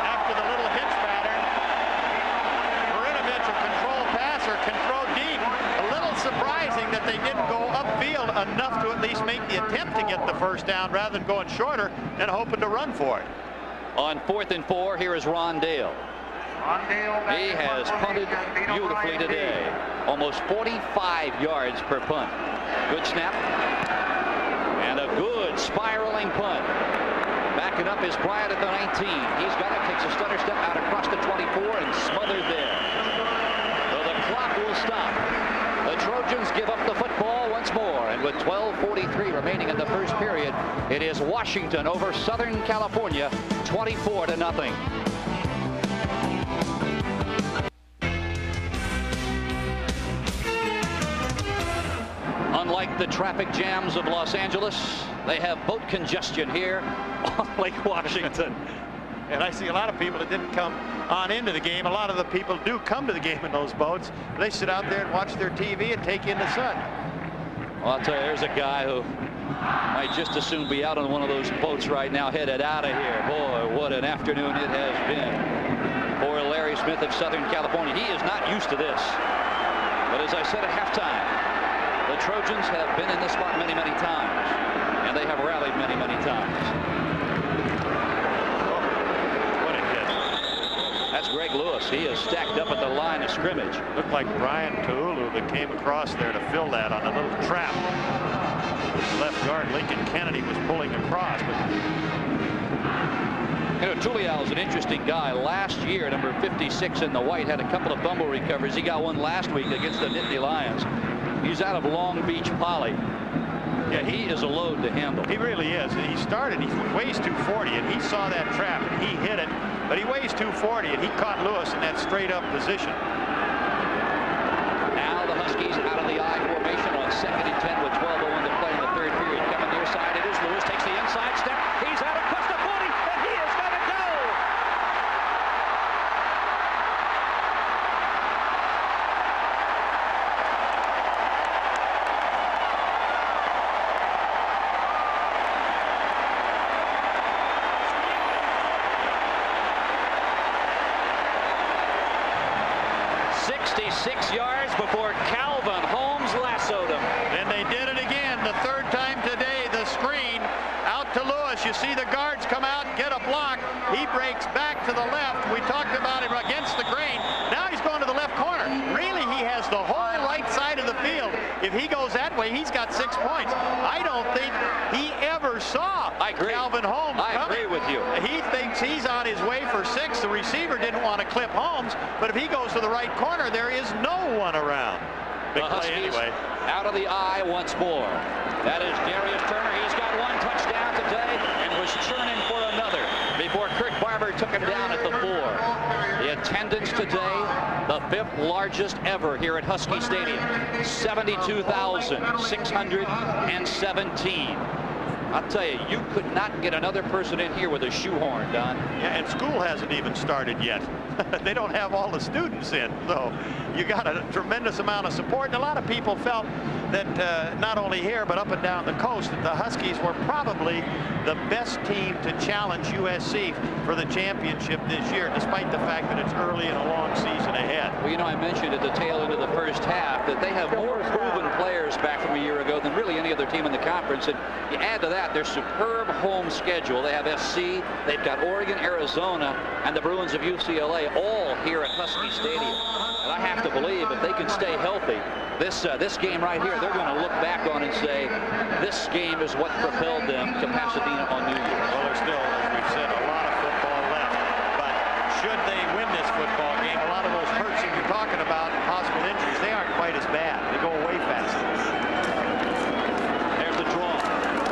after the little hitch pattern. Marinovich, a control passer, can throw deep. A little surprising that they didn't go upfield enough to at least make the attempt to get the first down rather than going shorter and hoping to run for it. On 4th and 4, here is Ron Dale. He has punted beautifully today. Almost 45 yards per punt. Good snap. And a good throwing punt. Backing up is Bryant at the 19. He's got it, takes a stutter step out across the 24 and smothered there. So the clock will stop. The Trojans give up the football once more, and with 12:43 remaining in the first period, it is Washington over Southern California, 24-0. Unlike the traffic jams of Los Angeles, they have boat congestion here on Lake Washington. And I see a lot of people that didn't come on into the game. A lot of the people do come to the game in those boats. They sit out there and watch their TV and take in the sun. Well, I'll tell you, there's a guy who might just as soon be out on one of those boats right now, headed out of here. Boy, what an afternoon it has been for Larry Smith of Southern California. He is not used to this. But as I said at halftime, the Trojans have been in this spot many, many times, and they have rallied many, many times. Greg Lewis. He is stacked up at the line of scrimmage. Looked like Brian Tuulu that came across there to fill that on a little trap. Left guard Lincoln Kennedy was pulling across. But you know, Tuliao is an interesting guy. Last year, number 56 in the white, had a couple of fumble recoveries. He got one last week against the Nittany Lions. He's out of Long Beach Poly. Yeah, he is a load to handle. He really is. He started, he weighs 240, and he saw that trap, and he hit it. But he weighs 240, and he caught Lewis in that straight-up position. Now the Huskies out of the I formation on 2nd and 10 with 12:01 to play in the third period. Coming near side, it is Lewis. Takes the inside step. He's out across the 40, and he is going to go. Yards before Calvin Holmes lassoed him. And they did it again, the third time today. The screen out to Lewis. You see the guards come out and get a block. He breaks back to the left. We talked about him against the grain. Now he's going to the left corner. Really, he has the whole right side of the field. If he goes that way, he's got 6 points. I don't think he ever saw Calvin Holmes coming. I agree with you. He thinks he's on his way for 6. The receiver didn't want to clip Holmes, but if he goes to the right corner, there is no one around. Big play anyway. Out of the eye once more. That is Darius Turner. He's got one touchdown today and was churning for another before Kirk Barber took him down at the 4. The attendance today, the 5th largest ever here at Husky Stadium, 72,617. I'll tell you, you could not get another person in here with a shoehorn, Don. Yeah, and school hasn't even started yet. They don't have all the students in, so you got a tremendous amount of support. And a lot of people felt that not only here, but up and down the coast, that the Huskies were probably the best team to challenge USC for the championship this year, despite the fact that it's early in a long season ahead. Well, you know, I mentioned at the tail end of the first half that they have more proven players back from a year ago than really any other team in the conference. And you add to that their superb home schedule. They have SC, they've got Oregon, Arizona, and the Bruins of UCLA all here at Husky Stadium. And I have to believe if they can stay healthy, this game right here, they're going to look back on and say, this game is what propelled them to Pasadena on New Year's. Well, there's still, as we've said, a lot of football left. But should they win this football game, a lot of those hurts that you're talking about, possible injuries, they aren't quite as bad. They go away faster. There's the draw.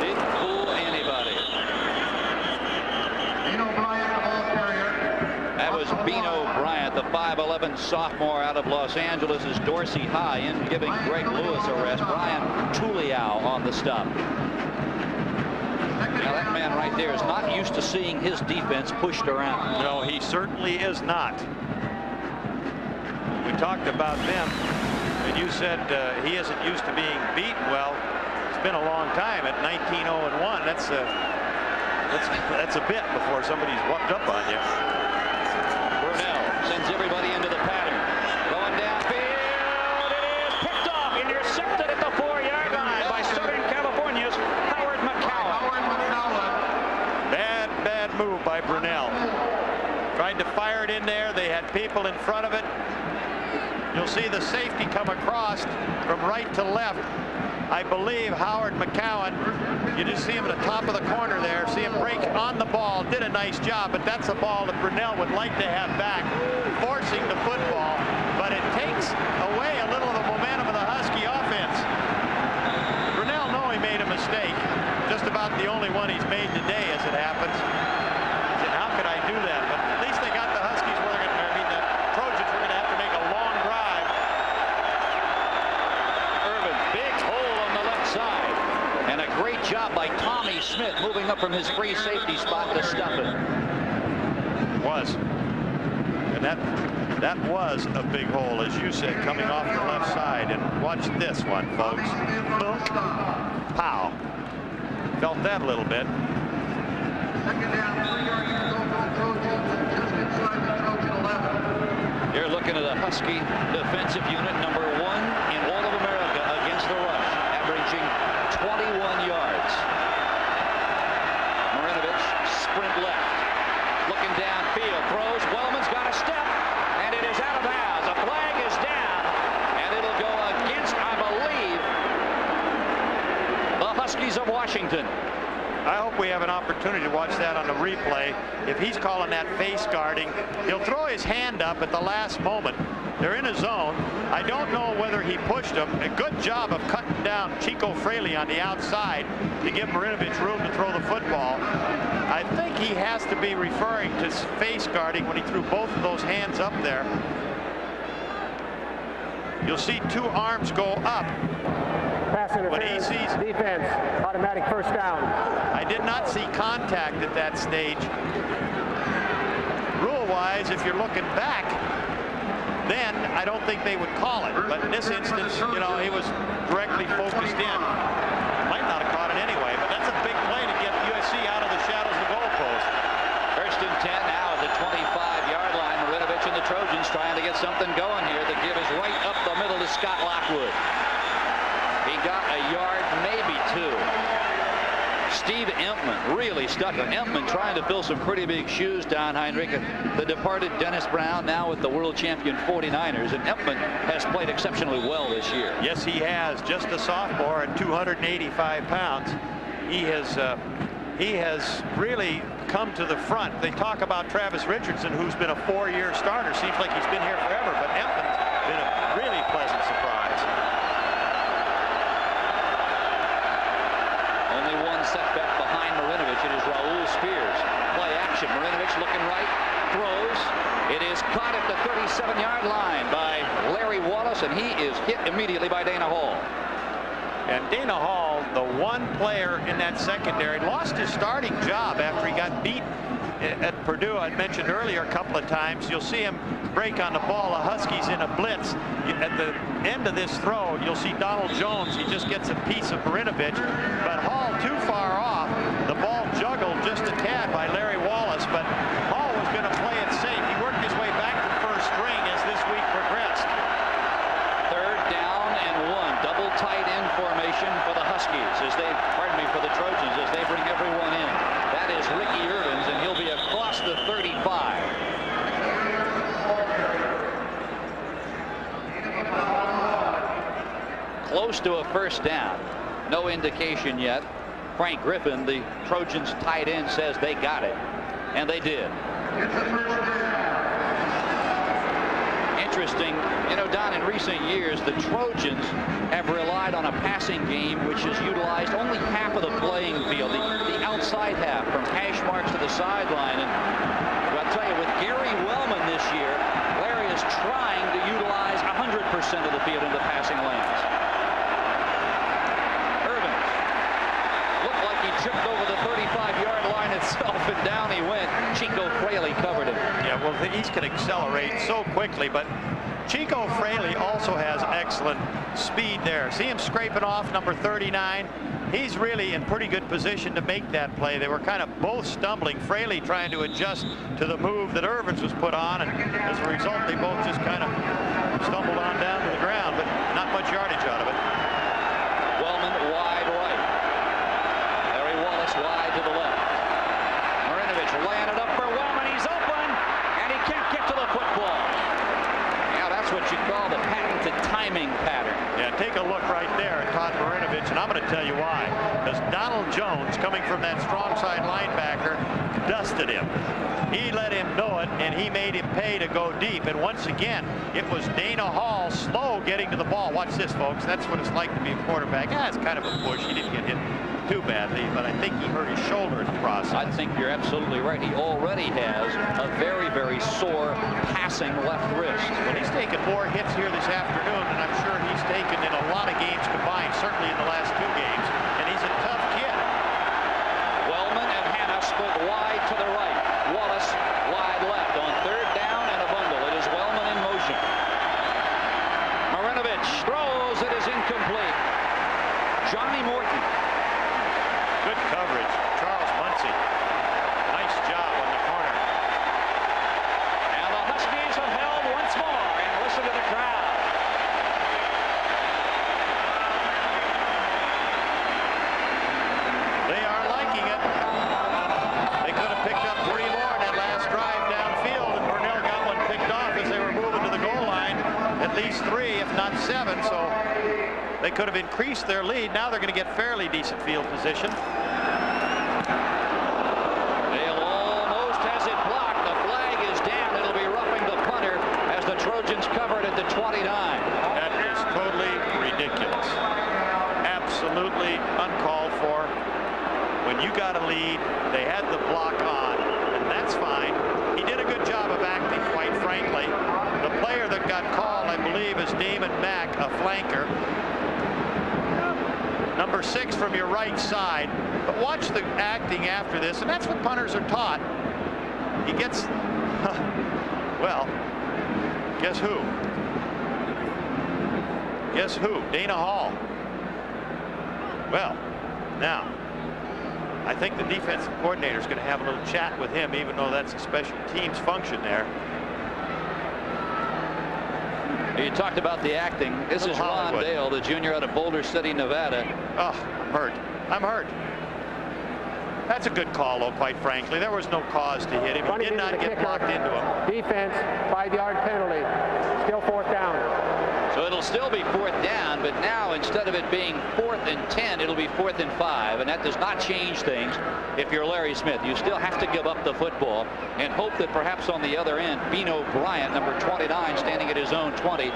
Didn't fool anybody. That was Bino Bryant, the 5'11" sophomore out of Los Angeles, is Dorsey High in giving Greg Lewis a rest. Brian Tuliao on the stop. Now that man right there is not used to seeing his defense pushed around. No, he certainly is not. We talked about them, and you said he isn't used to being beaten. Well, it's been a long time at 19-0-1. That's a bit before somebody's walked up on you. Sends everybody into the pattern. Going downfield. It is picked off. Intercepted at the 4-yard line by Southern California's Howard McCowan. Bad move by Brunell. Tried to fire it in there. They had people in front of it. You'll see the safety come across from right to left. I believe Howard McCowan, you just see him at the top of the corner there, see him break on the ball, did a nice job, but that's a ball that Brunell would like to have back, forcing the football, but it takes away a little of the momentum of the Husky offense. Brunell know he made a mistake, just about the only one he's made today as it happens. He said, how could I do that? But at least they got the Huskies where they're going to, the Trojans were going to have to make a long drive. Big hole on the left side, and a great job by Tommy Smith moving up from his free safety spot to stop it. Was. And that was a big hole, as you said, coming off the left side. And watch this one, folks. Boom. Pow. Felt that a little bit. You're looking at a Husky defensive unit, number 1 in all of America against the rush, averaging 21 yards. Marinovich, sprint left, looking downfield, throws. Wellman's got a step, and it is out of bounds. A flag is down, and it'll go against, I believe, the Huskies of Washington. I hope we have an opportunity to watch that on the replay. If he's calling that face guarding, he'll throw his hand up at the last moment. They're in a zone. I don't know whether he pushed him. A good job of cutting down Chico Fraley on the outside to give Marinovich room to throw the football. I think he has to be referring to face guarding when he threw both of those hands up there. You'll see 2 arms go up. Pass interference, defense, automatic first down. I did not see contact at that stage. Rule-wise, if you're looking back, then I don't think they would call it. But in this instance, you know, he was directly focused in. Might not have caught it anyway, but that's a big play to get USC out of the shadows of the goalpost. First and 10 now at the 25-yard line. Marinovich and the Trojans trying to get something going here. The give is right up the middle to Scott Lockwood. He got a yard, maybe 2. Steve Empman really stuck on. Empman trying to fill some pretty big shoes, Don Heinrich. The departed Dennis Brown now with the world champion 49ers, and Empman has played exceptionally well this year. Yes, he has. Just a sophomore at 285 pounds. He has really come to the front. They talk about Travis Richardson, who's been a 4-year starter. Seems like he's been here forever, but Empman's been a really pleasant surprise. Setback behind Marinovich. It is Raul Spears. Play action. Marinovich looking right. Throws. It is caught at the 37-yard line by Larry Wallace, and he is hit immediately by Dana Hall. And Dana Hall, the one player in that secondary, lost his starting job after he got beat at Purdue. I mentioned earlier a couple of times. You'll see him break on the ball. The Huskies in a blitz. At the end of this throw, you'll see Donald Jones. He just gets a piece of Marinovich, but Hall too far off. The ball juggled just a tad by Larry Wallace, but Hall was going to play it safe. He worked his way back to first string as this week progressed. 3rd down and 1. Double tight end formation for the Huskies as they, for the Trojans as they bring everyone in. That is Ricky Irvins, and he'll be across the 35. Close to a first down. No indication yet. Frank Griffin, the Trojans tight end, says they got it, and they did. Interesting, you know, Don, in recent years, the Trojans have relied on a passing game which has utilized only half of the playing field, the outside half, from hash marks to the sideline. And I'll tell you, with Gary Wellman this year, Larry is trying to utilize 100% of the field in the passing lanes. Irvins looked like he tripped over the 35-yard line itself, and down he went. Chico Fraley covered him. Yeah, well, he can accelerate so quickly, but Chico Fraley also has excellent speed there. See him scraping off number 39. He's really in pretty good position to make that play. They were kind of both stumbling. Fraley trying to adjust to the move that Irvins was put on, and as a result, they both just kind of stumbled on down to the ground, but not much yardage out of it. Wellman wide right. Larry Wallace wide to the left. Marinovich laying it up for Wellman. He's open, and he can't get to the football. Yeah, that's what you call the patented timing pattern. Yeah, take a look right there at Todd Marinovich. coverage, and I'm going to tell you why. Because Donald Jones, coming from that strong side linebacker, dusted him. He let him know it, and he made him pay to go deep. And once again, it was Dana Hall slow getting to the ball. Watch this, folks. That's what it's like to be a quarterback. It's kind of a push. He didn't get hit too badly, but I think he hurt his shoulder in the process. I think you're absolutely right. He already has a very, very sore passing left wrist. Well, he's taken more hits here this afternoon than I'm sure he's taken in a lot of games combined, certainly in the last 2 games, and he's a tough kid. Wellman and Hanna split wide to the right. Wallace wide left on 3rd down and a bundle. It is Wellman in motion. Marinovich throws. It is incomplete. Johnny Morton. Good coverage. Charles Muncie. Nice job on the corner. And the Huskies have held once more. And listen to the crowd. They are liking it. They could have picked up 3 more in that last drive downfield, and Burnell got one picked off as they were moving to the goal line. At least 3, if not 7, so they could have increased their lead. Now they're going to get fairly decent field position. Dale almost has it blocked. The flag is down. It'll be roughing the punter as the Trojans cover it at the 29. That is totally ridiculous. Absolutely uncalled for. When you got a lead, they had the block on, and that's fine. He did a good job of acting, quite frankly. The player that got called, I believe, is Damon Mack, a flanker. Number 6 from your right side. But watch the acting after this, and that's what punters are taught. He gets, well, guess who? Guess who? Dana Hall. Well, now, I think the defensive coordinator is going to have a little chat with him, even though that's a special teams function there. You talked about the acting. This is Ron Dale, the junior out of Boulder City, Nevada. Oh, I'm hurt. I'm hurt. That's a good call, though, quite frankly. There was no cause to hit him. He did not get blocked into him. Defense, 5-yard penalty. Still 4th down. So it'll still be 4th down, but now instead of it being 4th and 10, it'll be 4th and 5, and that does not change things. If you're Larry Smith, you still have to give up the football and hope that perhaps on the other end, Bino Bryant, number 29, standing at his own 20,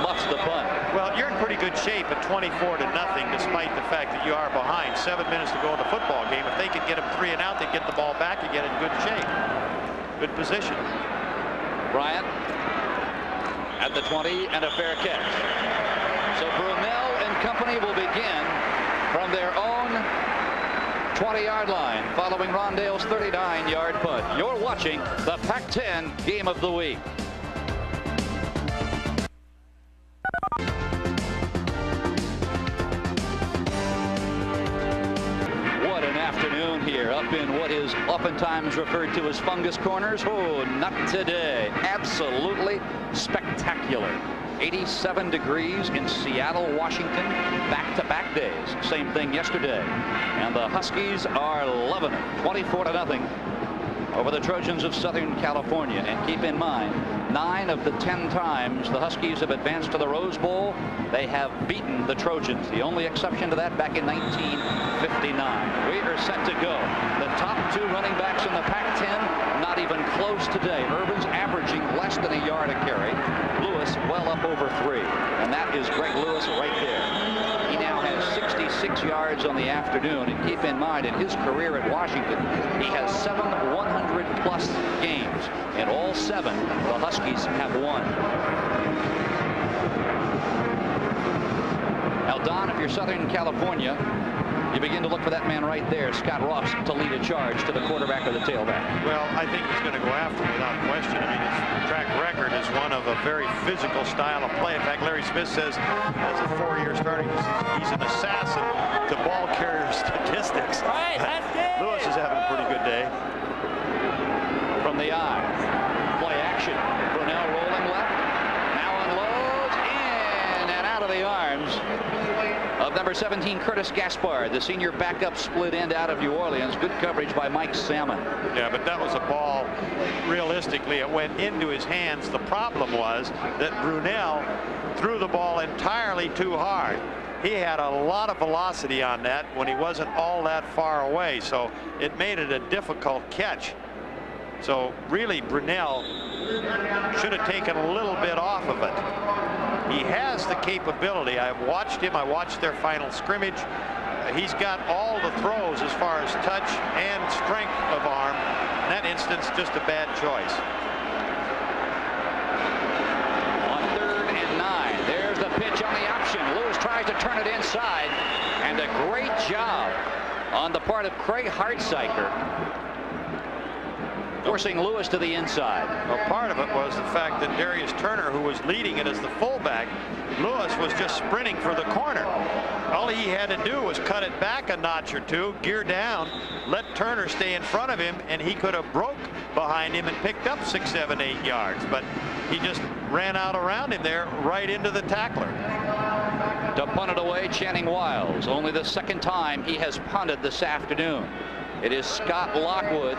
muffs the punt. Well, you're in pretty good shape at 24-0, despite the fact that you are behind. 7 minutes to go in the football game. If they could get him 3 and out, they'd get the ball back again in good shape. Good position. Bryant at the 20 and a fair catch. So Brunell and company will begin from their own 20-yard line following Rondale's 39-yard punt. You're watching the Pac-10 Game of the Week. What an afternoon here up in what is oftentimes referred to as Fungus Corners. Oh, not today. Absolutely spectacular. 87 degrees in Seattle, Washington, back-to-back days. Same thing yesterday. And the Huskies are loving it, 24-0 over the Trojans of Southern California. And keep in mind, 9 of the 10 times the Huskies have advanced to the Rose Bowl, they have beaten the Trojans. The only exception to that back in 1959. We are set to go. The top 2 running backs in the Pac-10, not even close today. Urban's averaging less than a yard a carry. Lewis well up over 3. And that is Greg Lewis right there. He now has 66 yards on the afternoon. And keep in mind, in his career at Washington, he has 7 100-plus games. In all 7, the Huskies have won. Now, Don, if you're Southern California, you begin to look for that man right there, Scott Ross, to lead a charge to the quarterback or the tailback. Well, I think he's going to go after him without question. I mean, his track record is one of a very physical style of play. In fact, Larry Smith says, as a 4-year starting, he's an assassin to ball carrier statistics. Right, that's it. Lewis is having a pretty good day. From the eye, play action. Brunell rolling left. Now unloads in and out of the arms of number 17, Curtis Gaspard, the senior backup split end out of New Orleans. Good coverage by Mike Salmon. Yeah, but that was a ball, realistically, it went into his hands. The problem was that Brunell threw the ball entirely too hard. he had a lot of velocity on that when he wasn't all that far away, so it made it a difficult catch. So really, Brunell should have taken a little bit off of it. He has the capability. I've watched him. I watched their final scrimmage. He's got all the throws as far as touch and strength of arm. In that instance, just a bad choice. On 3rd and 9, there's the pitch on the option. Lewis tries to turn it inside, and a great job on the part of Craig Hartziker, forcing Lewis to the inside. Well, part of it was the fact that Darius Turner, who was leading it as the fullback, Lewis was just sprinting for the corner. All he had to do was cut it back a notch or two, gear down, let Turner stay in front of him, and he could have broke behind him and picked up 6, 7, 8 yards. But he just ran out around him there, right into the tackler. To punt it away, Channing Wiles. Only the 2nd time he has punted this afternoon. It is Scott Lockwood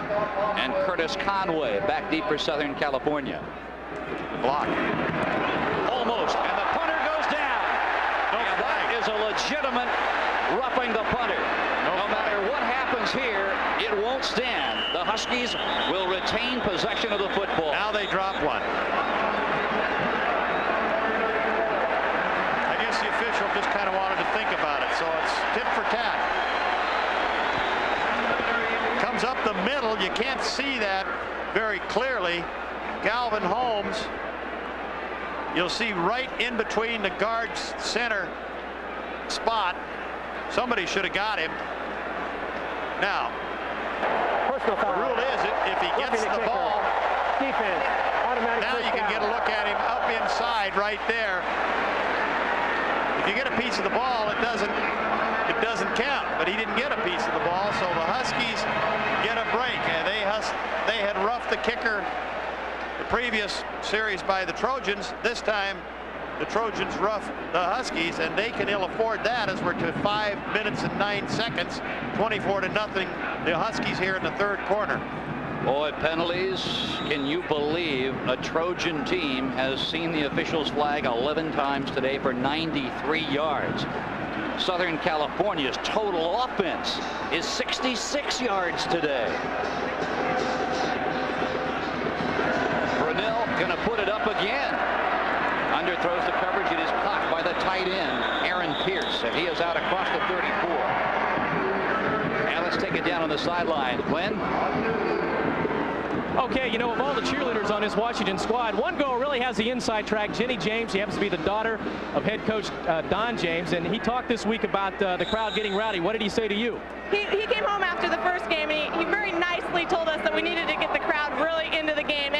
and Curtis Conway back deep for Southern California. Block. Almost, and the punter goes down. And that is a legitimate roughing the punter. No matter what happens here, it won't stand. The Huskies will retain possession of the football. Now they drop one. I guess the official just kind of wanted to think about it, so it's tit for tat. Comes up the middle. You can't see that very clearly. Galvin Holmes, you'll see right in between the guard's center spot. Somebody should have got him. Now, Personal foul. the rule is if he gets the ball, defense, automatic now you can get a look at him up inside right there. If you get a piece of the ball, it doesn't count, but he didn't get a piece of the ball, so the Huskies get a break. And they had roughed the kicker the previous series by the Trojans. This time the Trojans rough the Huskies, and they can ill afford that as we're to 5 minutes and 9 seconds, 24-0. The Huskies here in the 3rd quarter. Boy, penalties. Can you believe a Trojan team has seen the officials' flag 11 times today for 93 yards? Southern California's total offense is 66 yards today. Brunell gonna put it up again. Underthrows the coverage. It is caught by the tight end, Aaron Pierce, and he is out across the 34. And let's take it down on the sideline. Glenn? Okay, you know, of all the cheerleaders on this Washington squad, one girl really has the inside track. Jenny James, she happens to be the daughter of head coach Don James, and he talked this week about the crowd getting rowdy. What did he say to you? He came home after the first game, and he very nicely told us that we needed to get the crowd really into the game,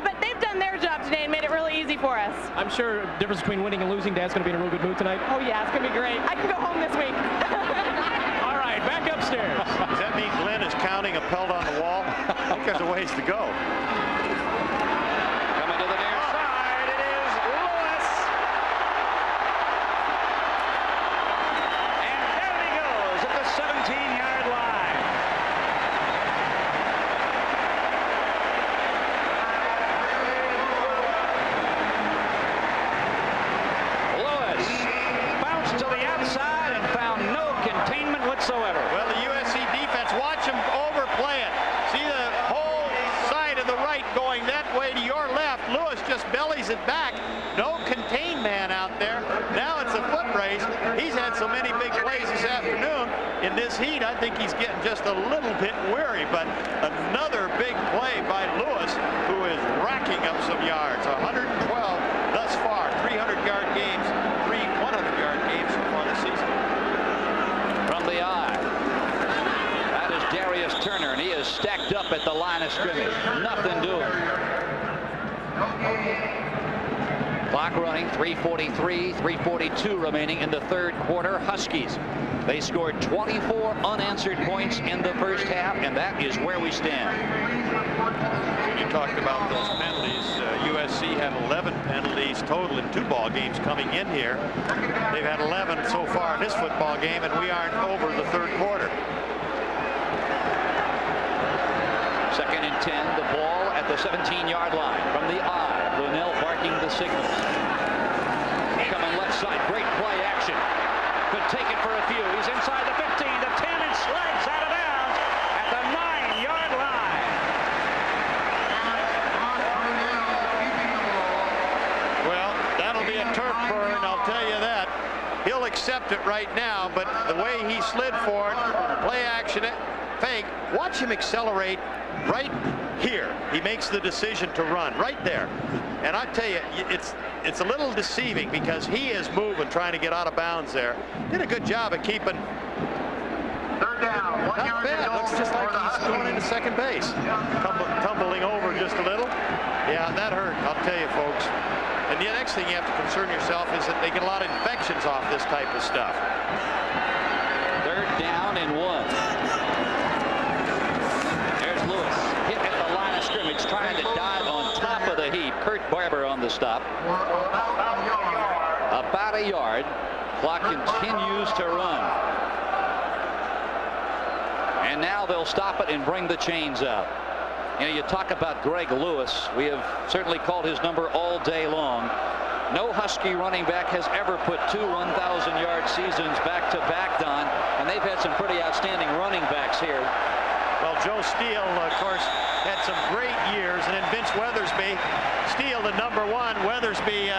but they've done their job today and made it really easy for us. I'm sure the difference between winning and losing, Dad's going to be in a real good mood tonight. Oh yeah, it's going to be great. I can go home this week. All right, back upstairs. Does that mean Glenn is counting a pelt on the wall? I think there's a ways to go. Coming to the near side, it is Lewis. And down he goes at the 17-yard line. Lewis bounced to the outside and found no containment whatsoever. Well, the USC defense, watch him overplay it. See the whole side of the right going that way to your left. Lewis just bellies it back. No contained man out there. Now it's a foot race. He's had so many big plays this afternoon. In this heat, I think he's getting just a little bit weary, but another big play by Lewis, who is racking up some yards. 112 thus far, 300-yard games, 3 100-yard games so far this season. From the eye, that is Darius Turner, and he is stacked up at the line of scrimmage. Nothing doing. Clock running, 3:43, 3:42 remaining in the 3rd quarter. Huskies, they scored 24 unanswered points in the first half, and that is where we stand. You talked about those penalties. USC had 11 penalties total in 2 ball games coming in here. They've had 11 so far in this football game, and we aren't over the 3rd quarter. 2nd and 10, the ball at the 17-yard line. From the eye, Brunell barking the signals. Coming left side, great play action. could take it for a few. He's inside the 15, the 10, and slides out of bounds at the 9-yard line. Well, that'll be a turf burn, I'll tell you that. He'll accept it right now, but the way he slid for it, play action, fake, watch him accelerate right here. He makes the decision to run right there. And I tell you, it's a little deceiving because he is moving, trying to get out of bounds there. Did a good job of keeping. Third down. Not bad. Looks just like he's going into second base. Tumbling over just a little. Yeah, that hurt, I'll tell you, folks. And the next thing you have to concern yourself is that they get a lot of infections off this type of stuff. Third down and 1. There's Lewis hit at the line of scrimmage, trying to dive on top of the heap. Kurt Barber on the stop. About a yard. Clock continues to run. And now they'll stop it and bring the chains out. You know, you talk about Greg Lewis. We have certainly called his number all day long. No Husky running back has ever put 2 1,000-yard seasons back-to-back, Don, and they've had some pretty outstanding running backs here. Well, Joe Steele, of course, had some great years, and then Vince Weathersby. Steele, the #1, Weathersby,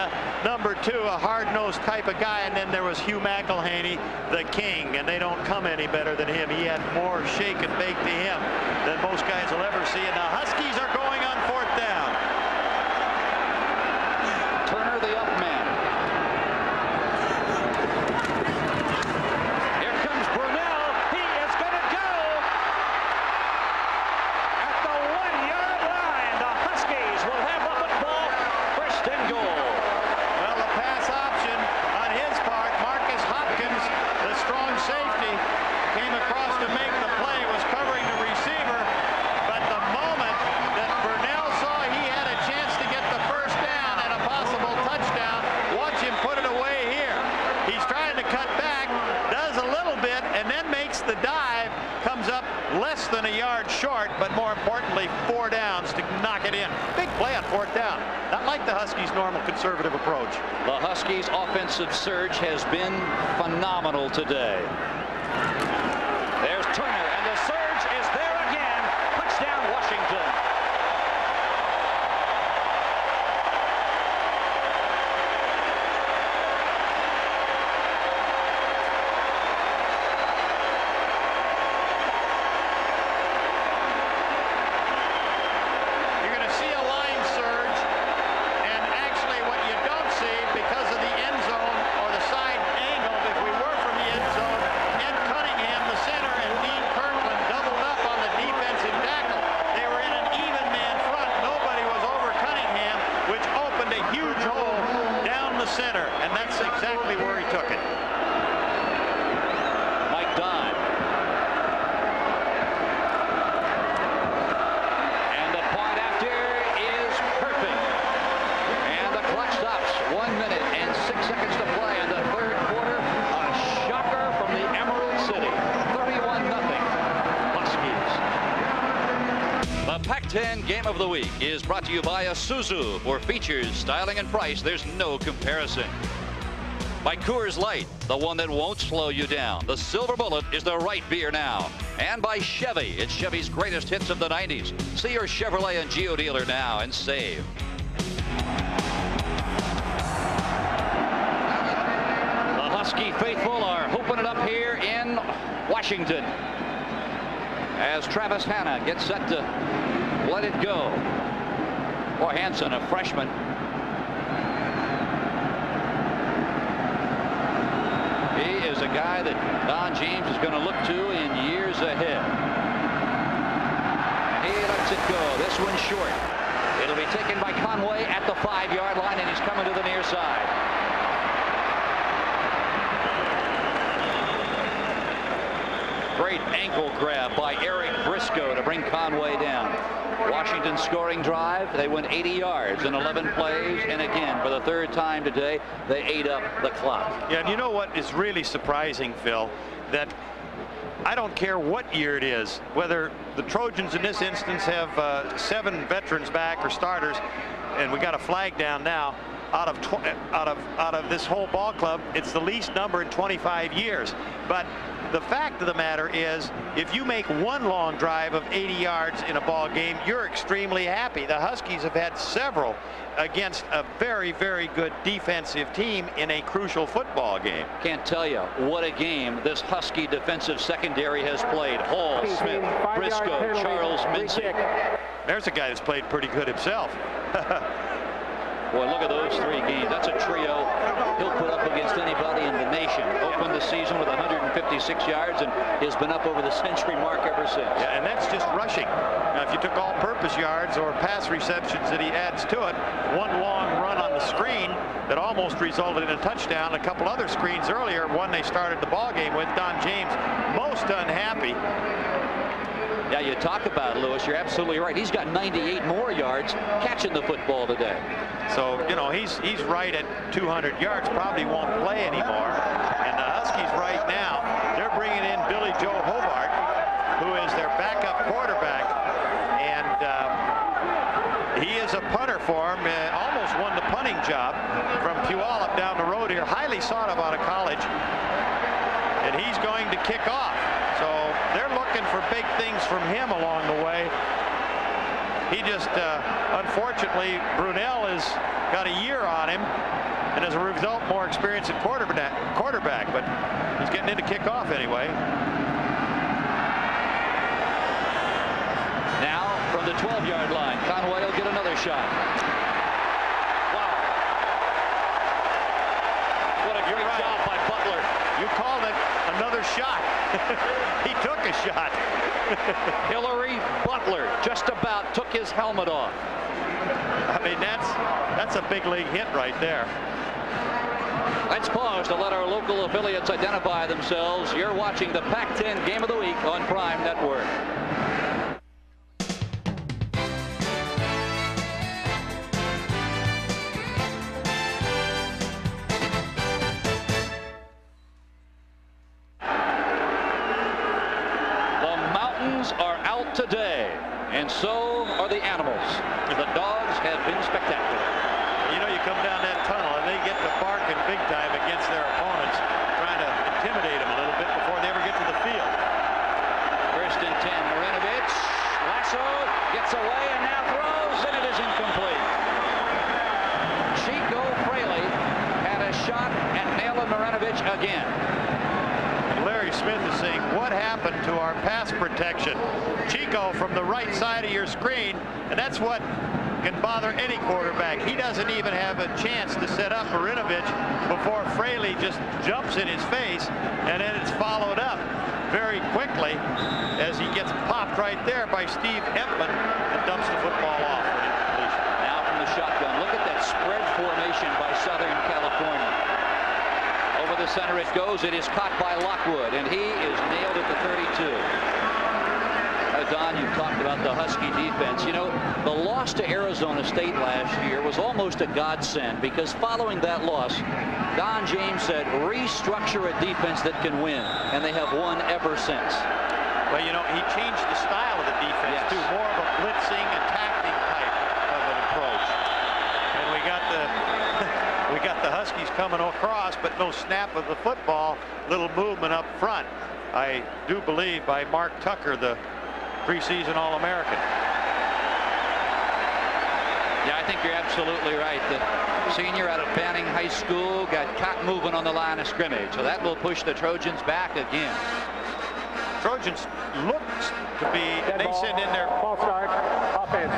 #2, a hard-nosed type of guy, and then there was Hugh McElhaney, the king, and they don't come any better than him. He had more shake and bake to him than most guys will ever see. And the Huskies are going on 4th down. Turner, the up man. Here comes Brunell. He is going to go at the 1-yard line. The Huskies will have the football. First and goal. Well, the pass option on his part, Marcus Hopkins, the strong safety, came across to make the play, was covering the receiver, but the moment that Brunell saw he had a chance to get the first down and a possible touchdown, watch him put it away here. He's trying to cut back, does a little bit, and then makes the dive, comes up less than a yard short, but more importantly, 4 downs to knock it in. Big play on 4th down. Not like the Huskies' normal conservative approach. The Huskies' offensive surge has been phenomenal today. There's Turner, and the surge is there again. Touchdown, Washington. You're going to see a line surge, and actually what you don't see because of the end zone or the side angle, if we were from the end zone, Ed Cunningham, the center, and Dean Kirkland doubled up on the defensive tackle. They were in an even man front. Nobody was over Cunningham, which opened a huge hole down the center, and that's exactly where he took it. Mike Dodd. And the point after is perfect. And the clock stops. 1 minute and 6 seconds to play in the 3rd quarter. A shocker from the Emerald City. 31-0 Huskies. The Pac-10 Game of the Week is brought to you by Isuzu. For features, styling, and price, there's no comparison. By Coors Light, the one that won't slow you down. The Silver Bullet is the right beer now. And by Chevy, it's Chevy's greatest hits of the 90s. See your Chevrolet and Geo dealer now and save. The Husky faithful are hooping it up here in Washington as Travis Hanna gets set to let it go. Boy, Hansen, a freshman. He is a guy that Don James is going to look to in years ahead. He lets it go. This one's short. It'll be taken by Conway at the 5-yard line, and he's coming to the near side. Great ankle grab by Eric Briscoe to bring Conway down. Washington scoring drive. They went 80 yards in 11 plays, and again, for the 3rd time today, they ate up the clock. Yeah, and you know what is really surprising, Phil, that I don't care what year it is, whether the Trojans in this instance have 7 veterans back or starters, and we got a flag down now. out of this whole ball club. It's the least number in 25 years. But the fact of the matter is, if you make one long drive of 80 yards in a ball game, you're extremely happy. The Huskies have had several against a very, very good defensive team in a crucial football game. Can't tell you what a game this Husky defensive secondary has played. Hall, Smith, Briscoe, Charles Mincy. There's a guy that's played pretty good himself. Boy, look at those three games. That's a trio he'll put up against anybody in the nation. Opened the season with 156 yards and has been up over the century mark ever since. Yeah, and that's just rushing. Now, if you took all-purpose yards or pass receptions that he adds to it, one long run on the screen that almost resulted in a touchdown, a couple other screens earlier, one they started the ball game with. Don James most unhappy. Yeah, you talk about it, Lewis. You're absolutely right. He's got 98 more yards catching the football today. So, you know, he's right at 200 yards. Probably won't play anymore. And the Huskies right now, they're bringing in Billy Joe Hobart, who is their backup quarterback. And he is a punter for him. Almost won the punting job from Puyallup down the road here. Highly sought out of college. And he's going to kick off. So they're looking for big things from him along the way. He just, unfortunately, Brunel has got a year on him, and as a result, more experience at quarterback, but he's getting into kickoff anyway. Now, from the 12-yard line, Conway will get another shot. Wow. What a great job by Butler. You called it another shot. He took a shot. Hillary Butler just about took his helmet off. I mean, that's a big league hit right there. Let's pause to let our local affiliates identify themselves. You're watching the Pac-10 Game of the Week on Prime Network. Are out today, and so are the animals. The dogs have been spectacular. You know, you come down that tunnel and they get to barking big time against their opponents, trying to intimidate them a little bit before they ever get to the field. First and 10, Marinovich, Lasso gets away and now throws, and it is incomplete. Chico Fraley had a shot and nailed Marinovich again. Larry Smith is saying, what happened to our pass protection? Chico from the right side of your screen, and that's what can bother any quarterback. He doesn't even have a chance to set up Marinovich before Fraley just jumps in his face, and then it's followed up very quickly as he gets popped right there by Steve Eplin and dumps the football off for an incompletion. Now from the shotgun, look at that spread formation by Southern California. Over the center it goes. It is caught by Lockwood, and he is nailed at the 32. Don, you've talked about the Husky defense. You know, the loss to Arizona State last year was almost a godsend, because following that loss, Don James said, restructure a defense that can win, and they have won ever since. Well, you know, he changed the style of the defense, too. More of a blitzing, attacking type of an approach. And we got the Huskies coming across, but no snap of the football. Little movement up front. I do believe by Mark Tucker, the preseason All-American. Yeah, I think you're absolutely right. The senior out of Banning High School got caught moving on the line of scrimmage, so that will push the Trojans back again. Trojans looks to be, they send in their false start, offense,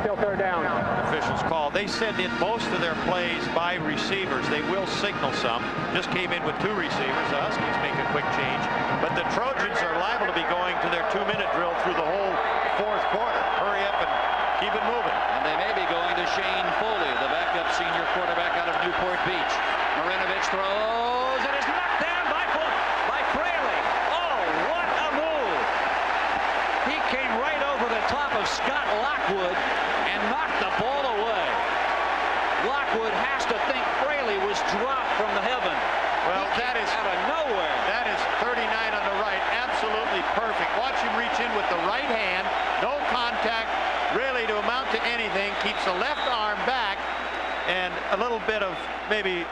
still third down. Officials call. They send in most of their plays by receivers. They will signal some. Just came in with 2 receivers. The Huskies make a quick change, but the Trojans are liable to be going to their 2-minute drill through the whole 4th quarter. Hurry up and keep it moving. And they may be going to Shane Foley, the backup senior quarterback out of Newport Beach. Marinovich throws. It is knocked down by Fraley. Oh, what a move! He came right over the top of Scott Lockwood and knocked the ball away. Lockwood has to think Fraley was dropped from the heaven. Well, that is out of nowhere. That is 39 on the right. Absolutely perfect. Watch him reach in with the right hand. No contact really to amount to anything. Keeps the left arm back and a little bit of maybe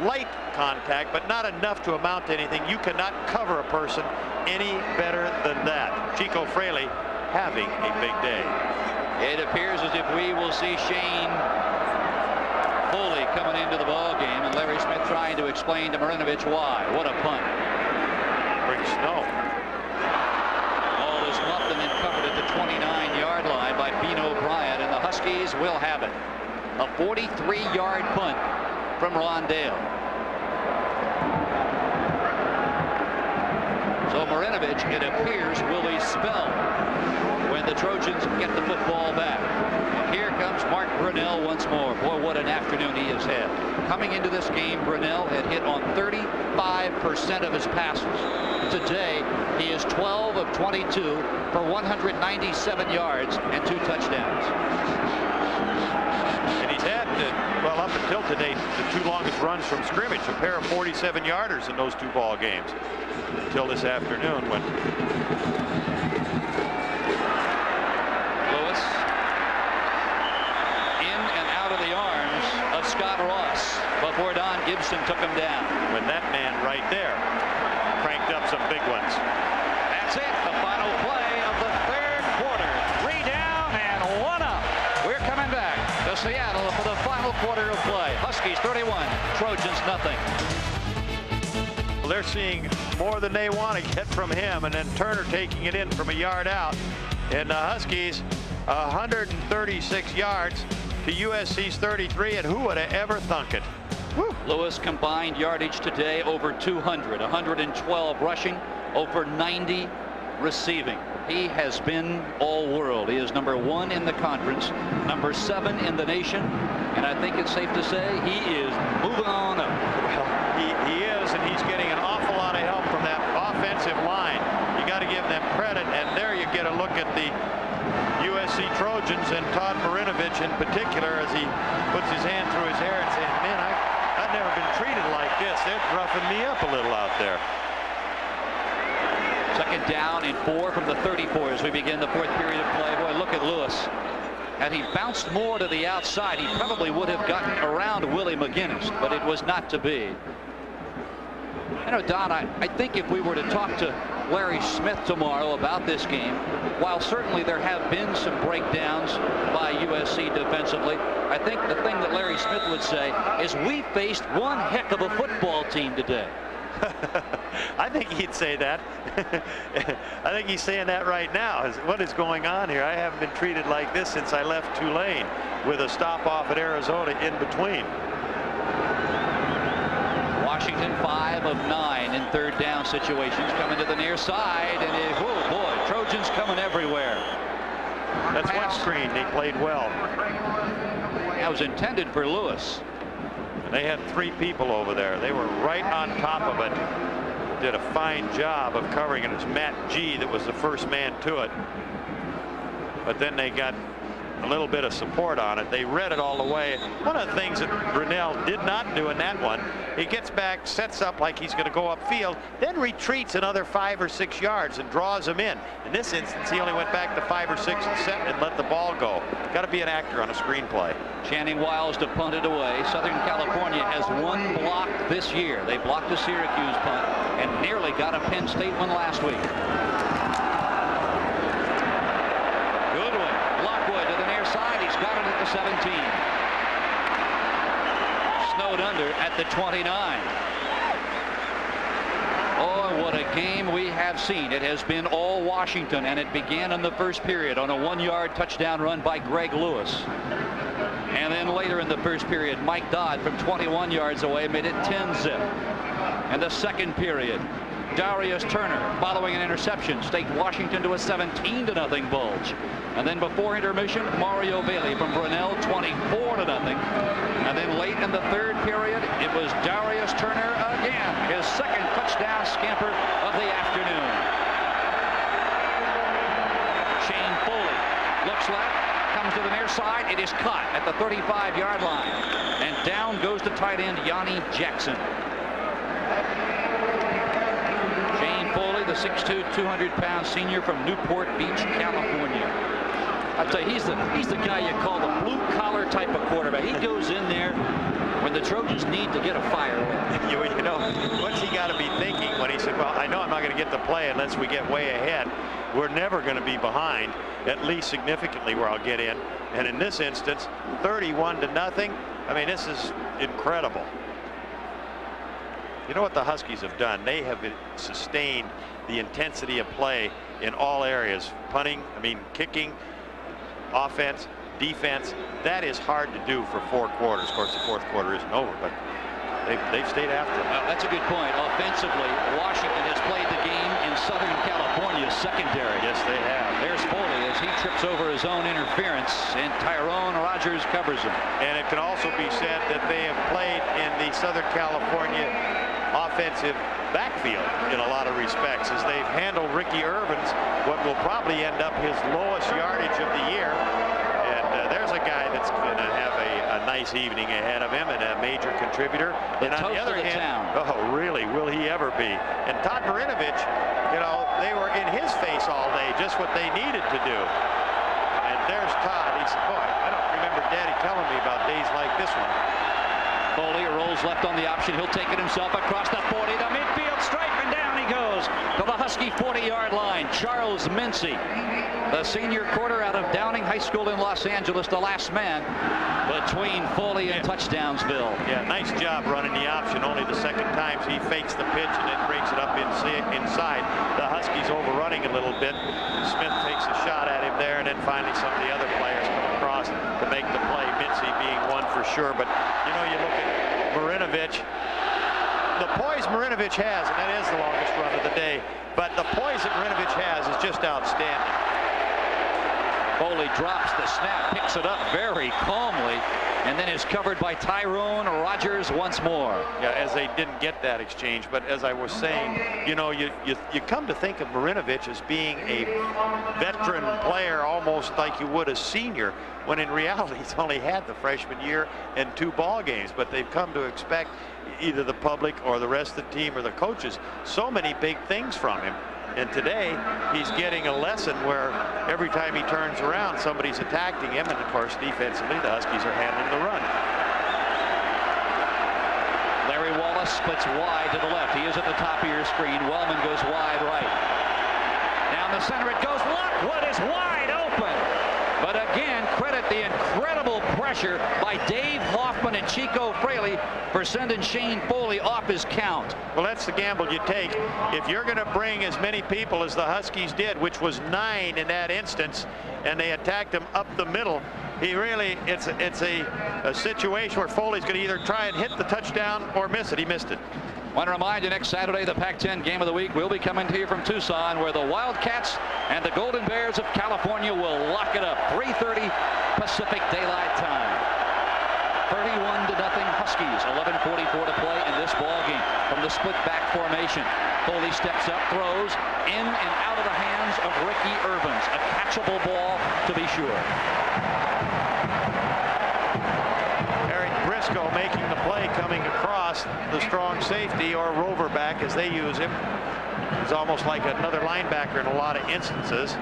light contact, but not enough to amount to anything. You cannot cover a person any better than that. Chico Fraley having a big day. It appears as if we will see Shane Foley coming into the ball game, and Larry Smith trying to explain to Marinovich why. What a punt. Brings snow. Ball is muffed and then covered at the 29-yard line by Bino Bryant, and the Huskies will have it. A 43-yard punt from Rondale. So Marinovich, it appears, will be spelled when the Trojans get the football back. And here comes Mark Brunell once more. Boy, what an afternoon he has had. Coming into this game, Brunell had hit on 35% of his passes. Today, he is 12 of 22 for 197 yards and 2 touchdowns. And he's had, well, up until today, the 2 longest runs from scrimmage, a pair of 47-yarders in those 2 ball games. Until this afternoon when Lewis in and out of the arms of Scott Ross before Don Gibson took him down. When that man right there cranked up some big ones. That's it. The final play of the 3rd quarter. 3 down and 1 up. We're coming back to Seattle for the final quarter of play. Huskies 31, Trojans nothing. They're seeing more than they want to get from him, and then Turner taking it in from a yard out. And the Huskies 136 yards to USC's 33, and who would have ever thunk it? Woo. Lewis combined yardage today over 200, 112 rushing, over 90 receiving. He has been all world. He is number 1 in the conference, number 7 in the nation, and I think it's safe to say he is moving on up. Well, he is, and he's getting an awful lot of help from that offensive line. You got to give them credit, and there you get a look at the USC Trojans and Todd Marinovich in particular as he puts his hand through his hair and saying, man, I've never been treated like this. They're roughing me up a little out there. 2nd down and 4 from the 34 as we begin the 4th period of play. Boy, look at Lewis. Had he bounced more to the outside, he probably would have gotten around Willie McGinnis, but it was not to be. You know, Don, I think if we were to talk to Larry Smith tomorrow about this game, while certainly there have been some breakdowns by USC defensively, I think the thing that Larry Smith would say is we faced one heck of a football team today. I think he'd say that. I think he's saying that right now. What is going on here? I haven't been treated like this since I left Tulane, with a stop off at Arizona in between. Washington 5 of 9 in 3rd down situations, coming to the near side, and oh boy, Trojans coming everywhere. That's one screen. They played well. That was intended for Lewis. They had 3 people over there. They were right on top of it. Did a fine job of covering it. It was Matt G that was the first man to it. But then they got a little bit of support on it. They read it all the way. One of the things that Brunell did not do in that one, he gets back, sets up like he's going to go upfield, then retreats another 5 or 6 yards and draws him in. In this instance, he only went back to 5 or 6 and let the ball go. Got to be an actor on a screenplay. Channing Wiles to punt it away. Southern California has 1 block this year. They blocked a Syracuse punt and nearly got a Penn State one last week. Got it at the 17. Snowed under at the 29. Oh, what a game we have seen. It has been all Washington, and it began in the 1st period on a 1-yard touchdown run by Greg Lewis. And then later in the 1st period, Mike Dodd from 21 yards away made it 10-zip. And the 2nd period, Darius Turner following an interception staked Washington to a 17-0 bulge. And then before intermission, Mario Bailey from Brunell 24-0. And then late in the 3rd period, it was Darius Turner again, his 2nd touchdown scamper of the afternoon. Shane Foley looks left, comes to the near side. It is caught at the 35-yard line. And down goes the tight end, Yanni Jackson. Shane Foley, the 6'2", 200-pound senior from Newport Beach, California. I tell you, he's the guy you call the blue-collar type of quarterback. He goes in there when the Trojans need to get a fire. You know, what's he got to be thinking when he said, well, I know I'm not going to get the play unless we get way ahead. We're never going to be behind, at least significantly, where I'll get in. And in this instance, 31-0. I mean, this is incredible. You know what the Huskies have done? They have sustained the intensity of play in all areas. Punting, I mean, kicking, offense, defense. That is hard to do for 4 quarters. Of course, the 4th quarter isn't over, but they've stayed after it. Well, that's a good point. Offensively, Washington has played the game in Southern California's secondary. Yes, they have. There's Foley as he trips over his own interference, and Tyrone Rogers covers him. And it can also be said that they have played in the Southern California offensive backfield in a lot of respects, as they've handled Ricky Irvin's what will probably end up his lowest yardage of the year. And there's a guy that's going to have a nice evening ahead of him and a major contributor. And on the other hand, oh, really, will he ever be? And Todd Marinovich, you know, they were in his face all day, just what they needed to do. And there's Todd. He said, boy, I don't remember Daddy telling me about days like this one. Foley rolls left on the option. He'll take it himself across the 40, the midfield stripe, and down he goes to the Husky 40-yard line. Charles Mincy, the senior quarter out of Downing High School in Los Angeles, the last man between Foley and Touchdownsville. Yeah, nice job running the option. Only the second time he fakes the pitch and then brings it up inside. The Huskies overrunning a little bit. Smith takes a shot at him there, and then finally some of the other players come across to make the play. Mincy being one for sure. But, you know, you look at Marinovich, the poise Marinovich has, and that is the longest run of the day, but the poise that Marinovich has is just outstanding. Foley drops the snap, picks it up very calmly, and then is covered by Tyrone Rogers once more. Yeah, as they didn't get that exchange, but as I was saying, you know, you come to think of Marinovich as being a veteran player, almost like you would a senior, when in reality he's only had the freshman year and 2 ball games. But they've come to expect, either the public or the rest of the team or the coaches, so many big things from him. And today he's getting a lesson where every time he turns around, somebody's attacking him. And of course, defensively, the Huskies are handling the run. Larry Wallace splits wide to the left. He is at the top of your screen. Wellman goes wide right. Down the center it goes. Lockwood is wide open. But again, credit the incredible pressure by Dave Hoffman and Chico Fraley for sending Shane Foley off his count. Well, that's the gamble you take. If you're going to bring as many people as the Huskies did, which was 9 in that instance, and they attacked him up the middle, it's a situation where Foley's going to either try and hit the touchdown or miss it. He missed it. Want to remind you, next Saturday, the Pac-10 Game of the Week will be coming to you from Tucson, where the Wildcats and the Golden Bears of California will lock it up. 3:30 Pacific Daylight Time. 31-0 Huskies. 11:44 to play in this ball game from the split back formation. Foley steps up, throws in and out of the hands of Ricky Irvins. A catchable ball, to be sure. Briscoe making the play, coming across the strong safety, or rover back as they use him. He's almost like another linebacker in a lot of instances.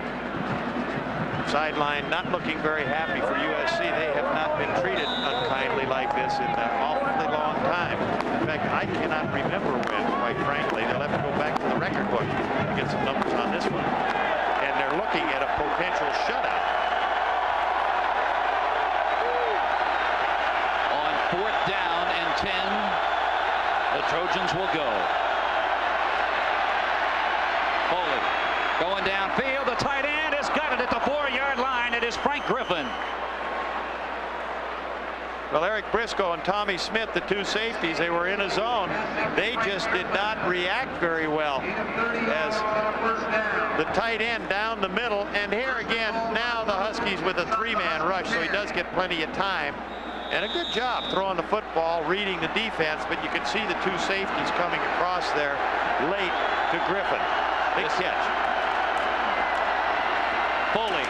Sideline not looking very happy for USC. They have not been treated unkindly like this in an awfully long time. In fact, I cannot remember when, quite frankly. They'll have to go back to the record book to get some numbers on this one. And they're looking at a potential shutout. 4th down and 10. The Trojans will go. Foley going downfield. The tight end has got it at the 4-yard line. It is Frank Griffin. Well, Eric Briscoe and Tommy Smith, the 2 safeties, they were in a zone. They just did not react very well as the tight end down the middle. And here again, now the Huskies with a 3-man rush, so he does get plenty of time. And a good job throwing the football, reading the defense, but you can see the 2 safeties coming across there late to Griffin. Big catch. Foley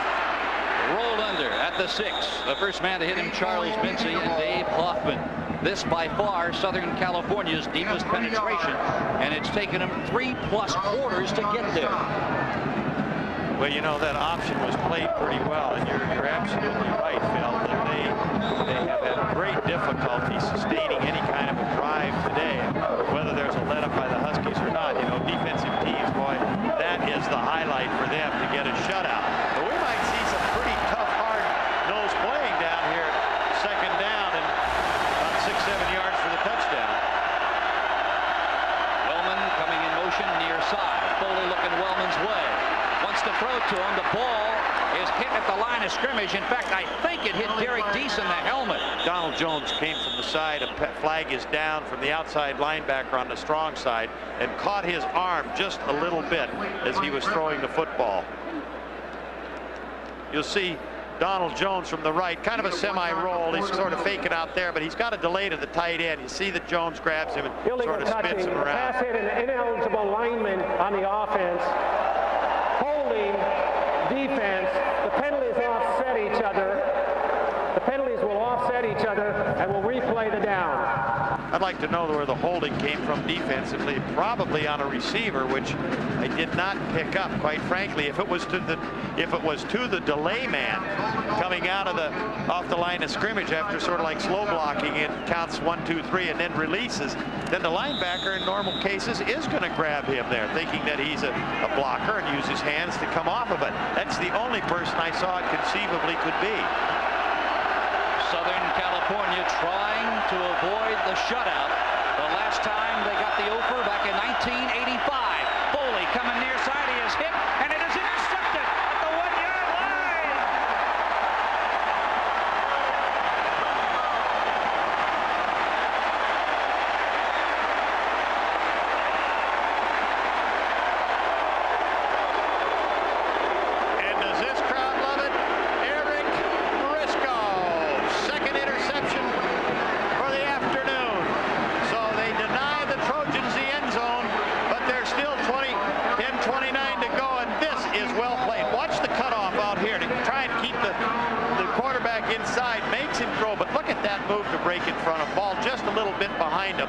rolled under at the 6. The first man to hit him, Charles Mincy and Dave Hoffman. This by far Southern California's deepest penetration, and it's taken them 3+ quarters to get there. Well, you know, that option was played pretty well, and you're absolutely right, Phil, that they have had great difficulty sustaining any kind of a drive today. Whether there's a let-up by the Huskies or not, you know, defensive teams, boy, that is the highlight for them to get a shutout. But we might see some pretty tough, hard-nosed playing down here, second down and about 6-7 yards for the touchdown. Wellman coming in motion near side. Foley looking Wellman's way. Wants to throw to him. The ball is hit at the line of scrimmage. In fact, I think it hit Derek Deese in the helmet. Donald Jones came from the side. A flag is down from the outside linebacker on the strong side and caught his arm just a little bit as he was throwing the football. You'll see Donald Jones from the right, kind of a semi-roll. He's sort of faking out there, but he's got a delay to the tight end. You see that Jones grabs him and sort of spins him around. Pass hit an ineligible lineman on the offense. Holding defense. The penalties offset each other. The penalties will offset each other and will replay the down. I'd like to know where the holding came from defensively. Probably on a receiver, which I did not pick up, quite frankly. If it was to the delay man coming out of off the line of scrimmage after sort of like slow blocking, it counts 1, 2, 3 and then releases, then the linebacker in normal cases is going to grab him there, thinking that he's a blocker and use his hands to come off of it. That's the only person I saw it conceivably could be. Southern California trying to avoid the shutout. The last time they got the offer back in 1985. Foley coming near side. He is hit, and it is intercepted at the 1-yard line. And does this crowd love it? Eric Briscoe. Second interception for the afternoon. So they deny the Trojans the end zone, but there's still 10:29 to go, and this is well played. Watch the cutoff out here to try and keep the quarterback inside. Makes him throw, but look at that move to break in front of ball just a little bit behind him.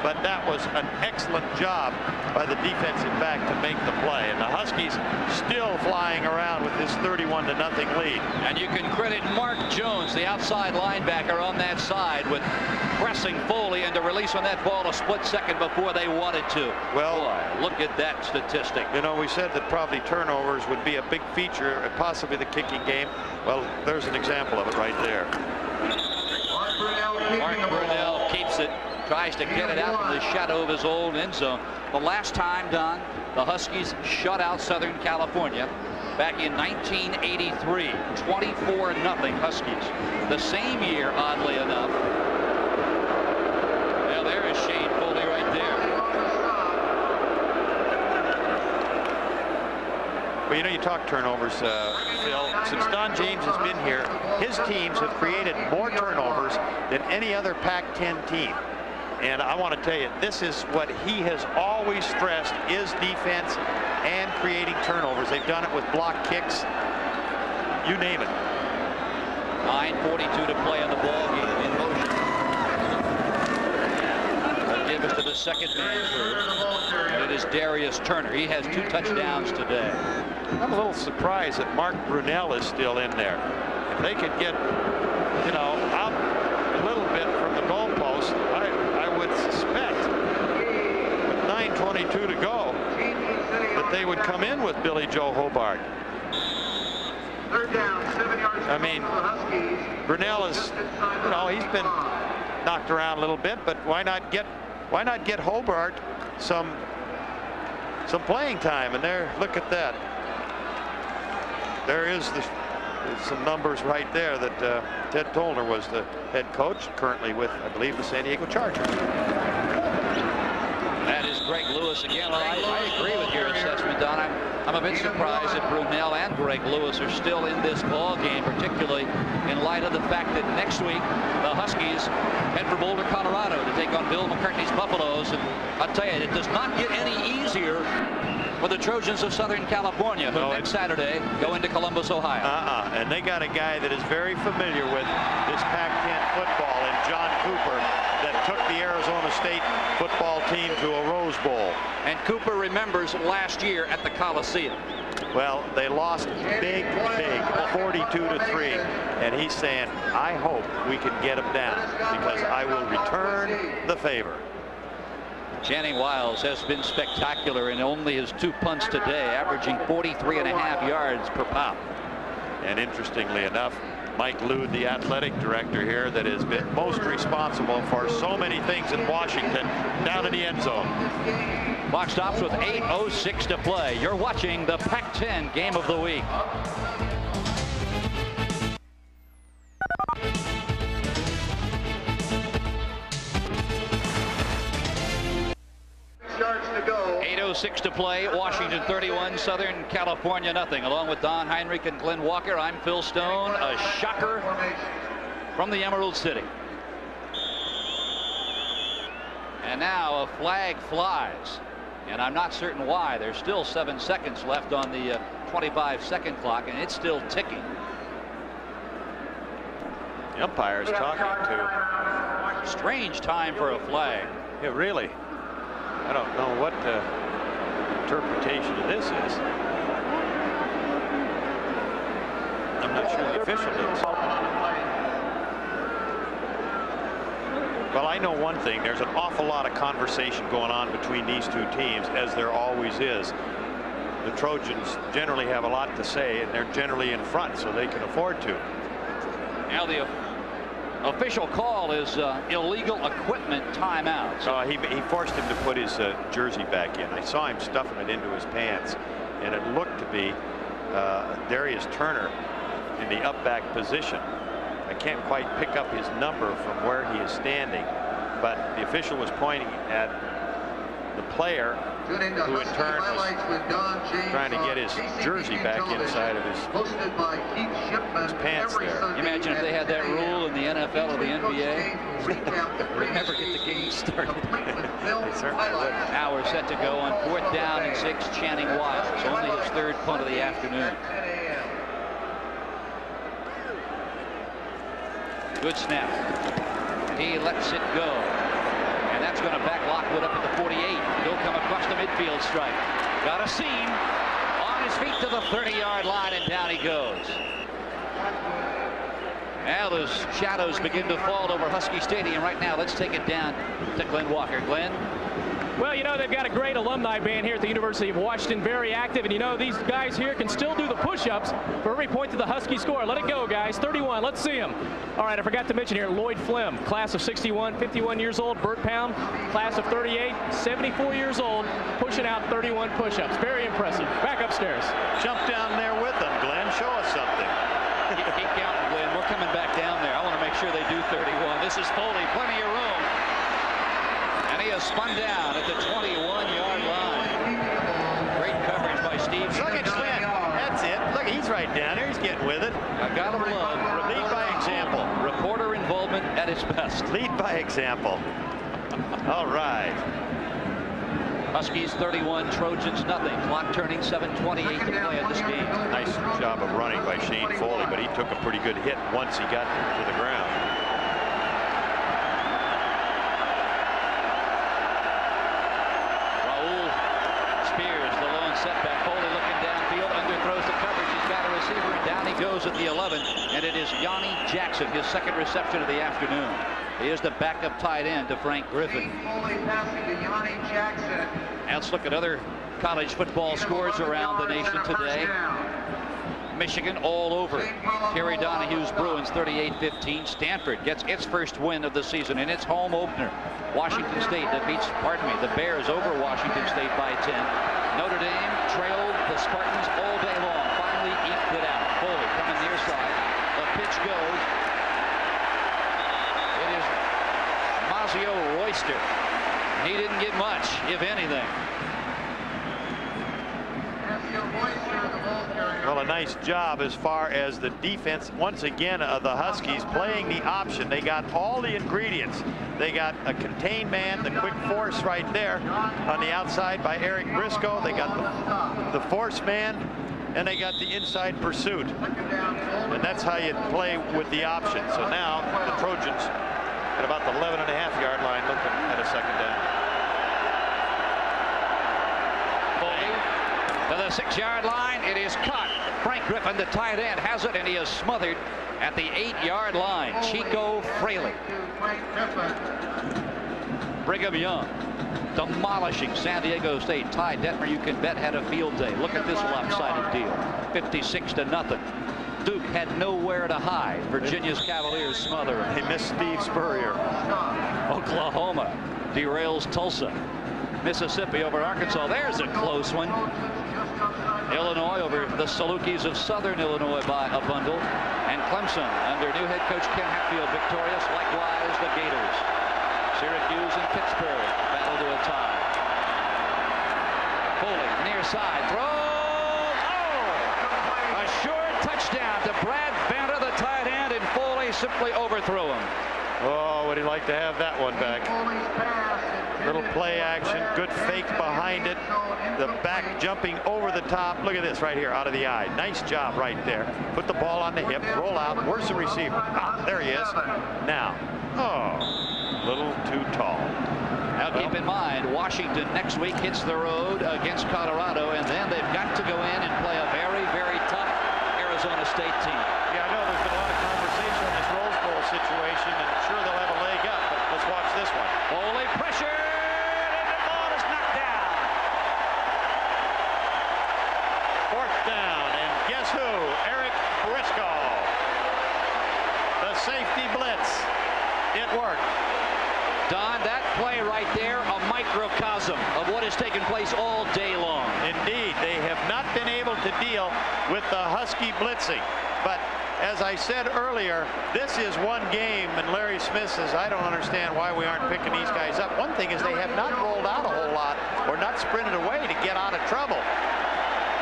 But that was an excellent job by the defensive back to make the play. And the Huskies still flying around with this 31-0 lead. And you can credit Mark Jones, the outside linebacker on that side, with pressing Foley and to release on that ball a split second before they wanted to. Well, boy, look at that statistic. You know, we said that probably turnovers would be a big feature, possibly the kicking game. Well, there's an example of it right there. Mark Brunell keeps it, tries to get it out from the shadow of his old end zone. The last time, Don, the Huskies shut out Southern California back in 1983, 24-0 Huskies. The same year, oddly enough. Now there is Shane Foley right there. Well, you know, you talk turnovers, Phil. Since Don James has been here, his teams have created more turnovers than any other Pac-10 team. And I want to tell you, this is what he has always stressed, is defense and creating turnovers. They've done it with block kicks, you name it. 9:42 to play on the ball game in motion. They'll give it to the second man through. And it is Darius Turner. He has 2 touchdowns today. I'm a little surprised that Mark Brunell is still in there. If they could get, you know, out a little bit from the goalpost, I would suspect with 9:22 to go that they would come in with Billy Joe Hobart. Third down, 7 yards. I mean, Brunell is, you know, he's been knocked around a little bit, but why not get Hobart some playing time? And there, look at that. There is some numbers right there that Ted Tollner was the head coach, currently with, I believe, the San Diego Chargers. That is Greg Lewis again. I agree with your assessment, Don. I'm a bit surprised that Brunell and Greg Lewis are still in this ball game, particularly in light of the fact that next week the Huskies head for Boulder, Colorado to take on Bill McCartney's Buffaloes. And I'll tell you, it does not get any easier for the Trojans of Southern California, who next Saturday go into Columbus, Ohio. And they got a guy that is very familiar with this Pac-10 football in John Cooper, that took the Arizona State football team to a Rose Bowl. And Cooper remembers last year at the Coliseum. Well, they lost big, 42-3, and he's saying, I hope we can get them down because I will return the favor. Channing Wiles has been spectacular in only his 2 punts today, averaging 43.5 yards per pop. And interestingly enough, Mike Lude, the athletic director here, that has been most responsible for so many things in Washington, down in the end zone. Clock stops with 8:06 to play. You're watching the Pac-10 game of the week. Yards to go. 8:06 to play. Washington 31, Southern California nothing. Along with Don Heinrich and Glenn Walker, I'm Phil Stone. A shocker from the Emerald City. And now a flag flies. And I'm not certain why. There's still 7 seconds left on the 25-second clock, and it's still ticking. The umpire's talking to. Strange time for a flag. Yeah, really. I don't know what the interpretation of this is. I'm not sure the official does. Well, I know one thing. There's an awful lot of conversation going on between these two teams, as there always is. The Trojans generally have a lot to say, and they're generally in front, so they can afford to. Now the official call is illegal equipment timeout. So he forced him to put his jersey back in. I saw him stuffing it into his pants, and it looked to be Darius Turner in the up back position. I can't quite pick up his number from where he is standing, but the official was pointing at the player, who in turn was trying to get his jersey back inside of his pants there. Imagine if they had that rule in the NFL or the NBA. We'd never get the game started. They certainly would. Now we're set to go on 4th down and 6. Channing Wiles, only his 3rd punt of the afternoon. Good snap. He lets it go. And that's going to back Lockwood up at the 48. He'll come across the midfield stripe. Got a seam. On his feet to the 30-yard line, and down he goes. Now those shadows begin to fall over Husky Stadium right now. Let's take it down to Glenn Walker. Glenn? Well, you know, they've got a great alumni band here at the University of Washington, very active. And, you know, these guys here can still do the push-ups for every point to the Husky score. Let it go, guys. 31. Let's see them. All right, I forgot to mention here, Lloyd Flem, class of 61, 51 years old. Burt Pound, class of 38, 74 years old, pushing out 31 push-ups. Very impressive. Back upstairs. Jump down there with them, Glenn. Show us something. Keep counting, Glenn. We're coming back down there. I want to make sure they do 31. This is Foley. Plenty of room. And he has spun down at the 21-yard line. Great coverage by Steve. Look at Flynn. That's it. Look, he's right down there. He's getting with it. I gotta love Lead by example. Reporter involvement at its best. Lead by example. All right. Huskies 31, Trojans nothing. Clock turning, 7:28 to play in this game. Nice job of running by Shane Foley, but he took a pretty good hit once he got to the ground. Raul Spears, the lone setback. Foley looking downfield, underthrows the coverage. He's got a receiver, and down he goes at the 11. And it is Yanni Jackson, his 2nd reception of the afternoon. He is the backup tight end to Frank Griffin. Now let's look at other college football scores around the nation today. Michigan all over Terry Donahue's Bruins 38-15. Stanford gets its first win of the season in its home opener. Washington State defeats, the Bears over Washington State by 10. Notre Dame trailed the Spartans all day long. Finally eked it out. Foley coming near side. The pitch goes. It is Mazio Royster. He didn't get much, if anything. Well, a nice job as far as the defense, once again, of the Huskies playing the option. They got all the ingredients. They got a contained man, the quick force right there on the outside by Eric Briscoe. They got the force man, and they got the inside pursuit. And that's how you play with the option. So now the Trojans at about the 11.5-yard line looking at a 2nd down. Foley to the 6-yard line. It is caught. Frank Griffin, the tight end, has it, and he is smothered at the 8-yard line. Chico Fraley. Brigham Young demolishing San Diego State. Ty Detmer, you can bet, had a field day. Look at this lopsided deal. 56-0. Duke had nowhere to hide. Virginia's Cavaliers smother. They missed Steve Spurrier. Oklahoma derails Tulsa. Mississippi over Arkansas. There's a close one. Illinois over the Salukis of Southern Illinois by a bundle. And Clemson, under new head coach Ken Hatfield, victorious. Likewise, the Gators. Syracuse and Pittsburgh battle to a tie. Foley, near side, throw. Oh! A short touchdown to Brad Banta, the tight end, and Foley simply overthrew him. Oh, would he like to have that one back? Little play action, good fake behind it. The back jumping over the top. Look at this right here, out of the eye. Nice job right there. Put the ball on the hip, roll out. Where's the receiver? Ah, there he is. Now, oh, a little too tall. Now keep in mind, Washington next week hits the road against Colorado, and then they've got to go in and play a very, very tough Arizona State team. Yeah, I know there's been a lot of conversation on this Rose Bowl situation, and I'm sure they'll have a leg up, but let's watch this one. Foley pressure, and the ball is knocked down. 4th down, and guess who? Eric Briscoe. The safety blitz. It worked. Don, that play right there, a microcosm of what has taken place all day long. Indeed, they have not been able to deal with the Husky blitzing. But as I said earlier, this is one game, and Larry Smith says, I don't understand why we aren't picking these guys up. One thing is they have not rolled out a whole lot or not sprinted away to get out of trouble.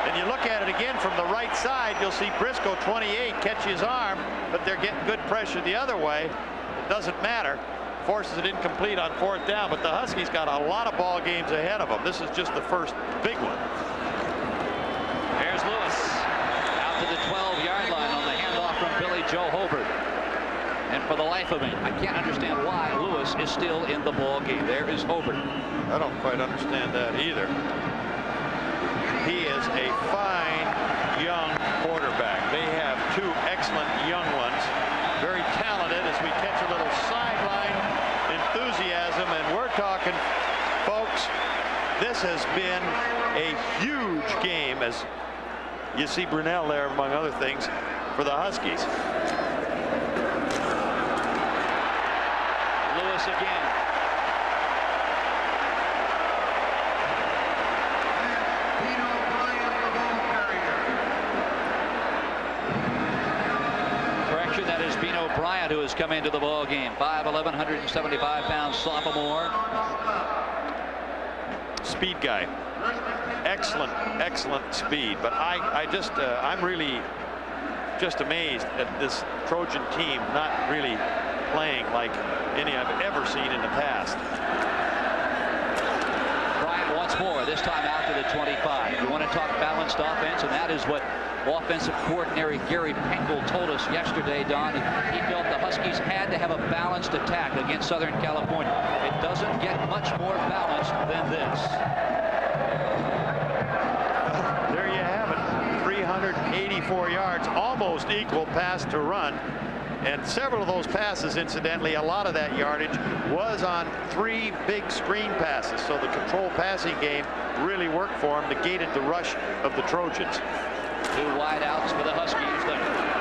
And you look at it again from the right side, you'll see Briscoe, 28, catch his arm, but they're getting good pressure the other way. It doesn't matter. Forces it incomplete on 4th down, but the Huskies got a lot of ball games ahead of them. This is just the first big one. There's Lewis out to the 12-yard line on the handoff from Billy Joe Hobart. And for the life of me, I can't understand why Lewis is still in the ball game. There is Hobart. I don't quite understand that either. He is a fine young quarterback. They have 2 excellent young ones, very talented, as we catch a little sideline enthusiasm. And we're talking, folks, this has been a huge game, as you see Brunell there among other things, for the Huskies. Lewis again. Correction, that is Bino Bryant who has come into the ball game. 5'11", 175-pound sophomore. Speed guy. Excellent, excellent speed. But I'm really just amazed at this Trojan team not really playing like any I've ever seen in the past. Bryant once more, this time out to the 25. You want to talk balanced offense, and that is what offensive coordinator Gary Pinkel told us yesterday, Don. He felt the Huskies had to have a balanced attack against Southern California. It doesn't get much more balanced than this. There you have it. 384 yards, almost equal pass to run. And several of those passes, incidentally, a lot of that yardage was on 3 big screen passes. So the control passing game really worked for him, negated the rush of the Trojans. 2 wideouts for the Huskies. The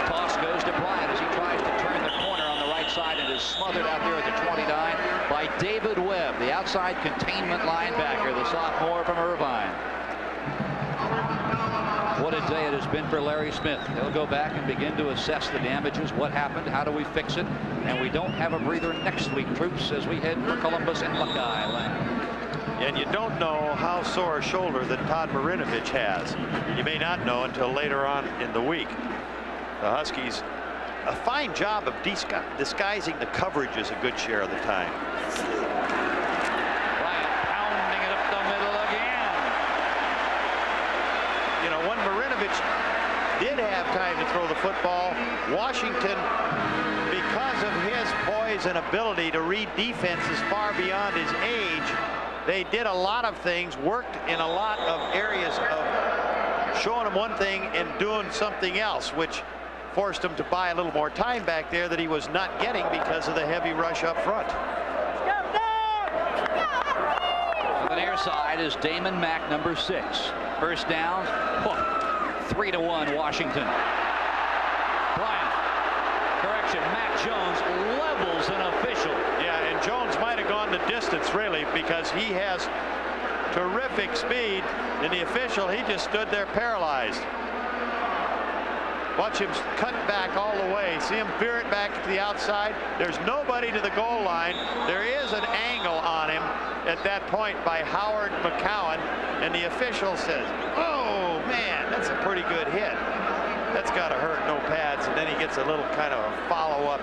toss goes to Bryant as he tries to turn the corner on the right side and is smothered out there at the 29 by David Webb, the outside containment linebacker, the sophomore from Irvine. What a day it has been for Larry Smith. He'll go back and begin to assess the damages, what happened, how do we fix it, and we don't have a breather next week, troops, as we head for Columbus and Buckeye Land. And you don't know how sore a shoulder that Todd Marinovich has. You may not know until later on in the week. The Huskies, a fine job of disguising the coverages a good share of the time. Bryant pounding it up the middle again. You know, when Marinovich did have time to throw the football, Washington, because of his poise and ability to read defenses far beyond his age, they did a lot of things, worked in a lot of areas of showing him one thing and doing something else, which forced him to buy a little more time back there that he was not getting because of the heavy rush up front. On the near side is Damon Mack, number 6. First down, 3-1 Washington. Bryant, correction, Mac Jones levels an official. Yeah, and Jones might have gone the distance really, because he has terrific speed, and the official, he just stood there paralyzed. Watch him cut back all the way. See him veer it back to the outside. There's nobody to the goal line. There is an angle on him at that point by Howard McCowan, and the official says, oh man, that's a pretty good hit. That's got to hurt, no pads. And then he gets a little kind of a follow-up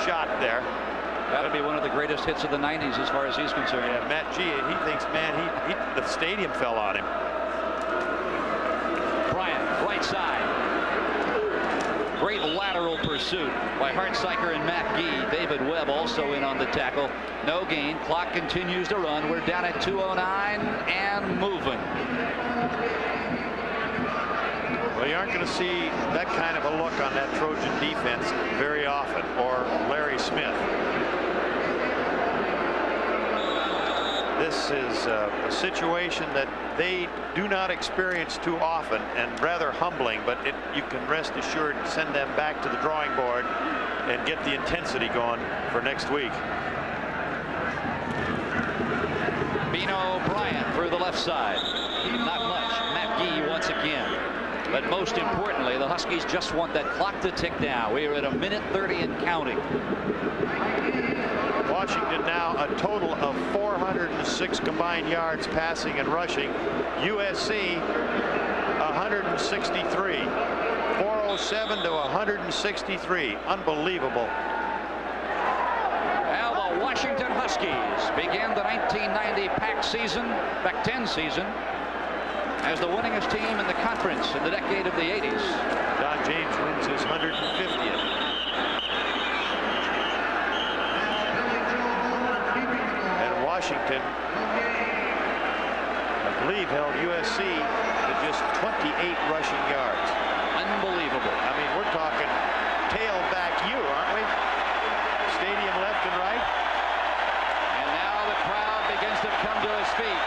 shot there. That'll be one of the greatest hits of the 90s as far as he's concerned. Yeah, Matt G, he thinks, man, the stadium fell on him. Bryant, right side. Great lateral pursuit by Hartsiker and Matt Gee. David Webb also in on the tackle. No gain. Clock continues to run. We're down at 2:09 and moving. Well, you aren't going to see that kind of a look on that Trojan defense very often, or Larry Smith. This is a situation that they do not experience too often, and rather humbling, but you can rest assured send them back to the drawing board and get the intensity going for next week. Bino Bryant through the left side. Not much. Matt Gee once again. But most importantly, the Huskies just want that clock to tick down. We are at 1:30 and counting. Washington now a total of 406 combined yards passing and rushing. USC 163. 407 to 163. Unbelievable. Now the Washington Huskies began the 1990 Pac-10 season as the winningest team in the conference in the decade of the 80s. Don James wins his 150th. Washington, I believe, held USC to just 28 rushing yards. Unbelievable. I mean, we're talking tailback U, aren't we? Stadium left and right. And now the crowd begins to come to his feet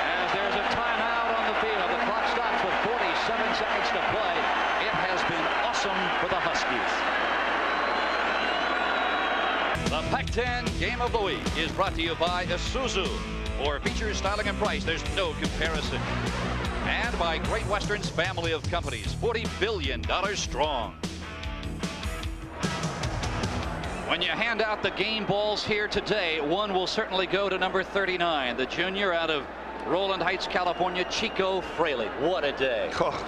as there's a timeout on the field. The clock stops with 47 seconds to play. It has been awesome for the Huskies. The Pac-10 Game of the Week is brought to you by Isuzu. For features, styling, and price, there's no comparison. And by Great Western's family of companies, $40 billion strong. When you hand out the game balls here today, one will certainly go to number 39, the junior out of Roland Heights, California, Chico Fraley. What a day. Oh,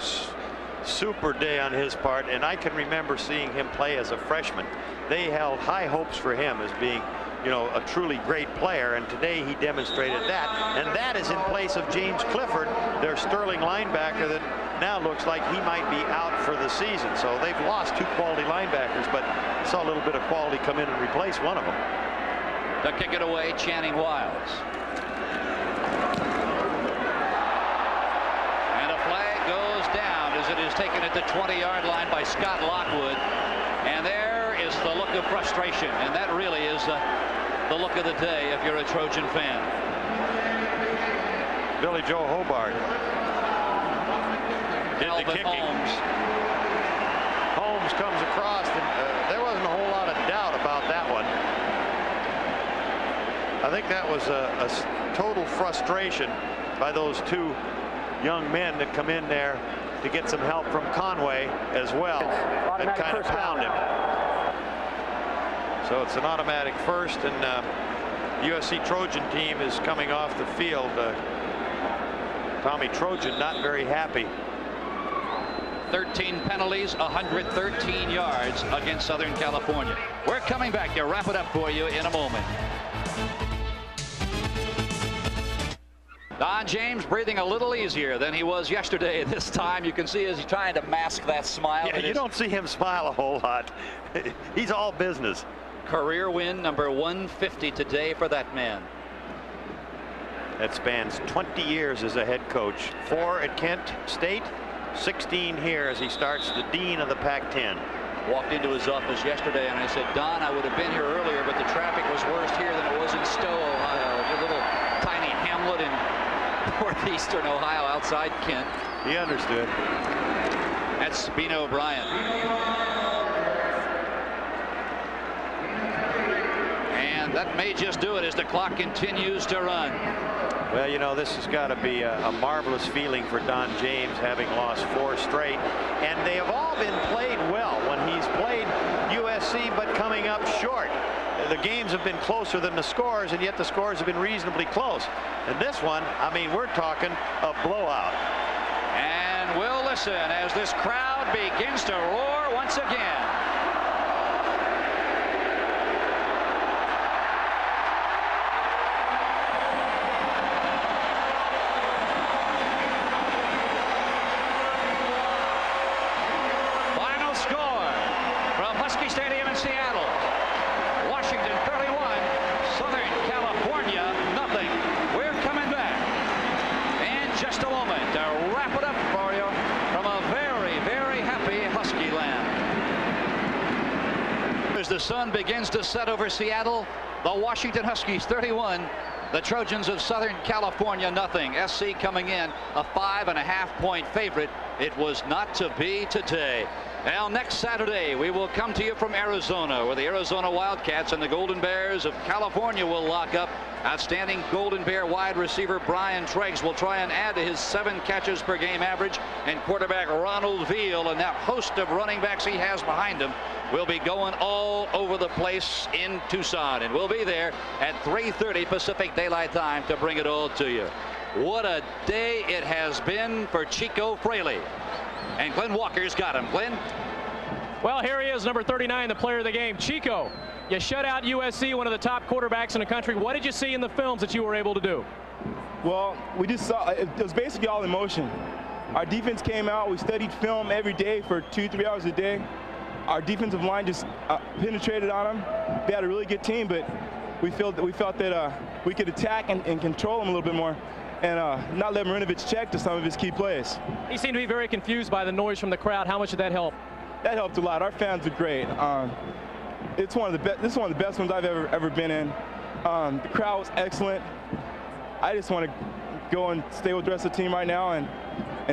super day on his part, and I can remember seeing him play as a freshman. They held high hopes for him as being, you know, a truly great player, and today he demonstrated that, and that is in place of James Clifford, their sterling linebacker that now looks like he might be out for the season. So they've lost 2 quality linebackers, but saw a little bit of quality come in and replace one of them. To kick it away, Channing Wiles. And a flag goes down as it is taken at the 20-yard line by Scott Lockwood. And there is the look of frustration, and that really is the look of the day if you're a Trojan fan. Billy Joe Hobart did the kicking. Holmes comes across, and there wasn't a whole lot of doubt about that one. I think that was a total frustration by those 2 young men that come in there to get some help from Conway as well and kind of pound him. So it's an automatic first, and USC Trojan team is coming off the field. Tommy Trojan not very happy. 13 penalties, 113 yards against Southern California. We're coming back to wrap it up for you in a moment. Don James breathing a little easier than he was yesterday. This time you can see as he's trying to mask that smile. Yeah, you don't see him smile a whole lot. He's all business. Career win number 150 today for that man. That spans 20 years as a head coach. 4 at Kent State, 16 here as he starts the dean of the Pac-10. Walked into his office yesterday and I said, Don, I would have been here earlier, but the traffic was worse here than it was in Stowe, Ohio, a little tiny hamlet in northeastern Ohio outside Kent. He understood. That's Bino Bryant. And that may just do it as the clock continues to run. Well, you know, this has got to be a marvelous feeling for Don James, having lost 4 straight. And they have all been played well when he's played USC, but coming up short. The games have been closer than the scores, and yet the scores have been reasonably close. And this one, I mean, we're talking a blowout. And we'll listen as this crowd begins to roar once again. Final score from Husky Stadium in Seattle. Washington 31, Southern California nothing. We're coming back in just a moment to wrap it up for you from a very, very happy Husky land. As the sun begins to set over Seattle, the Washington Huskies 31, the Trojans of Southern California nothing. SC coming in a 5.5-point favorite. It was not to be today. Now, next Saturday, we will come to you from Arizona, where the Arizona Wildcats and the Golden Bears of California will lock up. Outstanding Golden Bear wide receiver Brian Treggs will try and add to his 7 catches per game average, and quarterback Ronald Veal and that host of running backs he has behind him will be going all over the place in Tucson, and we'll be there at 3:30 Pacific Daylight Time to bring it all to you. What a day it has been for Chico Fraley. And Glenn Walker's got him. Glenn? Well, here he is, number 39, the player of the game. Chico, you shut out USC, one of the top quarterbacks in the country. What did you see in the films that you were able to do? Well, we just saw, it was basically all emotion. Our defense came out, we studied film every day for 2-3 hours a day. Our defensive line just penetrated on them. We had a really good team, but we felt that we could attack and control them a little bit more, and not let Marinovich check to some of his key plays. He seemed to be very confused by the noise from the crowd. How much did that help? That helped a lot. Our fans are great. This is one of the best ones I've ever been in. The crowd was excellent. I just want to go and stay with the rest of the team right now and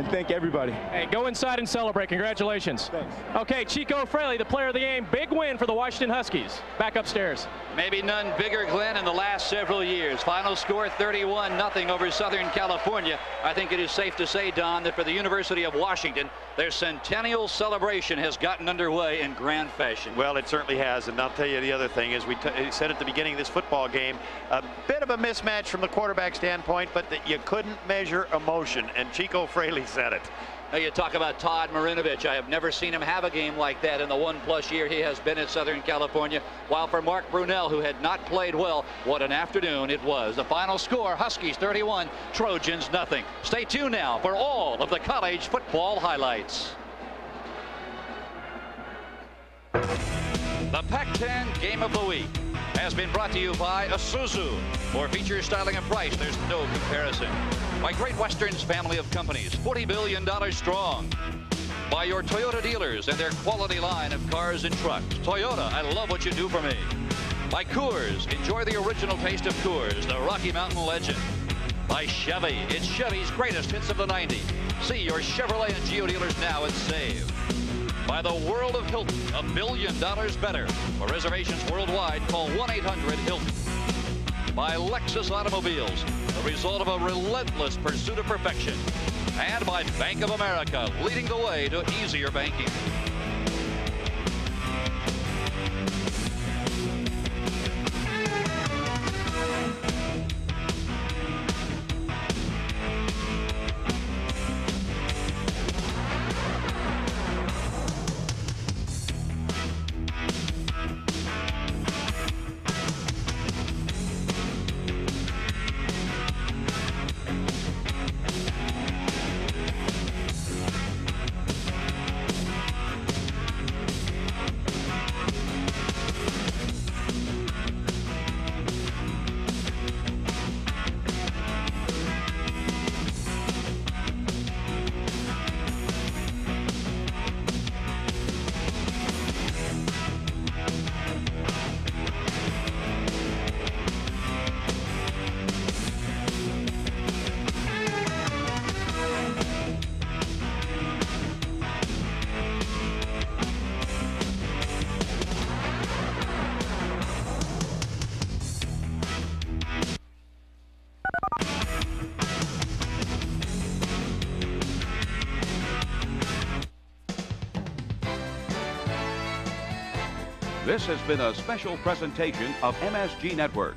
thank everybody. Hey, go inside and celebrate. Congratulations. Thanks. Okay, Chico Fraley, the player of the game. Big win for the Washington Huskies. Back upstairs. Maybe none bigger, Glenn, in the last several years. Final score 31-0 over Southern California. I think it is safe to say, Don, that for the University of Washington, their centennial celebration has gotten underway in grand fashion. Well, it certainly has, and I'll tell you the other thing is we said at the beginning of this football game, a bit of a mismatch from the quarterback standpoint, but that you couldn't measure emotion, and Chico Fraley said it. Now you talk about Todd Marinovich. I have never seen him have a game like that in the 1+ year he has been at Southern California. While for Mark Brunell, who had not played well, what an afternoon it was. The final score, Huskies 31, Trojans nothing. Stay tuned now for all of the college football highlights. The Pac-10 Game of the Week has been brought to you by Isuzu. For feature, styling, and price, there's no comparison. By Great Western's family of companies, $40 billion strong. By your Toyota dealers and their quality line of cars and trucks. Toyota, I love what you do for me. By Coors, enjoy the original taste of Coors, the Rocky Mountain legend. By Chevy, it's Chevy's greatest hits of the 90s. See your Chevrolet and Geo dealers now and save. By the World of Hilton, $1 billion better. For reservations worldwide, call 1-800-HILTON. By Lexus Automobiles, the result of a relentless pursuit of perfection. And by Bank of America, leading the way to easier banking. This has been a special presentation of MSG Network.